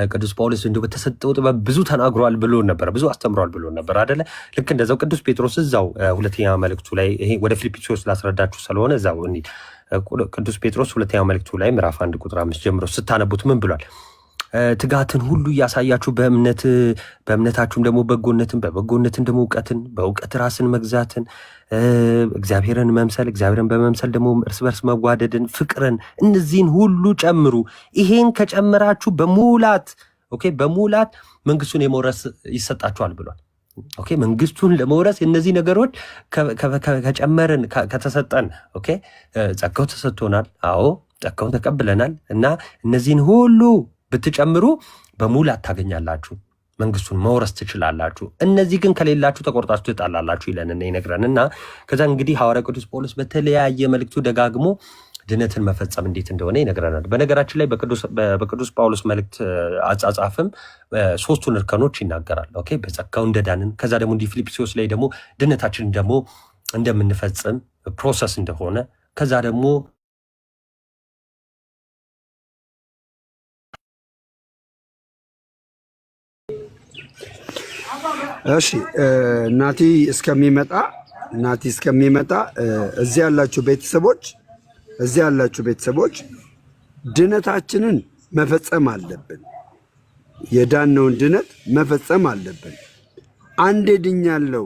ቅዱስ ጳውሎስ እንዲሁ በተሰጠው ጥበብ ብዙ ተናግሯል ብሎ ነበረ፣ ብዙ አስተምሯል ብሎ ነበር አይደለ? ልክ እንደዛው ቅዱስ ጴጥሮስ እዛው ሁለተኛ መልእክቱ ላይ ይሄ ወደ ፊልጵስዩስ ላስረዳችሁ ስለሆነ እዛው እንሂድ። ቅዱስ ጴጥሮስ ሁለተኛ መልእክቱ ላይ ምዕራፍ 1 ቁጥር 5 ጀምሮ ስታነቡት ምን ብሏል? ትጋትን ሁሉ እያሳያችሁ በእምነታችሁም ደግሞ በጎነትን፣ በበጎነትን ደግሞ እውቀትን፣ በእውቀት ራስን መግዛትን፣ እግዚአብሔርን መምሰል፣ እግዚአብሔርን በመምሰል ደግሞ እርስ በርስ መዋደድን፣ ፍቅርን፣ እነዚህን ሁሉ ጨምሩ። ይሄን ከጨመራችሁ በሙላት መንግስቱን የመውረስ ይሰጣችኋል ብሏል። ኦኬ መንግስቱን ለመውረስ እነዚህ ነገሮች ከጨመርን ከተሰጠን ኦኬ ጸጋው ተሰጥቶናል። አዎ ጸጋውን ተቀብለናል እና እነዚህን ሁሉ ብትጨምሩ በሙላት ታገኛላችሁ፣ መንግስቱን መውረስ ትችላላችሁ። እነዚህ ግን ከሌላችሁ ተቆርጣችሁ ትጣላላችሁ ይለንና ይነግረንና ከዛ እንግዲህ ሐዋርያ ቅዱስ ጳውሎስ በተለያየ መልእክቱ ደጋግሞ ድነትን መፈጸም እንዴት እንደሆነ ይነግረናል። በነገራችን ላይ በቅዱስ ጳውሎስ መልእክት አጻጻፍም ሶስቱን እርከኖች ይናገራል። ኦኬ በጸጋው እንደዳንን ከዛ ደግሞ እንዲህ ፊልጵስዩስ ላይ ደግሞ ድነታችንን ደግሞ እንደምንፈጽም ፕሮሰስ እንደሆነ ከዛ ደግሞ እሺ ናቲ እስከሚመጣ እዚህ ያላችሁ ቤተሰቦች ድነታችንን መፈጸም አለብን። የዳነውን ድነት መፈጸም አለብን። አንዴ ድኛለሁ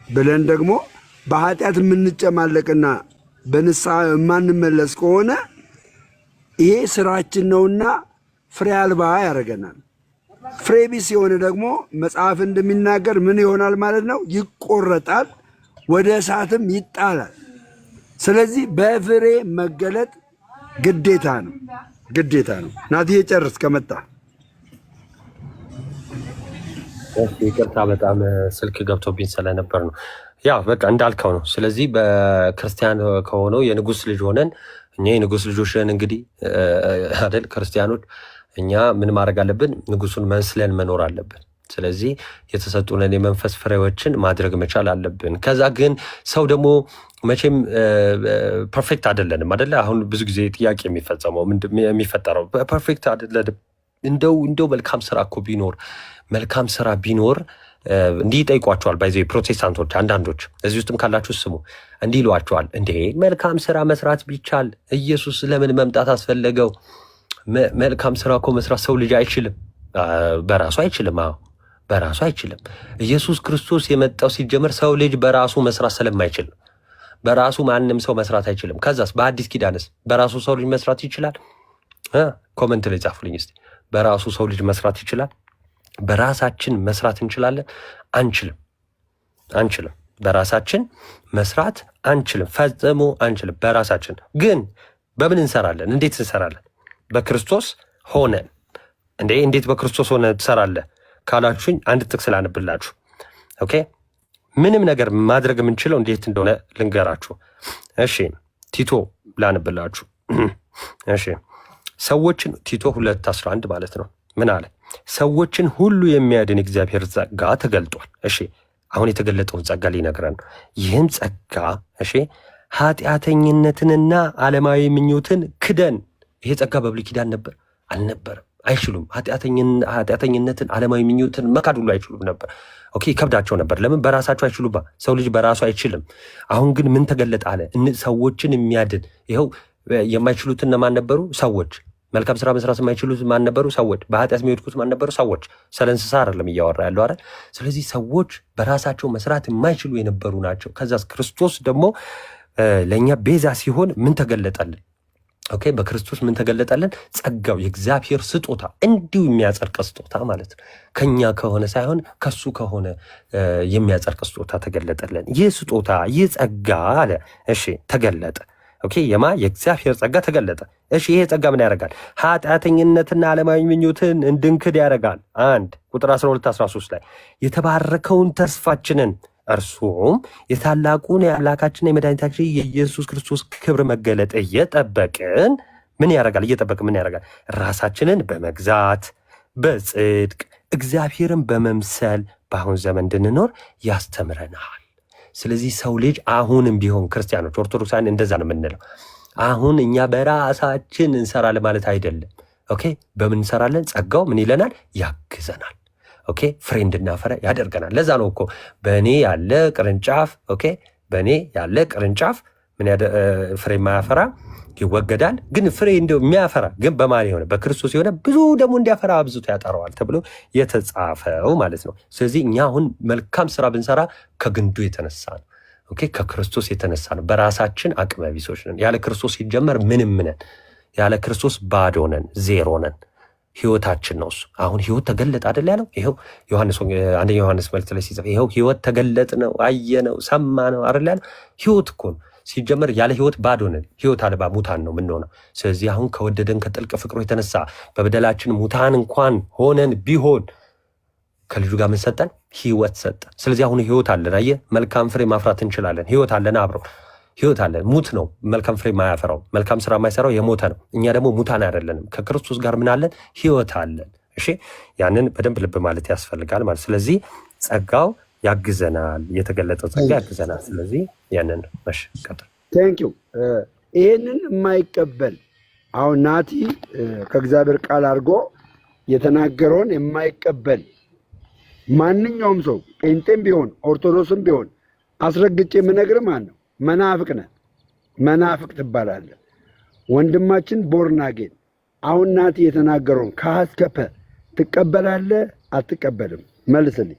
ብለን ደግሞ በኃጢአት የምንጨማለቅና በንስሐ የማንመለስ ከሆነ ይሄ ስራችን ነውና ፍሬ አልባ ያደርገናል። ፍሬ ቢስ የሆነ ደግሞ መጽሐፍ እንደሚናገር ምን ይሆናል ማለት ነው? ይቆረጣል፣ ወደ እሳትም ይጣላል። ስለዚህ በፍሬ መገለጥ ግዴታ ነው። ናትዬ ጨርስ ከመጣ ይቅርታ፣ በጣም ስልክ ገብቶብኝ ስለነበር ነው። ያው በቃ እንዳልከው ነው። ስለዚህ በክርስቲያን ከሆነው የንጉስ ልጅ ሆነን እኛ የንጉስ ልጆች ነን እንግዲህ አይደል ክርስቲያኖች እኛ ምን ማድረግ አለብን? ንጉሱን መስለን መኖር አለብን። ስለዚህ የተሰጡንን የመንፈስ ፍሬዎችን ማድረግ መቻል አለብን። ከዛ ግን ሰው ደግሞ መቼም ፐርፌክት አይደለንም አይደለ? አሁን ብዙ ጊዜ ጥያቄ የሚፈጠረው ፐርፌክት አይደለንም፣ እንደው መልካም ስራ እኮ መልካም ስራ ቢኖር እንዲህ ይጠይቋቸዋል። ባይዘ ፕሮቴስታንቶች አንዳንዶች እዚህ ውስጥም ካላችሁ ስሙ፣ እንዲህ ይሏቸዋል፣ እንዴ መልካም ስራ መስራት ቢቻል ኢየሱስ ለምን መምጣት አስፈለገው? መልካም ስራ እኮ መስራት ሰው ልጅ አይችልም፣ በራሱ አይችልም። አዎ በራሱ አይችልም። ኢየሱስ ክርስቶስ የመጣው ሲጀመር ሰው ልጅ በራሱ መስራት ስለማይችል ነው። በራሱ ማንም ሰው መስራት አይችልም። ከዛስ በአዲስ ኪዳንስ በራሱ ሰው ልጅ መስራት ይችላል? ኮመንት ላይ ጻፉልኝ እስቲ። በራሱ ሰው ልጅ መስራት ይችላል? በራሳችን መስራት እንችላለን? አንችልም። በራሳችን መስራት አንችልም፣ ፈጽሞ አንችልም። በራሳችን ግን በምን እንሰራለን? እንዴት እንሰራለን? በክርስቶስ ሆነን። እንዴት በክርስቶስ ሆነ ትሰራለህ ካላችሁኝ አንድ ጥቅስ ላነብላችሁ። ኦኬ ምንም ነገር ማድረግ የምንችለው እንዴት እንደሆነ ልንገራችሁ። እሺ ቲቶ ላነብላችሁ። እሺ ሰዎችን ቲቶ 2:11 ማለት ነው። ምን አለ? ሰዎችን ሁሉ የሚያድን እግዚአብሔር ጸጋ ተገልጧል። እሺ አሁን የተገለጠውን ጸጋ ሊነግረን ነው። ይህም ጸጋ እሺ ኃጢአተኝነትንና ዓለማዊ ምኞትን ክደን። ይሄ ጸጋ በብሉይ ኪዳን ነበር? አልነበረም። አይችሉም። ኃጢአተኝነትን ዓለማዊ ምኞትን መካድ ሁሉ አይችሉም ነበር። ኦኬ ይከብዳቸው ነበር። ለምን? በራሳቸው አይችሉባ። ሰው ልጅ በራሱ አይችልም። አሁን ግን ምን ተገለጠ አለ? ሰዎችን የሚያድን። ይኸው የማይችሉት እነማን ነበሩ? ሰዎች። መልካም ስራ መስራት የማይችሉት ማን ነበሩ? ሰዎች። በኃጢአት የሚወድቁት ማን ነበሩ? ሰዎች። ስለ እንስሳ አይደለም እያወራ ያለው አይደል? ስለዚህ ሰዎች በራሳቸው መስራት የማይችሉ የነበሩ ናቸው። ከዛ ክርስቶስ ደግሞ ለእኛ ቤዛ ሲሆን ምን ተገለጠልን? ኦኬ በክርስቶስ ምን ተገለጠልን? ጸጋው፣ የእግዚአብሔር ስጦታ፣ እንዲሁ የሚያጸድቅ ስጦታ ማለት ነው። ከኛ ከሆነ ሳይሆን ከሱ ከሆነ የሚያጸድቅ ስጦታ ተገለጠልን። ይህ ስጦታ ይህ ጸጋ አለ እሺ ተገለጠ። ኦኬ የእግዚአብሔር ጸጋ ተገለጠ። እሺ ይሄ ጸጋ ምን ያደርጋል? ኃጢአተኝነትና ዓለማዊ ምኞትን እንድንክድ ያደርጋል። 1:12-13 ላይ የተባረከውን ተስፋችንን እርሱም የታላቁን የአምላካችንና የመድኃኒታችን የኢየሱስ ክርስቶስ ክብር መገለጥ እየጠበቅን ምን ያደርጋል? ራሳችንን በመግዛት በጽድቅ እግዚአብሔርን በመምሰል በአሁን ዘመን እንድንኖር ያስተምረናል። ስለዚህ ሰው ልጅ አሁንም ቢሆን ክርስቲያኖች፣ ኦርቶዶክሳውያን እንደዛ ነው የምንለው። አሁን እኛ በራሳችን እንሰራለን ማለት አይደለም። ኦኬ በምን እንሰራለን? ጸጋው ምን ይለናል? ያግዘናል። ኦኬ ፍሬ እንድናፈራ ያደርገናል። ለዛ ነው እኮ በእኔ ያለ ቅርንጫፍ በእኔ ያለ ቅርንጫፍ ፍሬ የማያፈራ ይወገዳል። ግን ፍሬ እንደው የሚያፈራ ግን በማን የሆነ በክርስቶስ የሆነ ብዙ ደግሞ እንዲያፈራ አብዝቶ ያጠረዋል ተብሎ የተጻፈው ማለት ነው። ስለዚህ እኛ አሁን መልካም ስራ ብንሰራ ከግንዱ የተነሳ ነው። ኦኬ ከክርስቶስ የተነሳ ነው። በራሳችን አቅመ ቢሶች ነን። ያለ ክርስቶስ ሲጀመር ምንም ነን። ያለ ክርስቶስ ባዶ ነን፣ ዜሮ ነን። ህይወታችን ነው እሱ። አሁን ህይወት ተገለጠ አይደል ያለው? ይኸው አንደኛ ዮሐንስ መልእክት ላይ ሲጽፍ ይኸው ህይወት ተገለጥ ነው፣ አየነው፣ ሰማነው አይደል ያለው? ህይወት እኮ ነው። ሲጀመር ያለ ህይወት ባዶ ነን፣ ህይወት አልባ ሙታን ነው የምንሆነው። ስለዚህ አሁን ከወደደን ከጥልቅ ፍቅሩ የተነሳ በበደላችን ሙታን እንኳን ሆነን ቢሆን ከልጁ ጋር ምን ሰጠን? ህይወት ሰጠን። ስለዚህ አሁን ህይወት አለን። አየህ፣ መልካም ፍሬ ማፍራት እንችላለን። ህይወት አለን፣ አብረው ህይወት አለን። ሙት ነው መልካም ፍሬ ማያፈራው፣ መልካም ስራ ማይሰራው የሞተ ነው። እኛ ደግሞ ሙታን አይደለንም። ከክርስቶስ ጋር ምን አለን? ህይወት አለን። እሺ፣ ያንን በደንብ ልብ ማለት ያስፈልጋል ማለት። ስለዚህ ጸጋው ያግዘናል፣ የተገለጠው ጸጋ ያግዘናል። ስለዚህ ያንን ቀጥል። ቴንኪው። ይሄንን የማይቀበል አሁን ናቲ ከእግዚአብሔር ቃል አድርጎ የተናገረውን የማይቀበል ማንኛውም ሰው ጴንጤም ቢሆን ኦርቶዶክስም ቢሆን አስረግጬ የምነግርህ ማን ነው? መናፍቅ ነህ፣ መናፍቅ ትባላለህ። ወንድማችን ቦርናጌን አሁን ናቲ የተናገረውን ከሀ እስከ ፐ ትቀበላለህ አትቀበልም? መልስልኝ።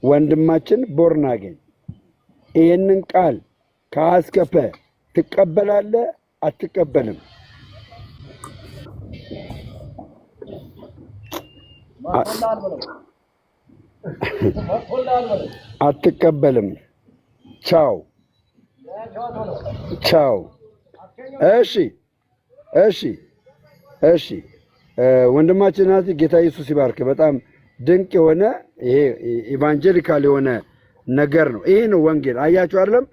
ወንድማችን ቦርናጌን ይህንን ቃል ከሀ እስከ ፐ ትቀበላለህ አትቀበልም? አትቀበልም። ቻው። እሺ ወንድማችን ናቲ ጌታ ኢየሱስ ይባርክ። በጣም ድንቅ የሆነ ይሄ ኢቫንጀሊካል የሆነ ነገር ነው። ይሄ ነው ወንጌል። አያችሁ አይደለም?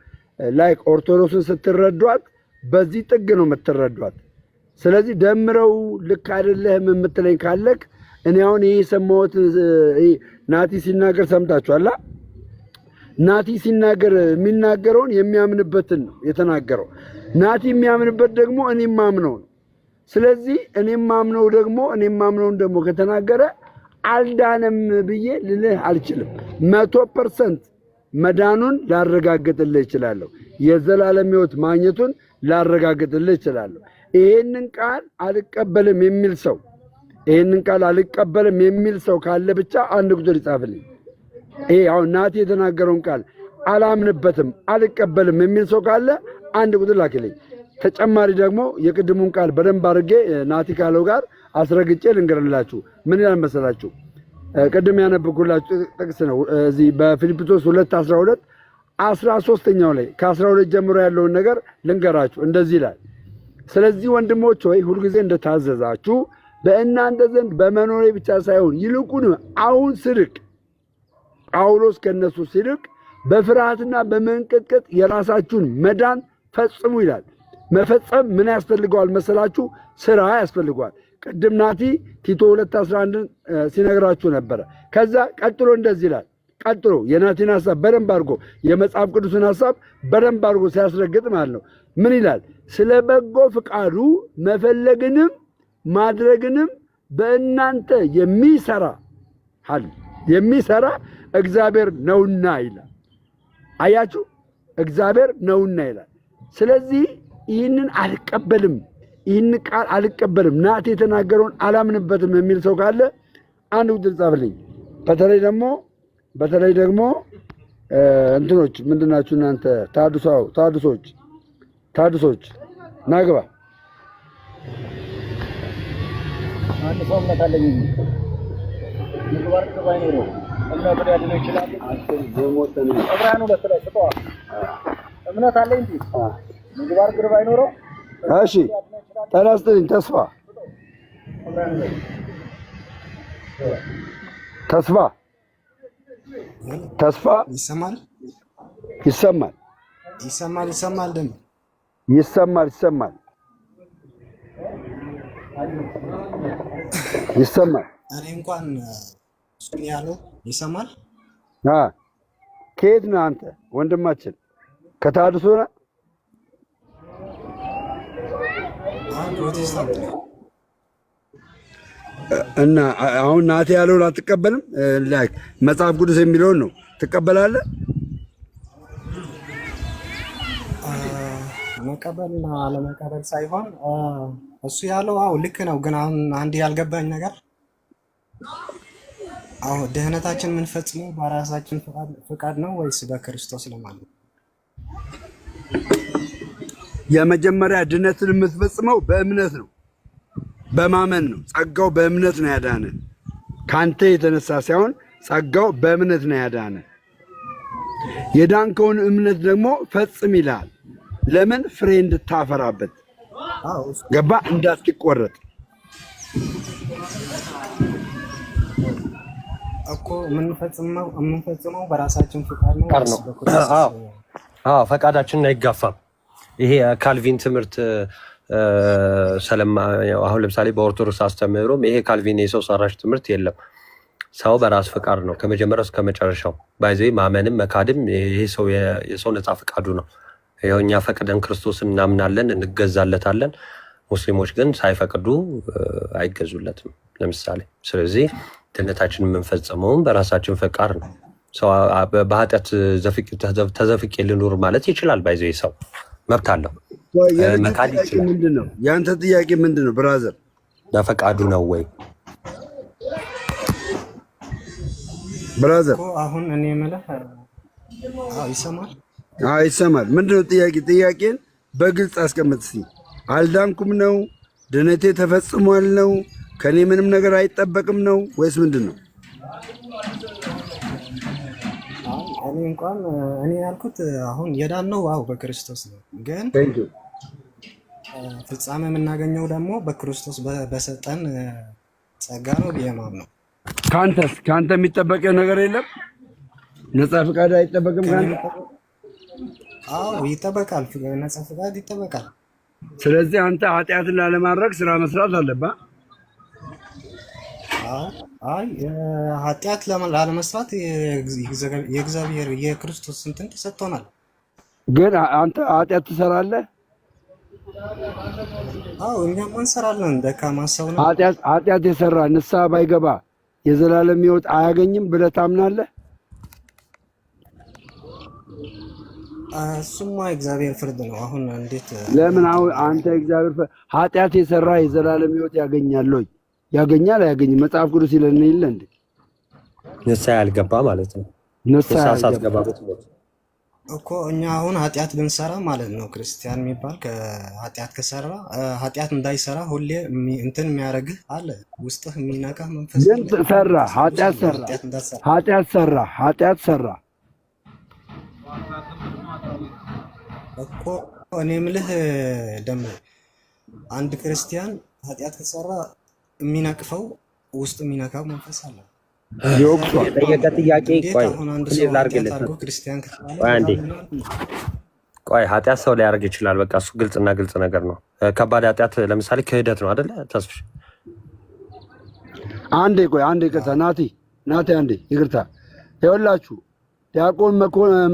ላይክ ኦርቶዶክስን ስትረዷት በዚህ ጥግ ነው የምትረዷት። ስለዚህ ደምረው ልክ አይደለህም የምትለኝ ካለክ እኔ አሁን ይሄ የሰማሁት ናቲ ሲናገር ሰምታችኋላ። ናቲ ሲናገር የሚናገረውን የሚያምንበትን ነው የተናገረው። ናቲ የሚያምንበት ደግሞ እኔም ማምነው ነው። ስለዚህ እኔም ማምነውን ደግሞ ከተናገረ አልዳነም ብዬ ልልህ አልችልም። 100% መዳኑን ላረጋግጥልህ እችላለሁ። የዘላለም ሕይወት ማግኘቱን ላረጋግጥልህ እችላለሁ። ይሄንን ቃል አልቀበልም የሚል ሰው ካለ ብቻ አንድ ቁጥር ይጻፍልኝ። ይሄ አሁን ናቲ የተናገረውን ቃል አላምንበትም አልቀበልም የሚል ሰው ካለ አንድ ቁጥር ላክልኝ። ተጨማሪ ደግሞ የቅድሙን ቃል በደንብ አድርጌ ናቲ ካለው ጋር አስረግጬ ልንገርላችሁ። ምን ይላል መሰላችሁ? ቅድም ያነበብኩላችሁ ጥቅስ ነው። እዚህ በፊልጵስዩስ 2:12 13ኛው ላይ ከ12 ጀምሮ ያለውን ነገር ልንገራችሁ። እንደዚህ ይላል፣ ስለዚህ ወንድሞች ሆይ ሁልጊዜ እንደታዘዛችሁ በእናንተ ዘንድ በመኖሬ ብቻ ሳይሆን ይልቁን አሁን ስርቅ ጳውሎስ ከነሱ ሲርቅ በፍርሃትና በመንቀጥቀጥ የራሳችሁን መዳን ፈጽሙ ይላል። መፈጸም ምን ያስፈልገዋል መሰላችሁ? ስራ ያስፈልገዋል። ቅድም ናቲ ቲቶ 2:11 ሲነግራችሁ ነበረ። ከዛ ቀጥሎ እንደዚህ ይላል። ቀጥሎ የናቲን ሐሳብ በደንብ አድርጎ የመጽሐፍ ቅዱስን ሐሳብ በደንብ አድርጎ ሲያስረግጥ ማለት ነው። ምን ይላል? ስለ በጎ ፍቃዱ መፈለግንም ማድረግንም በእናንተ የሚሰራ እግዚአብሔር ነውና ይላል። አያችሁ፣ እግዚአብሔር ነውና ይላል። ስለዚህ ይህንን አልቀበልም፣ ይህን ቃል አልቀበልም፣ ናቲ የተናገረውን አላምንበትም የሚል ሰው ካለ አንድ ቁጥር ጻፍልኝ። በተለይ ደግሞ እንትኖች ምንድናችሁ እናንተ ታድሶች ናግባ አንድ ሰው እምነት አለኝ ምግባር ባይኖረው እምነት ሊያድነው ይችላል። ዕብራውያን 2 ላይ ስጠዋ እምነት አለኝ እንጂ ምግባር ባይኖረው እሺ ተናስተኝ ተስፋ ይሰማል እኔ እንኳን እሱን ያለው ይሰማል። ከየት ነህ አንተ ወንድማችን? ከታድሶ ነህ? እና አሁን ናቲ ያለውን አትቀበልም? መጽሐፍ ቅዱስ የሚለውን ነው ትቀበላለህ? መቀበልና አለመቀበል ሳይሆን እሱ ያለው አው ልክ ነው። ግን አሁን አንድ ያልገባኝ ነገር አዎ ድህነታችን የምንፈጽመው በራሳችን ፍቃድ ነው ወይስ በክርስቶስ ለማለት? የመጀመሪያ ድነትን የምትፈጽመው በእምነት ነው፣ በማመን ነው። ጸጋው በእምነት ነው ያዳነ፣ ካንተ የተነሳ ሳይሆን ጸጋው በእምነት ነው ያዳነ። የዳንከውን እምነት ደግሞ ፈጽም ይልሃል። ለምን? ፍሬ እንድታፈራበት ገባ፣ እንዳትቆረጥ እኮ የምንፈጽመው በራሳችን ፍቃድ ነው ወይስ በክርስቶስ? ፈቃዳችንን አይጋፋም። ይሄ ካልቪን ትምህርት አሁን ለምሳሌ በኦርቶዶክስ አስተምህሮም ይሄ ካልቪን የሰው ሰራሽ ትምህርት የለም። ሰው በራስ ፍቃድ ነው ከመጀመሪያው እስከ መጨረሻው። ባይዘ ማመንም መካድም ይሄ ሰው የሰው ነፃ ፍቃዱ ነው። ይኸው እኛ ፈቅደን ክርስቶስን እናምናለን፣ እንገዛለታለን። ሙስሊሞች ግን ሳይፈቅዱ አይገዙለትም ለምሳሌ። ስለዚህ ድነታችንን የምንፈጽመውም በራሳችን ፈቃድ ነው። ሰው በኃጢአት ተዘፍቄ ልኑር ማለት ይችላል። ባይዘ ሰው መብት አለው፣ መካድ ይችላል። ምንድነው የአንተ ጥያቄ? ምንድነው ብራዘር? በፈቃዱ ነው ወይ ብራዘር? አሁን እኔ የምልህ ይሰማል? ይሰማል። ምንድነው ጥያቄ? ጥያቄን በግልጽ አስቀምጥ እስኪ። አልዳንኩም ነው? ድነቴ ተፈጽሟል ነው? ከኔ ምንም ነገር አይጠበቅም ነው ወይስ ምንድን ነው? እኔ እንኳን እኔ ያልኩት አሁን የዳነው በክርስቶስ ነው፣ ግን ፍጻሜ የምናገኘው ደግሞ በክርስቶስ በሰጠን ጸጋ ነው ብዬ ማምነው። ከአንተ የሚጠበቅ ነገር የለም? ነፃ ፍቃድ አይጠበቅም ከአንተ? ይጠበቃል፣ ነፃ ፍቃድ ይጠበቃል። ስለዚህ አንተ ኃጢአትን ላለማድረግ ስራ መስራት አለብህ። ኃጢአት ላለመስራት የእግዚአብሔር የክርስቶስ እንትን ተሰጥቶናል። ግን አንተ ኃጢአት ትሰራለህ? እኛም እንሰራለን። ደካማ ሰው ነው። ኃጢአት የሰራ ንስሐ ባይገባ የዘላለም ሕይወት አያገኝም ብለህ ታምናለህ? እሱማ እግዚአብሔር ፍርድ ነው። አሁን እንዴት ለምን አሁን አንተ እግዚአብሔር ኃጢአት የሰራ የዘላለም ሕይወት ያገኛል ወይ? ያገኛል አያገኝም? መጽሐፍ ቅዱስ ይለን የለ እንዴ? ንስሐ ያልገባ ማለት ነው። ንስሐ ሳትገባ ብትሞት እኮ እኛ አሁን ኃጢአት ብንሰራ ማለት ነው ክርስቲያን የሚባል ከኃጢአት ከሰራ ኃጢአት እንዳይሰራ ሁሌ እንትን የሚያደርግህ አለ ውስጥህ የሚነቃህ መንፈስ። ግን ሰራ ኃጢአት ሰራ እኮ እኔ የምልህ ደግሞ አንድ ክርስቲያን ኃጢአት ከሰራ የሚነቅፈው ውስጥ የሚነካው መንፈስ አለ። የጠየቀ ጥያቄ ቆይ ኃጢአት ሰው ሊያደርግ ይችላል። በቃ እሱ ግልጽና ግልጽ ነገር ነው። ከባድ ኃጢአት ለምሳሌ ክህደት ነው አይደለ? ተስፍሽ አንዴ ይቅርታ ናቲ አንዴ ይቅርታ። ይኸውላችሁ ዲያቆን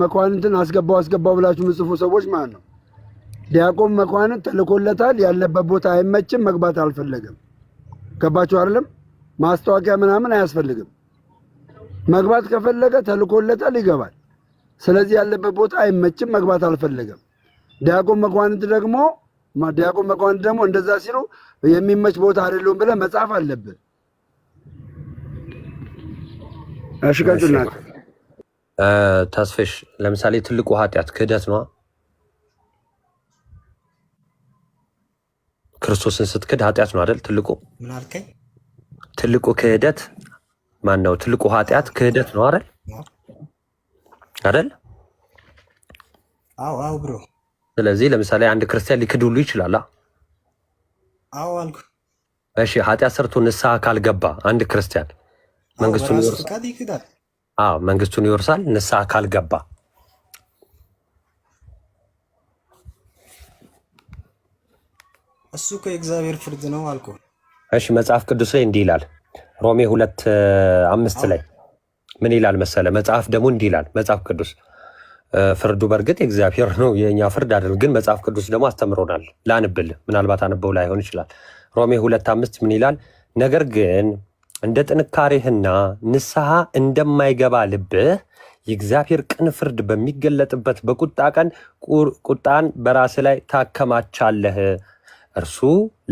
መኳንንትን አስገባው ብላችሁ ምጽፉ ሰዎች ማለት ነው። ዲያቆን መኳንንት ተልኮለታል። ያለበት ቦታ አይመችም፣ መግባት አልፈለገም። ገባችሁ አይደለም? ማስታወቂያ ምናምን አያስፈልግም። መግባት ከፈለገ ተልኮለታል፣ ይገባል። ስለዚህ ያለበት ቦታ አይመችም፣ መግባት አልፈለገም። ዲያቆን መኳንንት ደግሞ እንደዛ ሲሉ የሚመች ቦታ አይደለም ብለህ መጻፍ አለብህ። እሺ ቀጥልና ተስፍሽ ለምሳሌ ትልቁ ኃጢአት ክህደት ነው። ክርስቶስን ስትክድ ኃጢአት ነው አይደል? ትልቁ ምን አልከኝ? ትልቁ ክህደት ማን ነው? ትልቁ ኃጢአት ክህደት ነው አይደል? አዎ ብሮ። ስለዚህ ለምሳሌ አንድ ክርስቲያን ሊክድ ሁሉ ይችላል። አልኩ። እሺ ኃጢአት ሰርቶ ንስሐ ካልገባ አንድ ክርስቲያን መንግስቱን ይወርሳል? መንግስቱን ይወርሳል ንስሐ ካልገባ። እሱ ከእግዚአብሔር ፍርድ ነው አልኩ። እሺ መጽሐፍ ቅዱስ ላይ እንዲህ ይላል። ሮሜ 2:5 ላይ ምን ይላል መሰለ? መጽሐፍ ደግሞ እንዲህ ይላል መጽሐፍ ቅዱስ። ፍርዱ በእርግጥ የእግዚአብሔር ነው፣ የእኛ ፍርድ አይደለም። ግን መጽሐፍ ቅዱስ ደግሞ አስተምሮናል። ላንብል፣ ምናልባት አንበው ላይሆን ይችላል። ሮሜ 2:5 ምን ይላል? ነገር ግን እንደ ጥንካሬህና ንስሐ እንደማይገባ ልብህ የእግዚአብሔር ቅን ፍርድ በሚገለጥበት በቁጣ ቀን ቁጣን በራስህ ላይ ታከማቻለህ። እርሱ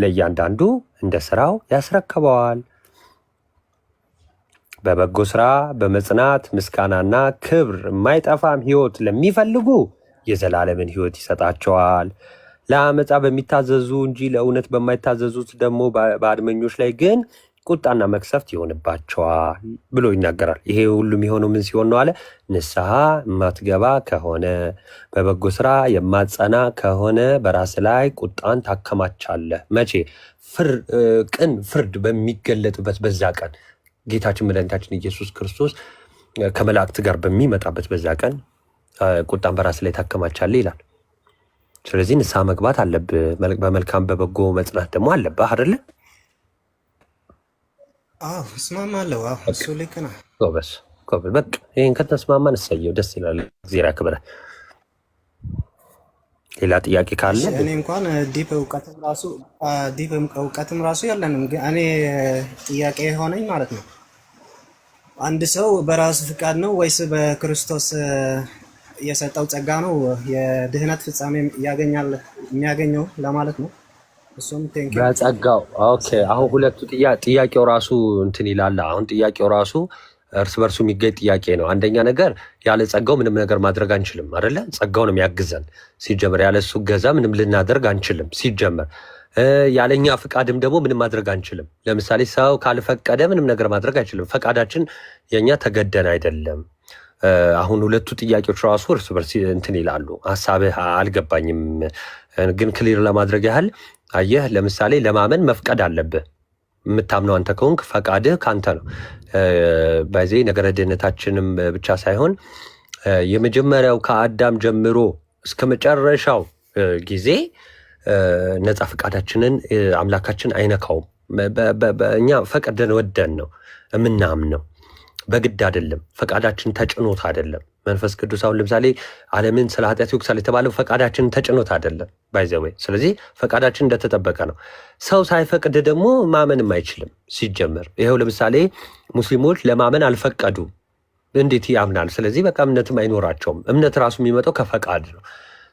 ለእያንዳንዱ እንደ ስራው ያስረክበዋል። በበጎ ስራ በመጽናት ምስጋናና ክብር የማይጠፋም ሕይወት ለሚፈልጉ የዘላለምን ሕይወት ይሰጣቸዋል። ለአመፃ በሚታዘዙ እንጂ ለእውነት በማይታዘዙት ደግሞ በአድመኞች ላይ ግን ቁጣና መቅሰፍት ይሆንባቸዋል ብሎ ይናገራል። ይሄ ሁሉም የሆነው ምን ሲሆን ነው አለ? ንስሐ የማትገባ ከሆነ በበጎ ስራ የማትጸና ከሆነ በራስ ላይ ቁጣን ታከማቻለህ። መቼ? ቅን ፍርድ በሚገለጥበት በዛ ቀን ጌታችን መድኃኒታችን ኢየሱስ ክርስቶስ ከመላእክት ጋር በሚመጣበት በዛ ቀን ቁጣን በራስ ላይ ታከማቻለህ ይላል። ስለዚህ ንስሐ መግባት አለብህ። በመልካም በበጎ መጽናት ደግሞ አለብህ አይደለ? አዎ እስማማለሁ። አዎ እሱ ልክ ነው። ጎበዝ ጎበዝ። በቃ ይህን ከተስማማን እሰየው፣ ደስ ይላል። እግዚአብሔር ያክብረህ። ሌላ ጥያቄ ካለ? እኔ እንኳን ዲፕ እውቀትም ራሱ የለንም፣ ግን እኔ ጥያቄ የሆነኝ ማለት ነው አንድ ሰው በራሱ ፍቃድ ነው ወይስ በክርስቶስ የሰጠው ጸጋ ነው የድህነት ፍጻሜ የሚያገኘው ለማለት ነው። እሱም በጸጋው። ኦኬ አሁን ሁለቱ ጥያቄው ራሱ እንትን ይላል። አሁን ጥያቄው ራሱ እርስ በርሱ የሚገኝ ጥያቄ ነው። አንደኛ ነገር ያለ ጸጋው ምንም ነገር ማድረግ አንችልም አይደለ? ጸጋው ነው የሚያግዘን ሲጀመር። ያለ እሱ ገዛ ምንም ልናደርግ አንችልም ሲጀመር። ያለኛ ፍቃድም ደግሞ ምንም ማድረግ አንችልም። ለምሳሌ ሰው ካልፈቀደ ምንም ነገር ማድረግ አይችልም። ፈቃዳችን የኛ ተገደን አይደለም። አሁን ሁለቱ ጥያቄዎች ራሱ እርስ በርስ እንትን ይላሉ። ሀሳብህ አልገባኝም፣ ግን ክሊር ለማድረግ ያህል አየህ፣ ለምሳሌ ለማመን መፍቀድ አለብህ። የምታምነው አንተ ከሆንክ ፈቃድህ ከአንተ ነው። በዚህ ነገረ ድህነታችንም ብቻ ሳይሆን የመጀመሪያው ከአዳም ጀምሮ እስከ መጨረሻው ጊዜ ነፃ ፈቃዳችንን አምላካችን አይነካውም። እኛ ፈቅደን ወደን ነው የምናምነው፣ በግድ አይደለም። ፈቃዳችን ተጭኖት አይደለም። መንፈስ ቅዱስ አሁን ለምሳሌ ዓለምን ስለ ኃጢአት ይወቅሳል የተባለው ፈቃዳችንን ተጭኖት አይደለም ባይዘወይ። ስለዚህ ፈቃዳችን እንደተጠበቀ ነው። ሰው ሳይፈቅድ ደግሞ ማመንም አይችልም ሲጀመር። ይኸው ለምሳሌ ሙስሊሞች ለማመን አልፈቀዱም። እንዴት ያምናል? ስለዚህ በቃ እምነትም አይኖራቸውም። እምነት ራሱ የሚመጣው ከፈቃድ ነው፣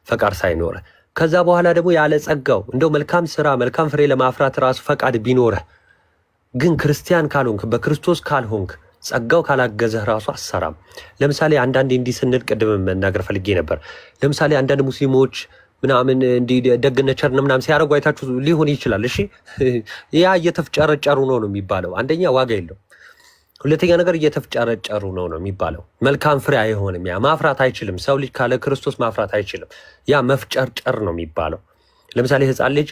ፈቃድ ሳይኖረ። ከዛ በኋላ ደግሞ ያለ ጸጋው እንደው መልካም ስራ መልካም ፍሬ ለማፍራት ራሱ ፈቃድ ቢኖረህ ግን ክርስቲያን ካልሆንክ በክርስቶስ ካልሆንክ ጸጋው ካላገዘህ ራሱ አሰራም። ለምሳሌ አንዳንድ እንዲህ ስንል ቅድም መናገር ፈልጌ ነበር። ለምሳሌ አንዳንድ ሙስሊሞች ምናምን እንዲህ ደግነት ቸርነት ምናምን ሲያደርጉ አይታችሁ ሊሆን ይችላል። እሺ ያ እየተፍጨረጨሩ ነው የሚባለው። አንደኛ ዋጋ የለው፣ ሁለተኛ ነገር እየተፍጨረጨሩ ነው የሚባለው። መልካም ፍሬ አይሆንም። ያ ማፍራት አይችልም። ሰው ልጅ ካለ ክርስቶስ ማፍራት አይችልም። ያ መፍጨርጨር ነው የሚባለው። ለምሳሌ ህፃን ልጅ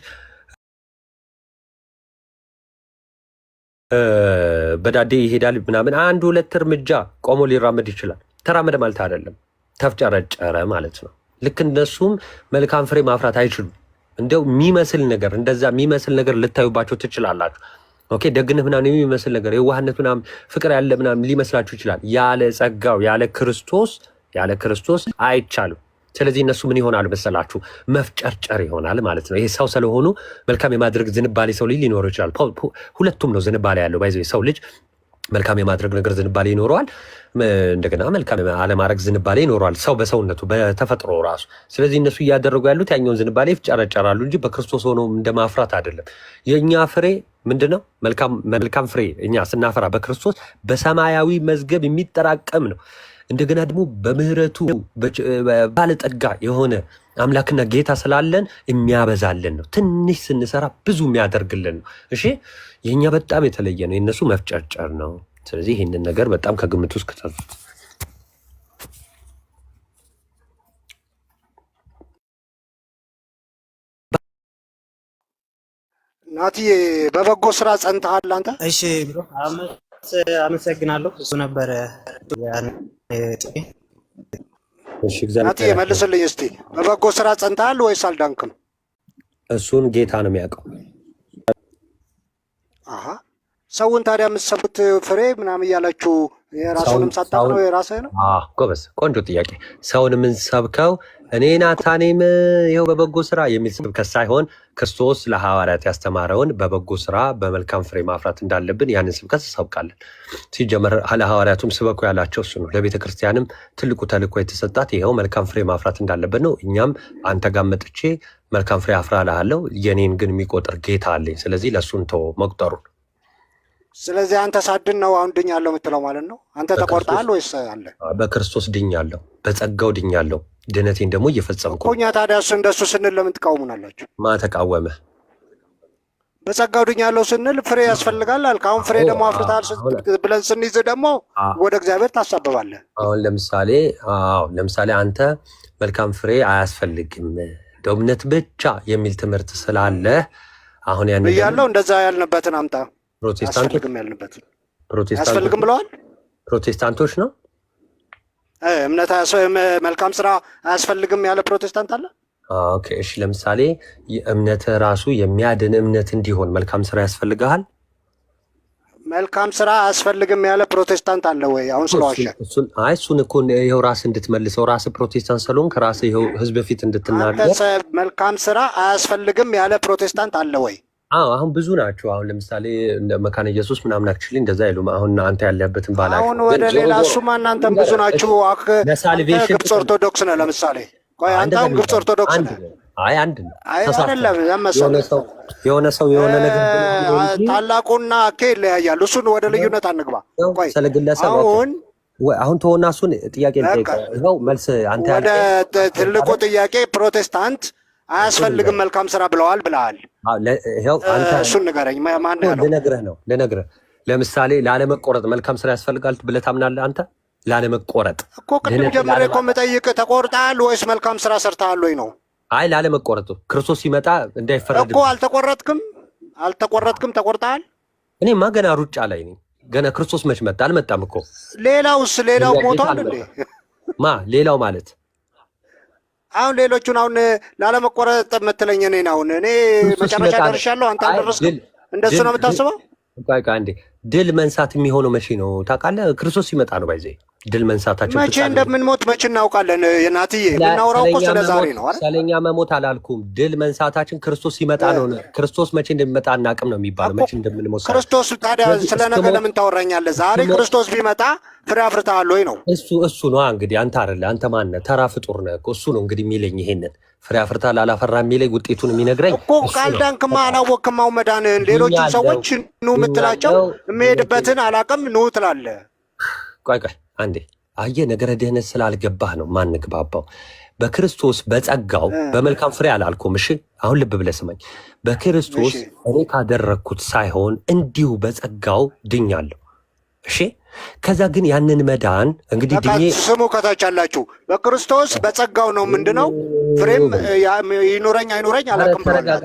በዳዴ ይሄዳል ምናምን፣ አንድ ሁለት እርምጃ ቆሞ ሊራመድ ይችላል። ተራመደ ማለት አይደለም፣ ተፍጨረጨረ ማለት ነው። ልክ እነሱም መልካም ፍሬ ማፍራት አይችሉም። እንደው የሚመስል ነገር እንደዛ የሚመስል ነገር ልታዩባቸው ትችላላችሁ። ኦኬ ደግነት ምናምን የሚመስል ነገር የዋህነት ምናምን ፍቅር ያለ ምናምን ሊመስላችሁ ይችላል። ያለ ጸጋው ያለ ክርስቶስ አይቻልም። ስለዚህ እነሱ ምን ይሆናሉ መሰላችሁ? መፍጨርጨር ይሆናል ማለት ነው። ይሄ ሰው ስለሆኑ መልካም የማድረግ ዝንባሌ ሰው ልጅ ሊኖረው ይችላል። ሁለቱም ነው ዝንባሌ ያለው። ባይዘው ሰው ልጅ መልካም የማድረግ ነገር ዝንባሌ ይኖረዋል፣ እንደገና መልካም አለማድረግ ዝንባሌ ይኖረዋል፣ ሰው በሰውነቱ በተፈጥሮ ራሱ። ስለዚህ እነሱ እያደረጉ ያሉት ያኛውን ዝንባሌ ይፍጨረጨራሉ እንጂ በክርስቶስ ሆነው እንደማፍራት አይደለም። የእኛ ፍሬ ምንድነው? መልካም ፍሬ እኛ ስናፈራ በክርስቶስ በሰማያዊ መዝገብ የሚጠራቀም ነው። እንደገና ደግሞ በምህረቱ ባለጠጋ የሆነ አምላክና ጌታ ስላለን የሚያበዛልን ነው። ትንሽ ስንሰራ ብዙ የሚያደርግልን ነው። እሺ የኛ በጣም የተለየ ነው፣ የነሱ መፍጨርጨር ነው። ስለዚህ ይህንን ነገር በጣም ከግምት ውስጥ ከተቱት። ናቲ በበጎ ስራ ጸንተሃል አንተ? እሺ ብሮ አመሰግናለሁ። እሱ ነበረ ናቲ መልስልኝ እስቲ። በበጎ ስራ ጸንተሃል ወይስ አልዳንክም? እሱን ጌታ ነው የሚያውቀው። ሰውን ታዲያ የምትሰቡት ፍሬ ምናምን እያላችሁ የራሱንም ሳታውቅ ነው የራስህ ነው? ጎበዝ፣ ቆንጆ ጥያቄ። ሰውን የምንሰብከው እኔ ናታኔም ይኸው በበጎ ስራ የሚል ስብከት ሳይሆን ክርስቶስ ለሐዋርያት ያስተማረውን በበጎ ስራ በመልካም ፍሬ ማፍራት እንዳለብን ያንን ስብከት እንሰብካለን። ሲጀመር ለሐዋርያቱም ስበኩ ያላቸው እሱ ነው። ለቤተ ክርስቲያንም ትልቁ ተልእኮ የተሰጣት ይኸው መልካም ፍሬ ማፍራት እንዳለብን ነው። እኛም አንተ ጋር መጥቼ መልካም ፍሬ አፍራ እልሃለሁ፣ የኔን ግን የሚቆጥር ጌታ አለኝ። ስለዚህ ለእሱን ተወው መቁጠሩን። ስለዚህ አንተ ሳድን ነው አሁን ድኛለሁ የምትለው ማለት ነው። አንተ ተቆርጠሃል ወይስ አለ? በክርስቶስ ድኛለሁ፣ በጸጋው ድኛለሁ። ድነቴን ደግሞ እየፈጸምኩ እኛ ታዲያ እንደሱ ስንል ለምን ትቃወሙናላችሁ? ማ ተቃወመ? በጸጋው ድኛለሁ ስንል ፍሬ ያስፈልጋል አልክ። አሁን ፍሬ ደግሞ አፍርተሃል ብለን ስንይዝ ደግሞ ወደ እግዚአብሔር ታሳብባለህ። አሁን ለምሳሌ አንተ መልካም ፍሬ አያስፈልግም እምነት ብቻ የሚል ትምህርት ስላለ አሁን ያን ብያለሁ። እንደዛ ያልንበትን አምጣ። ፕሮቴስታንቶች አያስፈልግም ብለዋል። ፕሮቴስታንቶች ነው እምነት መልካም ስራ አያስፈልግም ያለ ፕሮቴስታንት አለ። ኦኬ እሺ፣ ለምሳሌ እምነት ራሱ የሚያድን እምነት እንዲሆን መልካም ስራ ያስፈልግሃል? መልካም ስራ አያስፈልግም ያለ ፕሮቴስታንት አለ ወይ? አሁን ስለዋሸ እሱን እኮ ይኸው ራስህ እንድትመልሰው ራስህ ፕሮቴስታንት ስለሆንክ ራስህ ይኸው ህዝብ ፊት እንድትናገር መልካም ስራ አያስፈልግም ያለ ፕሮቴስታንት አለ ወይ? አሁን ብዙ ናቸው። አሁን ለምሳሌ መካነ ኢየሱስ ምናምን አክቹዋሊ እንደዛ አይሉም። አሁን አንተ ያለበትን ባላ አሁን ወደ ሌላ እሱማ እናንተም ብዙ ናችሁ። ግብፅ ኦርቶዶክስ ነህ ለምሳሌ። ቆይ አንተ አሁን ግብፅ ኦርቶዶክስ ነህ? አይ አንድ ነው። አይደለም የሆነ ሰው የሆነ ነገር ታላቁና አኬ ይለያያሉ። እሱን ወደ ልዩነት አንግባ። ቆይ ስለግለሰብ አሁን ተወና እሱን ጥያቄ ነው መልስ አንተ ወደ ትልቁ ጥያቄ ፕሮቴስታንት አያስፈልግም መልካም ስራ ብለዋል ብለሃል። እሱን ንገረኝ። ማን ያለው? ልነግርህ ለምሳሌ ላለመቆረጥ መልካም ስራ ያስፈልጋል ብለህ ታምናለህ አንተ? ላለመቆረጥ እኮ ቅድም ጀምሬ እኮ የምጠይቅህ ተቆርጠሃል ወይስ መልካም ስራ ሰርተሃል ወይ ነው። አይ ላለመቆረጡ ክርስቶስ ሲመጣ እንዳይፈረድ እኮ አልተቆረጥክም ተቆርጠሃል። እኔማ ገና ሩጫ ላይ ነኝ። ገና ክርስቶስ መች መጣ? አልመጣም እኮ። ሌላው ሞቷል እንዴ? ሌላው ማለት አሁን ሌሎቹን አሁን ላለመቆረጥ የምትለኝ እኔን አሁን እኔ መጨረሻ ደርሻለሁ አንተ አልደረስክም። እንደሱ ነው የምታስበው? አንዴ ድል መንሳት የሚሆነው መቼ ነው ታውቃለህ? ክርስቶስ ሲመጣ ነው። ባይዘ ድል መንሳታችን መቼ እንደምንሞት መቼ እናውቃለን? የናትዬ የምናወራው እኮ ስለ ዛሬ ነው አይደል? ስለኛ መሞት አላልኩም። ድል መንሳታችን ክርስቶስ ሲመጣ ነው። ክርስቶስ መቼ እንደሚመጣ አናውቅም ነው የሚባለው። መቼ እንደምንሞት ክርስቶስ ታዲያ ስለ ነገ ለምን ታወራኛለህ? ዛሬ ክርስቶስ ቢመጣ ፍሬ አፍርተሃል ወይ ነው? እሱ ነው እንግዲህ። አንተ አይደለ አንተ ማነህ? ተራ ፍጡር ነህ እኮ። እሱ ነው እንግዲህ የሚለኝ ይሄንን ፍሬ አፍርተሃል አላፈራ የሚለኝ ውጤቱን የሚነግረኝ እኮ። ካልዳንክማ አላወቅክም መዳንህን። ሌሎችን ሰዎች ኑ የምትላቸው የሚሄድበትን አላውቅም ኑ ትላለህ። ቆይ አንዴ አየህ፣ ነገረ ድህነት ስላልገባህ ነው ማንግባባው። በክርስቶስ በጸጋው በመልካም ፍሬ አላልኩም። እሺ አሁን ልብ ብለህ ስማኝ። በክርስቶስ እኔ ካደረግኩት ሳይሆን እንዲሁ በጸጋው ድኛለሁ። እሺ ከዛ ግን ያንን መዳን እንግዲህ ስሙ ከታች አላችሁ በክርስቶስ በጸጋው ነው። ምንድነው ፍሬም ይኑረኝ አይኑረኝ አላውቅም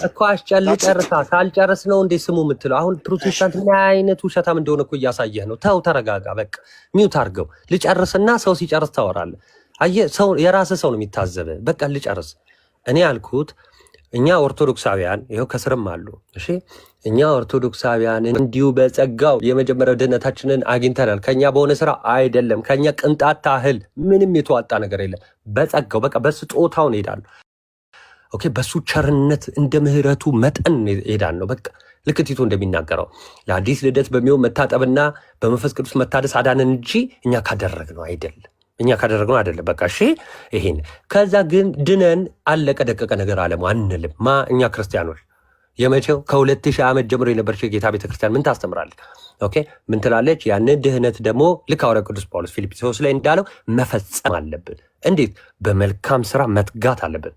እኮ። ጨርሳ ሳልጨርስ ነው እንዴ ስሙ የምትለው? አሁን ፕሮቴስታንት ምን አይነት ውሸታም እንደሆነ እኮ እያሳየህ ነው። ተው ተረጋጋ፣ በቃ ሚውት አድርገው። ልጨርስና ሰው ሲጨርስ ታወራለህ። አየህ ሰው የራስህ ሰው ነው የሚታዘበህ። በቃ ልጨርስ። እኔ ያልኩት እኛ ኦርቶዶክሳውያን ይኸው ከስርም አሉ። እሺ እኛ ኦርቶዶክሳውያን እንዲሁ በጸጋው የመጀመሪያው ድህነታችንን አግኝተናል። ከኛ በሆነ ስራ አይደለም። ከኛ ቅንጣት ታህል ምንም የተዋጣ ነገር የለም። በጸጋው በቃ በስጦታው እንሄዳለን። ኦኬ በሱ ቸርነት እንደ ምህረቱ መጠን ሄዳን ነው። በቃ ልክ ቲቶ እንደሚናገረው ለአዲስ ልደት በሚሆን መታጠብና በመንፈስ ቅዱስ መታደስ አዳነን እንጂ እኛ ካደረግነው አይደለም። አይደለም። በቃ እሺ ይሄን ከዛ ግን ድነን አለቀ ደቀቀ ነገር አለሙ አንልም። እኛ ክርስቲያኖች የመቼው ከ2000 ዓመት ጀምሮ የነበረች የጌታ ቤተክርስቲያን ምን ታስተምራለች? ኦኬ ምን ትላለች? ያንን ድህነት ደግሞ ልክ ሐዋርያው ቅዱስ ጳውሎስ ፊልጵስዩስ ላይ እንዳለው መፈጸም አለብን። እንዴት? በመልካም ስራ መትጋት አለብን።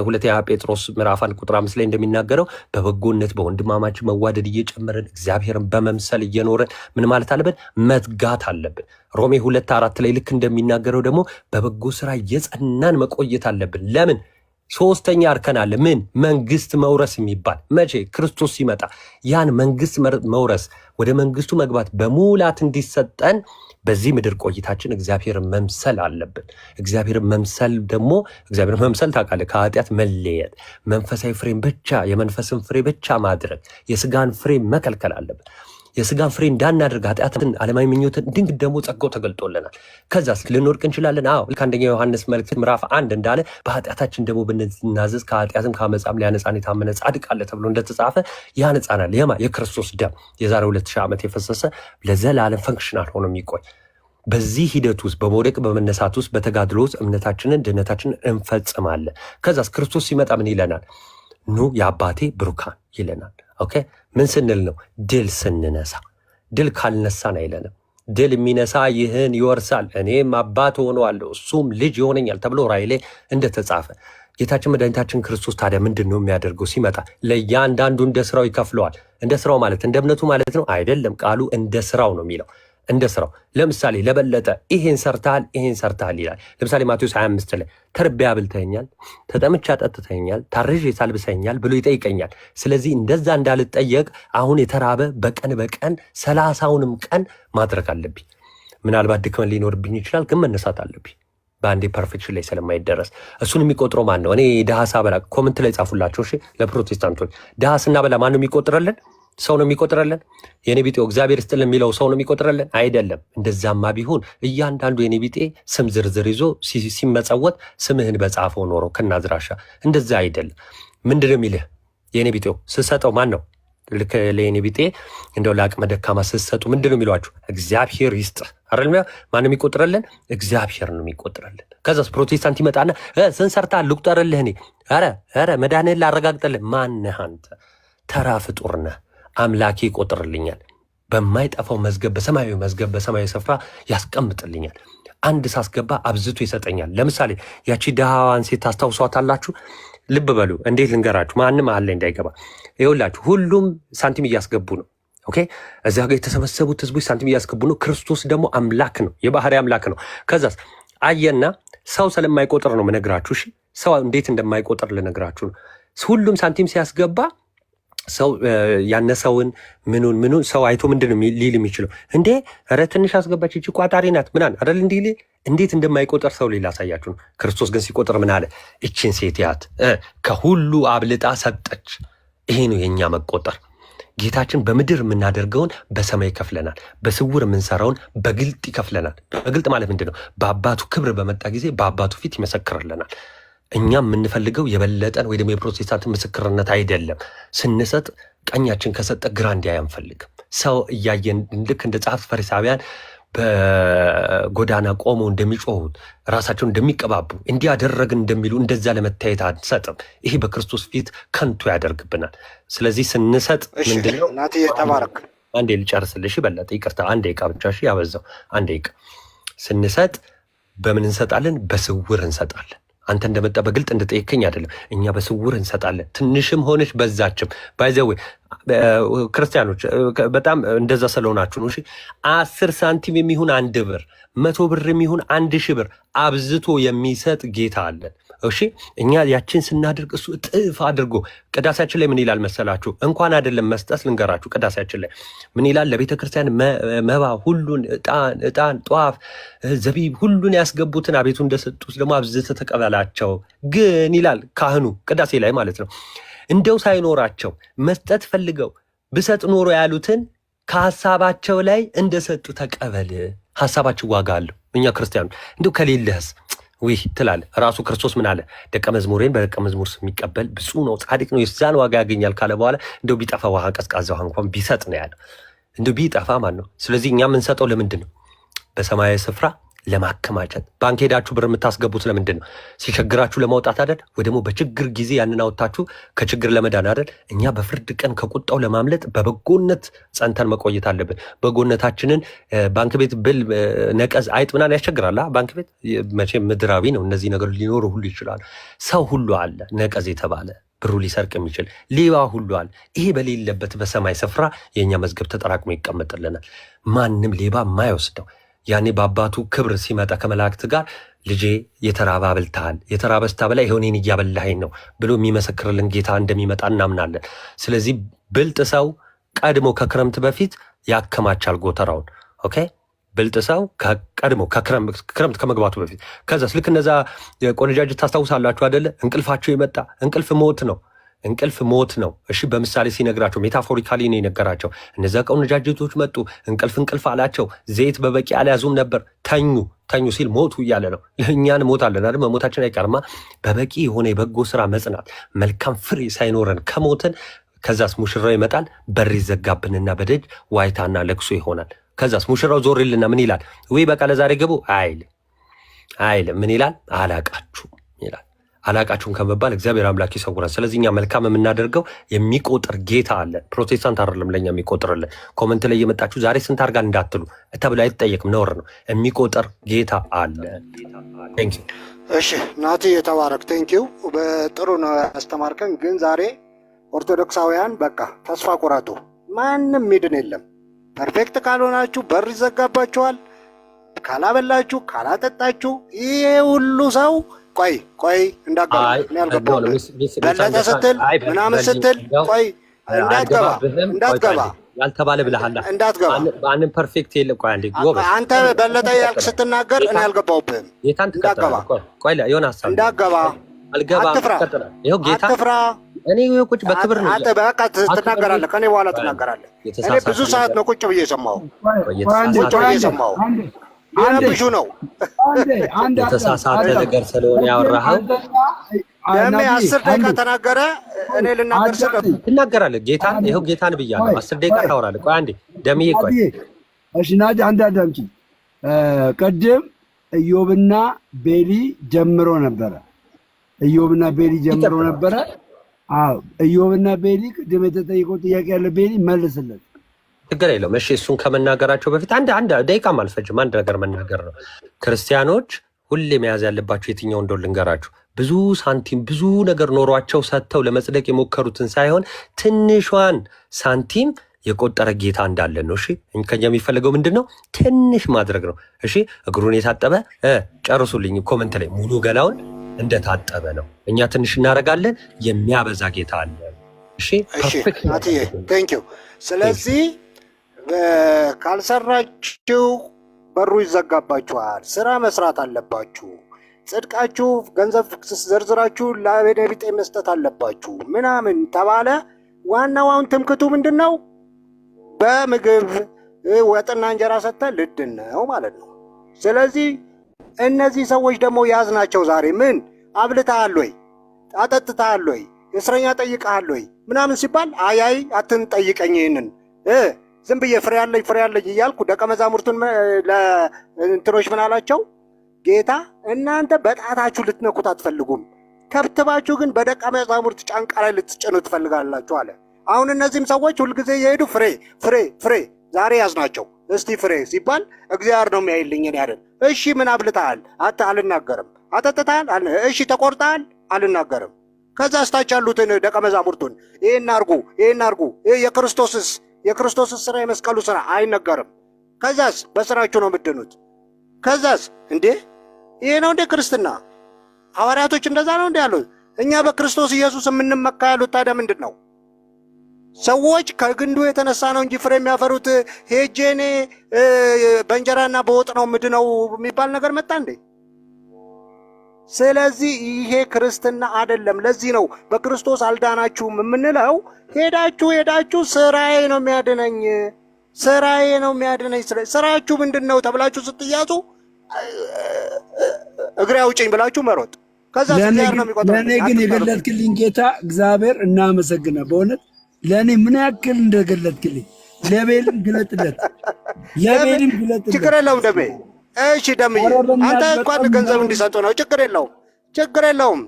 ሁለተኛ ጴጥሮስ ምዕራፍ 1 ቁጥር 5 ላይ እንደሚናገረው በበጎነት በወንድማማች መዋደድ እየጨመረን እግዚአብሔርን በመምሰል እየኖረን ምን ማለት አለብን? መትጋት አለብን። ሮሜ 2:4 ላይ ልክ እንደሚናገረው ደግሞ በበጎ ስራ እየጸናን መቆየት አለብን። ለምን? ሶስተኛ እርከን አለ። ምን? መንግስት መውረስ የሚባል መቼ? ክርስቶስ ሲመጣ ያን መንግስት መውረስ ወደ መንግስቱ መግባት በሙላት እንዲሰጠን በዚህ ምድር ቆይታችን እግዚአብሔርን መምሰል አለብን። እግዚአብሔርን መምሰል ደግሞ እግዚአብሔርን መምሰል ታውቃለህ፣ ከኃጢአት መለየት፣ መንፈሳዊ ፍሬን ብቻ የመንፈስን ፍሬ ብቻ ማድረግ፣ የስጋን ፍሬ መከልከል አለብን። የስጋን ፍሬ እንዳናደርግ ኃጢአትን፣ ዓለማዊ ምኞትን ድንግ ደግሞ ጸጋው ተገልጦልናል። ከዛስ ልንወድቅ እንችላለን። ልክ አንደኛ ዮሐንስ መልእክት ምዕራፍ 1 እንዳለ በኃጢአታችን ደግሞ ብንናዘዝ ከኃጢአትም ከአመፃም ሊያነጻን የታመነ ጻድቅ አለ ተብሎ እንደተጻፈ ያነጻናል። የክርስቶስ ደም የዛሬ 2000 ዓመት የፈሰሰ ለዘላለም ፈንክሽናል ሆኖ የሚቆይ በዚህ ሂደት ውስጥ በመውደቅ በመነሳት ውስጥ በተጋድሎ ውስጥ እምነታችንን ድህነታችንን እንፈጽማለን። ከዛስ ክርስቶስ ሲመጣ ምን ይለናል? ኑ የአባቴ ብሩካን ይለናል። ኦኬ ምን ስንል ነው? ድል ስንነሳ። ድል ካልነሳን አይለንም። ድል የሚነሳ ይህን ይወርሳል፣ እኔም አባት ሆነዋለሁ እሱም ልጅ ይሆነኛል ተብሎ ራእይ ላይ እንደተጻፈ ጌታችን መድኃኒታችን ክርስቶስ ታዲያ ምንድን ነው የሚያደርገው? ሲመጣ ለእያንዳንዱ እንደ ስራው ይከፍለዋል። እንደ ስራው ማለት እንደ እምነቱ ማለት ነው አይደለም። ቃሉ እንደ ስራው ነው የሚለው። እንደ ስራው ለምሳሌ ለበለጠ ይሄን ሰርተሃል ይላል። ለምሳሌ ማቴዎስ 25 ላይ ተርቤ አብልተኸኛል፣ ተጠምቼ አጠጥተኸኛል፣ ታርዤ ሳልብሰኸኛል ብሎ ይጠይቀኛል። ስለዚህ እንደዛ እንዳልጠየቅ አሁን የተራበ በቀን 30ውንም ቀን ማድረግ አለብኝ። ምናልባት ድክመት ሊኖርብኝ ይችላል፣ ግን መነሳት አለብኝ። በአንዴ ፐርፌክሽን ላይ ስለማይደረስ እሱን የሚቆጥረው ማን ነው? እኔ ድሃ ሳበላ ኮመንት ላይ ጻፉላቸው። እሺ ለፕሮቴስታንቶች ድሃ ስናበላ ማን ነው የሚቆጥረልን? ሰው ነው የሚቆጥረልን? የኔ ቢጤው እግዚአብሔር ይስጥልን የሚለው ሰው ነው የሚቆጥረልን? አይደለም። እንደዛማ ቢሆን እያንዳንዱ የኔ ቢጤ ስም ዝርዝር ይዞ ሲመጸወት ስምህን በጻፈው ኖሮ ከናዝራሻ። እንደዛ አይደለም። ምንድን ነው የሚልህ የኔ ቢጤው ስትሰጠው? ማን ነው ልክ ለኔ ቢጤ እንደው ለአቅመ ደካማ ስትሰጡ ምንድን ነው የሚሏችሁ? እግዚአብሔር ይስጥ አይደል? ማን ነው የሚቆጥረልን? እግዚአብሔር ነው የሚቆጥረልን። ከዛስ ፕሮቴስታንት ይመጣና ስንሰርታ ልቁጠርልህ እኔ ኧረ መድኃኒዓለም ላረጋግጥልህ። ማነህ አንተ? ተራ ፍጡር ነህ። አምላኬ ይቆጥርልኛል፣ በማይጠፋው መዝገብ በሰማያዊ መዝገብ በሰማያዊ ስፍራ ያስቀምጥልኛል። አንድ ሳስገባ አብዝቶ ይሰጠኛል። ለምሳሌ ያቺ ድሃዋን ሴት ታስታውሷታላችሁ? ልብ በሉ። እንዴት ልንገራችሁ? ማንም አለ እንዳይገባ። ይኸውላችሁ ሁሉም ሳንቲም እያስገቡ ነው። ኦኬ፣ እዚያ ጋር የተሰበሰቡት ህዝቦች ሳንቲም እያስገቡ ነው። ክርስቶስ ደግሞ አምላክ ነው፣ የባህሪ አምላክ ነው። ከዛስ አየና ሰው ስለማይቆጥር ነው ምነግራችሁ። እሺ፣ ሰው እንዴት እንደማይቆጥር ልነግራችሁ ነው። ሁሉም ሳንቲም ሲያስገባ ሰው ያነሰውን ምኑን ሰው አይቶ ምንድን ነው ሊል የሚችለው? እንዴ ኧረ ትንሽ አስገባች እቺ ቋጣሪ ናት ምናን አይደል? እንዴት እንደማይቆጠር ሰው ሌላ ያሳያችሁ ነው። ክርስቶስ ግን ሲቆጥር ምን አለ? እችን ሴት ያት ከሁሉ አብልጣ ሰጠች። ይሄ ነው የኛ መቆጠር። ጌታችን በምድር የምናደርገውን በሰማይ ይከፍለናል፣ በስውር የምንሰራውን በግልጥ ይከፍለናል። በግልጥ ማለት ምንድን ነው? በአባቱ ክብር በመጣ ጊዜ በአባቱ ፊት ይመሰክርልናል። እኛም የምንፈልገው የበለጠን ወይ ደግሞ የፕሮቴስታንት ምስክርነት አይደለም። ስንሰጥ ቀኛችን ከሰጠ ግራ እንዲያይ አንፈልግም። ሰው እያየን ልክ እንደ ጸሐፍት ፈሪሳውያን በጎዳና ቆመው እንደሚጮሁት ራሳቸውን እንደሚቀባቡ እንዲያደረግን እንደሚሉ እንደዛ ለመታየት አንሰጥም። ይሄ በክርስቶስ ፊት ከንቱ ያደርግብናል። ስለዚህ ስንሰጥ ምንድነው? ናትዬ ተባረክ። አንዴ ልጨርስልሽ፣ በለጠ ይቅርታ፣ አንድ ደቂቃ ብቻ እሺ፣ ያበዛው አንድ ደቂቃ። ስንሰጥ በምን እንሰጣለን? በስውር እንሰጣለን። አንተ እንደመጣ በግልጥ እንደጠየከኝ አይደለም። እኛ በስውር እንሰጣለን። ትንሽም ሆነች በዛችም ባይዘዌ ክርስቲያኖች በጣም እንደዛ ስለሆናችሁ ነው። እሺ 10 ሳንቲም የሚሆን 1 ብር፣ 100 ብር የሚሆን 1000 ብር አብዝቶ የሚሰጥ ጌታ አለን። እሺ እኛ ያችን ስናደርግ እሱ እጥፍ አድርጎ ቅዳሴያችን ላይ ምን ይላል መሰላችሁ? እንኳን አይደለም መስጠት ልንገራችሁ። ቅዳሴያችን ላይ ምን ይላል? ለቤተ ክርስቲያን መባ ሁሉን ዕጣን፣ ጧፍ፣ ዘቢብ ሁሉን ያስገቡትን አቤቱ እንደሰጡት ደግሞ አብዝተህ ተቀበላቸው። ግን ይላል ካህኑ ቅዳሴ ላይ ማለት ነው፣ እንደው ሳይኖራቸው መስጠት ፈልገው ብሰጥ ኖሮ ያሉትን ከሀሳባቸው ላይ እንደሰጡ ተቀበል። ሀሳባችን ዋጋ አለው። እኛ ክርስቲያኑ እንደው ከሌለህስ ውይ ትላል። ራሱ ክርስቶስ ምን አለ? ደቀ መዝሙሬን በደቀ መዝሙር የሚቀበል ብፁዕ ነው ጻድቅ ነው የዛን ዋጋ ያገኛል ካለ በኋላ እንደው ቢጠፋ ውሃ ቀዝቃዛ ውሃ እንኳን ቢሰጥ ነው ያለው። እንደው ቢጠፋ ማለት ነው። ስለዚህ እኛ የምንሰጠው ለምንድን ነው? በሰማያዊ ስፍራ ለማከማቸት። ባንክ ሄዳችሁ ብር የምታስገቡት ለምንድን ነው? ሲቸግራችሁ ለማውጣት አይደል? ወይ ደግሞ በችግር ጊዜ ያንን አውጥታችሁ ከችግር ለመዳን አይደል? እኛ በፍርድ ቀን ከቁጣው ለማምለጥ በበጎነት ጸንተን መቆየት አለብን። በጎነታችንን ባንክ ቤት ብል ነቀዝ አይጥ ምናምን ያስቸግራል። ባንክ ቤት መቼም ምድራዊ ነው። እነዚህ ነገሮች ሊኖሩ ሁሉ ይችላሉ። ሰው ሁሉ አለ ነቀዝ የተባለ ብሩ ሊሰርቅ የሚችል ሌባ ሁሉ አለ። ይሄ በሌለበት በሰማይ ስፍራ የእኛ መዝገብ ተጠራቅሞ ይቀመጥልናል። ማንም ሌባ የማይወስደው ያኔ በአባቱ ክብር ሲመጣ ከመላእክት ጋር ልጄ የተራበ አብልተሃል፣ የተራበ ስታበላ ይኸው እኔን እያበላኸኝ ነው ብሎ የሚመሰክርልን ጌታ እንደሚመጣ እናምናለን። ስለዚህ ብልጥ ሰው ቀድሞ ከክረምት በፊት ያከማቻል ጎተራውን። ኦኬ ብልጥ ሰው ቀድሞ ክረምት ከመግባቱ በፊት። ከዛስ ልክ እነዛ ቆነጃጅት ታስታውሳላችሁ አደለ? እንቅልፋቸው የመጣ እንቅልፍ ሞት ነው። እንቅልፍ ሞት ነው። እሺ በምሳሌ ሲነግራቸው ሜታፎሪካሊ ነው የነገራቸው። እነዛ ቆነጃጅቶች መጡ፣ እንቅልፍ አላቸው። ዘይት በበቂ አልያዙም ነበር። ተኙ ሲል ሞቱ እያለ ነው። እኛን ሞታለን አይደል? መሞታችን አይቀርማ። በበቂ የሆነ የበጎ ስራ መጽናት፣ መልካም ፍሬ ሳይኖረን ከሞትን ከዛስ ሙሽራው ይመጣል። በር ይዘጋብንና በደጅ ዋይታና ለቅሶ ይሆናል። ከዛስ ሙሽራው ዞር ይልና ምን ይላል? ወይ በቃ ለዛሬ ገቡ አይልም። ምን ይላል? አላቃችሁም ይላል። አላቃችሁም ከመባል እግዚአብሔር አምላክ ይሰውራል። ስለዚህ እኛ መልካም የምናደርገው የሚቆጥር ጌታ አለ። ፕሮቴስታንት አይደለም ለእኛ የሚቆጥርልን። ኮመንት ላይ የመጣችሁ ዛሬ ስንት አድርጋል እንዳትሉ ተብሎ አይጠየቅም፣ ነውር ነው። የሚቆጥር ጌታ አለ። ቴንኪው። እሺ ናቲ የተባረክ ቴንኪው። በጥሩ ነው ያስተማርከን። ግን ዛሬ ኦርቶዶክሳውያን በቃ ተስፋ ቁረጡ። ማንም ሚድን የለም። ፐርፌክት ካልሆናችሁ በር ይዘጋባችኋል። ካላበላችሁ ካላጠጣችሁ ይሄ ሁሉ ሰው ቆይ እንዳትገባ በለጠ ስትል ምናምን ስትል ቆይ እንዳትገባ ያልተባለ ብለሃል። እንዳትገባ በአንድም ፐርፌክት የለም። ቆይ አንዴ ጎበዝ፣ አንተ በለጠ ያልክ ስትናገር እኔ አልገባሁብህም። ጌታን እንዳትገባ ቆይ የሆነ ሀሳብ እንዳትገባ አልገባም። ይኸው ጌታ አትፍራ። እኔ ቁጭ በክብር ነው። አንተ በቃ ትናገራለህ፣ ከኔ በኋላ ትናገራለህ። እኔ ብዙ ሰዓት ነው ቁጭ ብዬ ሰማሁ። ይረብሹ ነው። የተሳሳተ ነገር ስለሆነ ያወራኸው ደሜ 10 ደቂቃ ተናገረ። እኔ ልናገር ስለ ትናገራለህ። ጌታን ይኸው ጌታን ብያለሁ። 10 ደቂቃ ታወራለህ። ቆይ አንዴ ደምዬ ቆይ እሺ ናዲ አንድ አዳምጪ። ቅድም ኢዮብና ቤሊ ጀምሮ ነበረ። ኢዮብና ቤሊ ጀምሮ ነበረ። አዎ ኢዮብና ቤሊ ቅድም የተጠየቀው ጥያቄ ያለ ቤሊ መልስለት። ችግር የለውም። እሺ እሱን ከመናገራቸው በፊት አንድ ደቂቃም አልፈጅም። አንድ ነገር መናገር ነው። ክርስቲያኖች ሁሌ መያዝ ያለባቸው የትኛው እንደው ልንገራችሁ። ብዙ ሳንቲም ብዙ ነገር ኖሯቸው ሰጥተው ለመጽደቅ የሞከሩትን ሳይሆን ትንሿን ሳንቲም የቆጠረ ጌታ እንዳለን ነው። እሺ ከኛ የሚፈልገው ምንድን ነው? ትንሽ ማድረግ ነው። እሺ እግሩን የታጠበ ጨርሱልኝ ኮመንት ላይ ሙሉ ገላውን እንደታጠበ ነው። እኛ ትንሽ እናደርጋለን። የሚያበዛ ጌታ አለ። እሺ ናትዬ ቴንኪው። ስለዚህ ካልሰራችሁ በሩ ይዘጋባችኋል። ስራ መስራት አለባችሁ። ጽድቃችሁ ገንዘብ ዘርዝራችሁ ለቤተ መስጠት አለባችሁ ምናምን ተባለ። ዋናውን ትምክቱ ምንድን ነው? በምግብ ወጥና እንጀራ ሰጥተህ ልድን ነው ማለት ነው። ስለዚህ እነዚህ ሰዎች ደግሞ ያዝናቸው ዛሬ ምን አብልተሃል ወይ አጠጥተሃል ወይ እስረኛ ጠይቀሃል ወይ ምናምን ሲባል አይ አትንጠይቀኝ ይህንን ዝም ብዬ ፍሬ ያለኝ እያልኩ ደቀ መዛሙርቱን ለእንትኖች ምን አላቸው ጌታ? እናንተ በጣታችሁ ልትነኩት አትፈልጉም፣ ከብትባችሁ ግን በደቀ መዛሙርት ጫንቃ ላይ ልትጭኑ ትፈልጋላችሁ አለ። አሁን እነዚህም ሰዎች ሁልጊዜ የሄዱ ፍሬ ዛሬ ያዝናቸው። እስቲ ፍሬ ሲባል እግዚአብሔር ነው የሚያይልኝ እኔ አይደል። እሺ ምን አብልተሃል? አልናገርም። አጠጥተሃል? እሺ ተቆርጠሃል? አልናገርም። ከዛ ስታች ያሉትን ደቀ መዛሙርቱን ይሄን አርጉ ይሄ የክርስቶስስ ስራ የመስቀሉ ስራ አይነገርም። ከዛስ በስራችሁ ነው የምትድኑት። ከዛስ እንዴ ይሄ ነው እንደ ክርስትና? ሐዋርያቶች እንደዛ ነው እንደ ያሉት። እኛ በክርስቶስ ኢየሱስ የምንመካ ያሉት ታዲያ ምንድን ነው? ሰዎች ከግንዱ የተነሳ ነው እንጂ ፍሬ የሚያፈሩት ሄጄ እኔ በእንጀራና በወጥ ነው ምድነው የሚባል ነገር መጣ እንዴ? ስለዚህ ይሄ ክርስትና አይደለም። ለዚህ ነው በክርስቶስ አልዳናችሁም የምንለው። ሄዳችሁ ስራዬ ነው የሚያድነኝ ስራችሁ ምንድን ነው ተብላችሁ ስትያዙ እግሬ አውጭኝ ብላችሁ መሮጥ። ከዛ እግዚአብሔር ነው የሚቆጥረው። ለእኔ ግን የገለጥክልኝ ጌታ እግዚአብሔር እናመሰግናለን። በእውነት ለእኔ ምን ያክል እንደገለጥክልኝ ለቤልም ግለጥለት። ችግር የለውም ደሜ። እሺ ደምዬ አንተ እንኳን ገንዘብ እንዲሰጡ ነው። ችግር የለውም።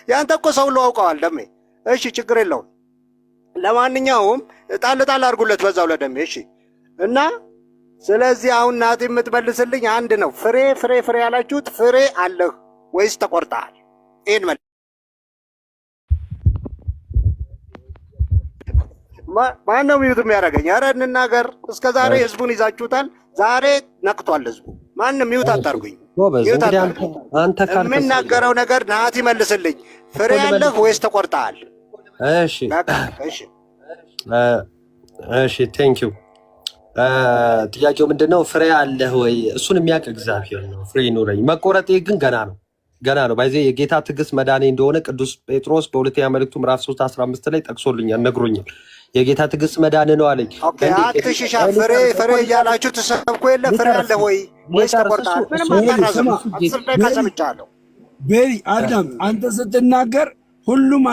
ያንተ እኮ ሰው አውቀዋል ደሜ። እሺ ችግር የለውም። ለማንኛውም ጣል አድርጉለት በዛው ለደሜ። እሺ እና ስለዚህ አሁን ናቲ የምትመልስልኝ አንድ ነው። ፍሬ ያላችሁት ፍሬ አለህ ወይስ ተቆርጠሃል? ይሄን መልስ። ማን ነው ሚዩት የሚያደርገኝ? ኧረ እንናገር። እስከ ዛሬ ህዝቡን ይዛችሁታል። ዛሬ ነቅቷል ህዝቡ። ማንም ሚዩት አታርጉኝ። የምናገረው ነገር ናቲ መልስልኝ። ፍሬ አለህ ወይስ ተቆርጠሃል? እሺ ቴንኪው። ጥያቄው ምንድነው? ፍሬ አለህ ወይ? እሱን የሚያውቅ እግዚአብሔር ነው። ፍሬ ይኑረኝ። መቆረጤ ግን ገና ነው። ባይዜ የጌታ ትዕግስት መዳኔ እንደሆነ ቅዱስ ጴጥሮስ በሁለተኛ መልእክቱ ምዕራፍ 3:15 ላይ ጠቅሶልኛል፣ ነግሮኛል። የጌታ ትዕግስት መዳን ነው አለኝ። አትሽሻ። ፍሬ እያላችሁ ትሰብኩ የለ ፍሬ አለህ ወይ ወይስ ተቆርጠሃል? ምንም አታራዝም። 10 ደቂቃ ሰምቻለሁ። ቤሪ አዳም አንተ ስትናገር ሁሉም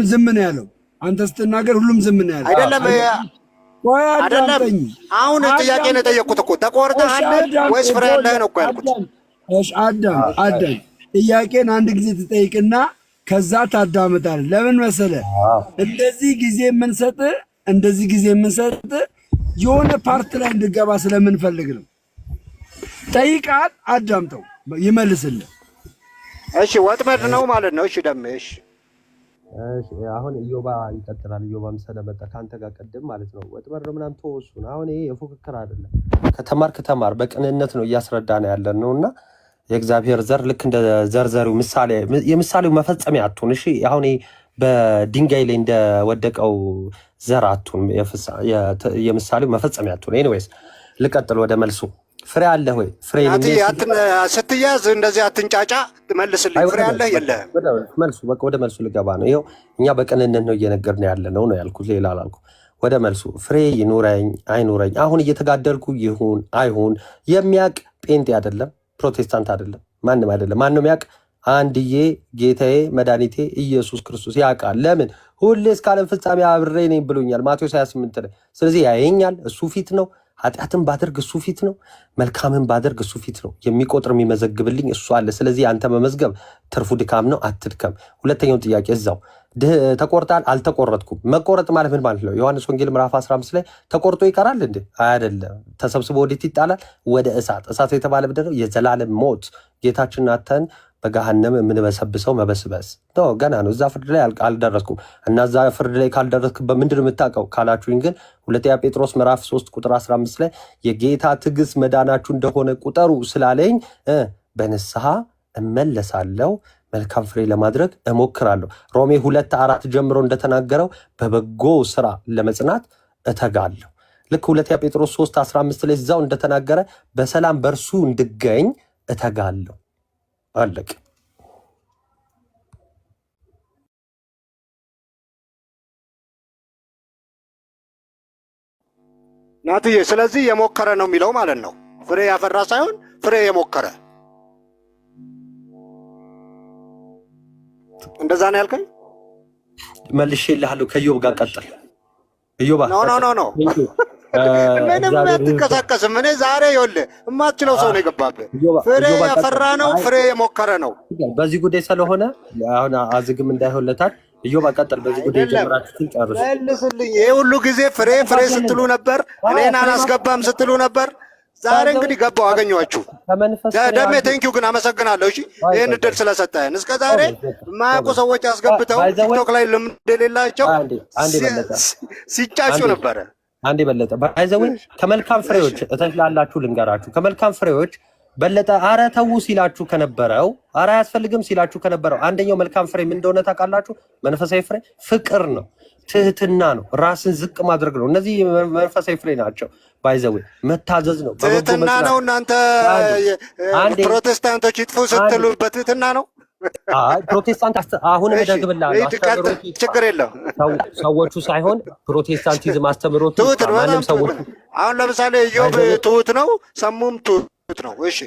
ዝም ነው ያለው። አንተ ስትናገር ሁሉም ዝም ነው ያለው። አይደለም። አሁን ጥያቄ ነው የጠየቅኩት እኮ ተቆርጠሃል ወይስ ፍሬ ያለህ ነው እኮ ያልኩት። እሺ አዳም ጥያቄን አንድ ጊዜ ትጠይቅና ከዛ ታዳምጣለህ። ለምን መሰለ እንደዚህ ጊዜ የምንሰጥ የሆነ ፓርት ላይ እንድገባ ስለምንፈልግ ነው። ጠይቃል፣ አዳምጠው ይመልስልህ። እሺ ወጥመድ ነው ማለት ነው። እሺ ደምሽ አሁን ኢዮባ ይቀጥላል። ኢዮባም ስለመጣ ከአንተ ጋር ቀድም ማለት ነው። ወጥመድ ነው ምናምን ተወሱን። አሁን ይሄ የፉክክር አይደለም። ከተማር በቅንነት ነው እያስረዳን ያለን ነውና የእግዚአብሔር ዘር ልክ እንደ ዘርዘሪው የምሳሌው መፈጸሚያ አትሁን። እሺ አሁን በድንጋይ ላይ እንደወደቀው ዘር አትሁን። የምሳሌው መፈጸሚያ አትሁን። ኤኒዌይስ ልቀጥል ወደ መልሱ። ፍሬ አለ ወይ? ፍሬ ስትያዝ እንደዚህ አትንጫጫ፣ መልስልኝ። ፍሬ አለ የለህም? መልሱ በቃ ወደ መልሱ ልገባ ነው። ይኸው እኛ በቅንነት ነው እየነገርን ያለ ነው ያልኩት፣ ሌላ አላልኩ። ወደ መልሱ ፍሬ ይኑረኝ አይኑረኝ፣ አሁን እየተጋደልኩ ይሁን አይሁን የሚያቅ ጴንጤ አይደለም፣ ፕሮቴስታንት አይደለም፣ ማንም አይደለም። ማን ነው የሚያቅ? አንድዬ ጌታዬ መድኃኒቴ ኢየሱስ ክርስቶስ ያውቃል። ለምን? ሁሌ እስከ ዓለም ፍጻሜ አብሬ ነኝ ብሎኛል ማቴዎስ 28 ላይ። ስለዚህ ያየኛል፣ እሱ ፊት ነው። ኃጢአትን ባደርግ እሱ ፊት ነው፣ መልካምን ባደርግ እሱ ፊት ነው። የሚቆጥር የሚመዘግብልኝ እሱ አለ። ስለዚህ አንተ መመዝገብ ትርፉ ድካም ነው፣ አትድከም። ሁለተኛው ጥያቄ እዛው ተቆርጣል አልተቆረጥኩም። መቆረጥ ማለት ምን ማለት ነው? ዮሐንስ ወንጌል ምዕራፍ 15 ላይ ተቆርጦ ይቀራል እንዴ? አይደለም። ተሰብስቦ ወዴት ይጣላል? ወደ እሳት። እሳት የተባለ ምንድን ነው? የዘላለም ሞት። ጌታችን አተን በገሃነም የምንበሰብሰው መበስበስ ነው። ገና ነው። እዛ ፍርድ ላይ አልደረስኩም እና እዛ ፍርድ ላይ ካልደረስክበት ምንድን ነው የምታውቀው ካላችሁኝ ግን ሁለተኛ ጴጥሮስ ምዕራፍ 3 ቁጥር 15 ላይ የጌታ ትዕግስት መዳናችሁ እንደሆነ ቁጠሩ ስላለኝ በንስሐ እመለሳለሁ፣ መልካም ፍሬ ለማድረግ እሞክራለሁ። ሮሜ 2:4 ጀምሮ እንደተናገረው በበጎ ስራ ለመጽናት እተጋለሁ። ልክ ሁለተኛ ጴጥሮስ 3:15 ላይ እዛው እንደተናገረ በሰላም በእርሱ እንድገኝ እተጋለሁ። አለቅ ናትዬ። ስለዚህ የሞከረ ነው የሚለው ማለት ነው። ፍሬ ያፈራ ሳይሆን ፍሬ የሞከረ እንደዛ ነው ያልከኝ? መልሼልሃለሁ። ከኢዮብ ጋር ቀጥል። ኢዮብ ኖ ምንም አትንቀሳቀስም። እኔ ዛሬ ይኸውልህ የማትችለው ሰው ነው የገባብህ። ፍሬ ያፈራ ነው፣ ፍሬ የሞከረ ነው። በዚህ ጉዳይ ስለሆነ አሁን አዝግም እንዳይሆንለታል። ኢዮብ ቀጥል። በዚህ ጉዳይ ጀምራችሁትን ጨርሱ። መልስልኝ። ይሄ ሁሉ ጊዜ ፍሬ ስትሉ ነበር፣ እኔን አላስገባም ስትሉ ነበር። ዛሬ እንግዲህ ገባው፣ አገኘኋችሁ። ደሜ ቴንኪው ግን አመሰግናለሁ። እሺ ይህን እድል ስለሰጠህን። እስከ ዛሬ የማያውቁ ሰዎች አስገብተው ቲክቶክ ላይ ልምድ የሌላቸው ሲጫጩ ነበረ። አንድ በለጠ ባይዘው ከመልካም ፍሬዎች እተላላችሁ ልንገራችሁ። ከመልካም ፍሬዎች በለጠ አረ ተው ሲላችሁ ከነበረው አረ አያስፈልግም ሲላችሁ ከነበረው አንደኛው መልካም ፍሬ ምን እንደሆነ ታውቃላችሁ? መንፈሳዊ ፍሬ ፍቅር ነው፣ ትህትና ነው፣ ራስን ዝቅ ማድረግ ነው። እነዚህ መንፈሳዊ ፍሬ ናቸው። ባይዘው መታዘዝ ነው፣ ትህትና ነው። እናንተ ፕሮቴስታንቶች ይጥፉ ስትሉ በትህትና ነው። ፕሮቴስታንት አሁንም እደግምልሃለሁ፣ ችግር የለም። ሰዎቹ ሳይሆን ፕሮቴስታንቲዝም አስተምሮት ማንም ሰዎቹ አሁን ለምሳሌ ኢዮብ ትሁት ነው፣ ሰሙም ትሁት ነው። እሺ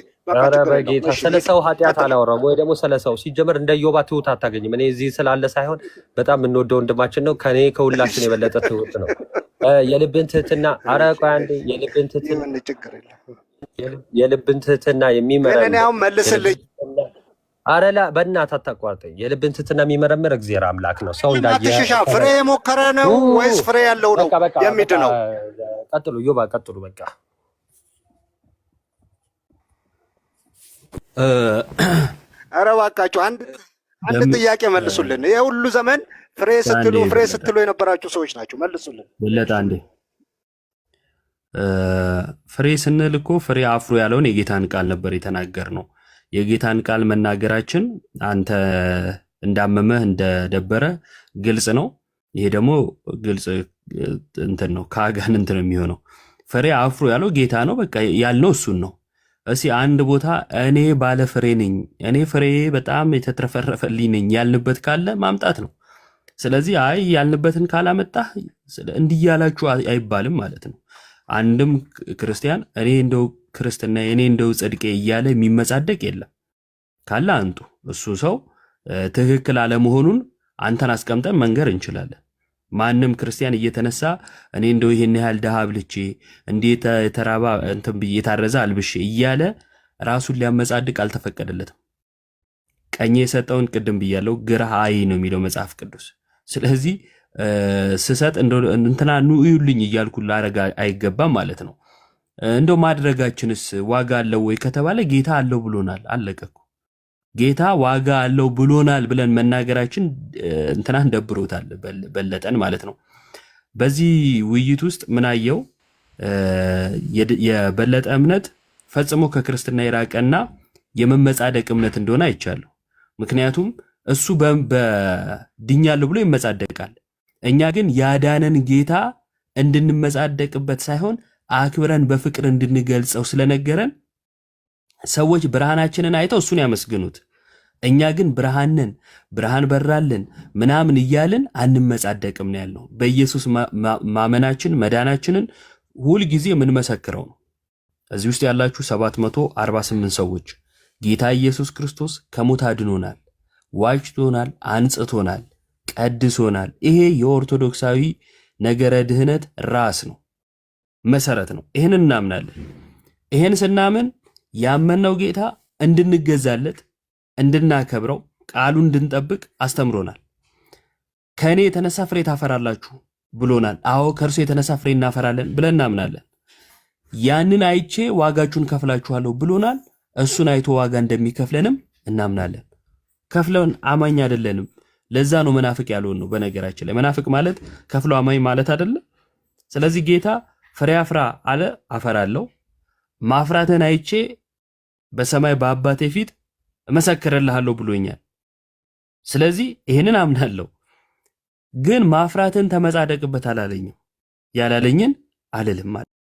በጌታ ስለ ሰው ኃጢአት አላወራም ወይ ደግሞ ስለ ሰው ሲጀመር እንደ ኢዮብ ትሁት አታገኝም። እኔ እዚህ ስላለ ሳይሆን በጣም የምንወደው ወንድማችን ነው። ከኔ ከሁላችን የበለጠ ትሁት ነው። የልብን ትህትና አረ ቆይ አንዴ የልብን ትህትና የሚመራ እኔ አሁን መልስልኝ። አረላ በእናትህ አታቋርጠኝ። የልብን ትህትና የሚመረምር እግዚአብሔር አምላክ ነው። ሰው እንዳየሽሻ ፍሬ የሞከረ ነው ወይስ ፍሬ ያለው ነው የሚድነው? ቀጥሉ ኢዮብ ቀጥሉ። በቃ ኧረ እባካችሁ አንድ ጥያቄ መልሱልን። ይሄ ሁሉ ዘመን ፍሬ ስትሉ የነበራችሁ ሰዎች ናቸው። መልሱልን። በለጠ አንዴ ፍሬ ስንል እኮ ፍሬ አፍሮ ያለውን የጌታን ቃል ነበር የተናገር ነው። የጌታን ቃል መናገራችን አንተ እንዳመመህ እንደደበረ ግልጽ ነው። ይሄ ደግሞ ግልጽ እንትን ነው፣ ከአጋንንት ነው የሚሆነው። ፍሬ አፍሮ ያለው ጌታ ነው። በቃ ያልነው እሱን ነው። እስኪ አንድ ቦታ እኔ ባለ ፍሬ ነኝ፣ እኔ ፍሬ በጣም የተትረፈረፈልኝ ነኝ ያልንበት ካለ ማምጣት ነው። ስለዚህ አይ ያልንበትን ካላመጣህ እንዲህ ያላችሁ አይባልም ማለት ነው። አንድም ክርስቲያን እኔ እንደው ክርስትና እኔ እንደው ጽድቄ እያለ የሚመጻደቅ የለም። ካለ አንጡ። እሱ ሰው ትክክል አለመሆኑን አንተን አስቀምጠን መንገር እንችላለን። ማንም ክርስቲያን እየተነሳ እኔ እንደው ይሄን ያህል ድሃ አብልቼ እንዴት የተራባ እንትን ብዬ የታረዘ አልብሼ እያለ ራሱን ሊያመጻድቅ አልተፈቀደለትም። ቀኝ የሰጠውን ቅድም ብያለው ግራ አይ ነው የሚለው መጽሐፍ ቅዱስ። ስለዚህ ስሰጥ እንትና ኑ እዩልኝ እያልኩ ላረጋ አይገባም ማለት ነው። እንደው ማድረጋችንስ ዋጋ አለው ወይ ከተባለ ጌታ አለው ብሎናል። አለቀኩ። ጌታ ዋጋ አለው ብሎናል ብለን መናገራችን እንትናን ደብሮታል በለጠን ማለት ነው። በዚህ ውይይት ውስጥ ምን አየው? የበለጠ እምነት ፈጽሞ ከክርስትና የራቀና የመመጻደቅ እምነት እንደሆነ አይቻለሁ። ምክንያቱም እሱ በድኛለሁ ብሎ ይመጻደቃል። እኛ ግን ያዳነን ጌታ እንድንመጻደቅበት ሳይሆን አክብረን በፍቅር እንድንገልጸው ስለነገረን ሰዎች ብርሃናችንን አይተው እሱን ያመስግኑት። እኛ ግን ብርሃንን ብርሃን በራልን ምናምን እያልን አንመጻደቅም ነው ያልነው። በኢየሱስ ማመናችን መዳናችንን ሁል ጊዜ የምንመሰክረው ነው። እዚህ ውስጥ ያላችሁ 748 ሰዎች ጌታ ኢየሱስ ክርስቶስ ከሞት አድኖናል፣ ዋጅቶናል፣ አንጽቶናል፣ ቀድሶናል። ይሄ የኦርቶዶክሳዊ ነገረ ድህነት ራስ ነው፣ መሰረት ነው። ይሄንን እናምናለን። ይሄን ስናምን ያመነው ጌታ እንድንገዛለት፣ እንድናከብረው፣ ቃሉን እንድንጠብቅ አስተምሮናል። ከእኔ የተነሳ ፍሬ ታፈራላችሁ ብሎናል። አዎ ከእርሱ የተነሳ ፍሬ እናፈራለን ብለን እናምናለን። ያንን አይቼ ዋጋችሁን ከፍላችኋለሁ ብሎናል። እሱን አይቶ ዋጋ እንደሚከፍለንም እናምናለን። ከፍለን አማኝ አይደለንም። ለዛ ነው መናፍቅ ያልሆን ነው። በነገራችን ላይ መናፍቅ ማለት ከፍሎ አማኝ ማለት አይደለም። ስለዚህ ጌታ ፍሬ አፍራ አለ፣ አፈራለሁ። ማፍራትን አይቼ በሰማይ በአባቴ ፊት እመሰክርልሃለሁ ብሎኛል። ስለዚህ ይሄንን አምናለሁ። ግን ማፍራትን ተመጻደቅበት አላለኝም። ያላለኝን አልልም ማለት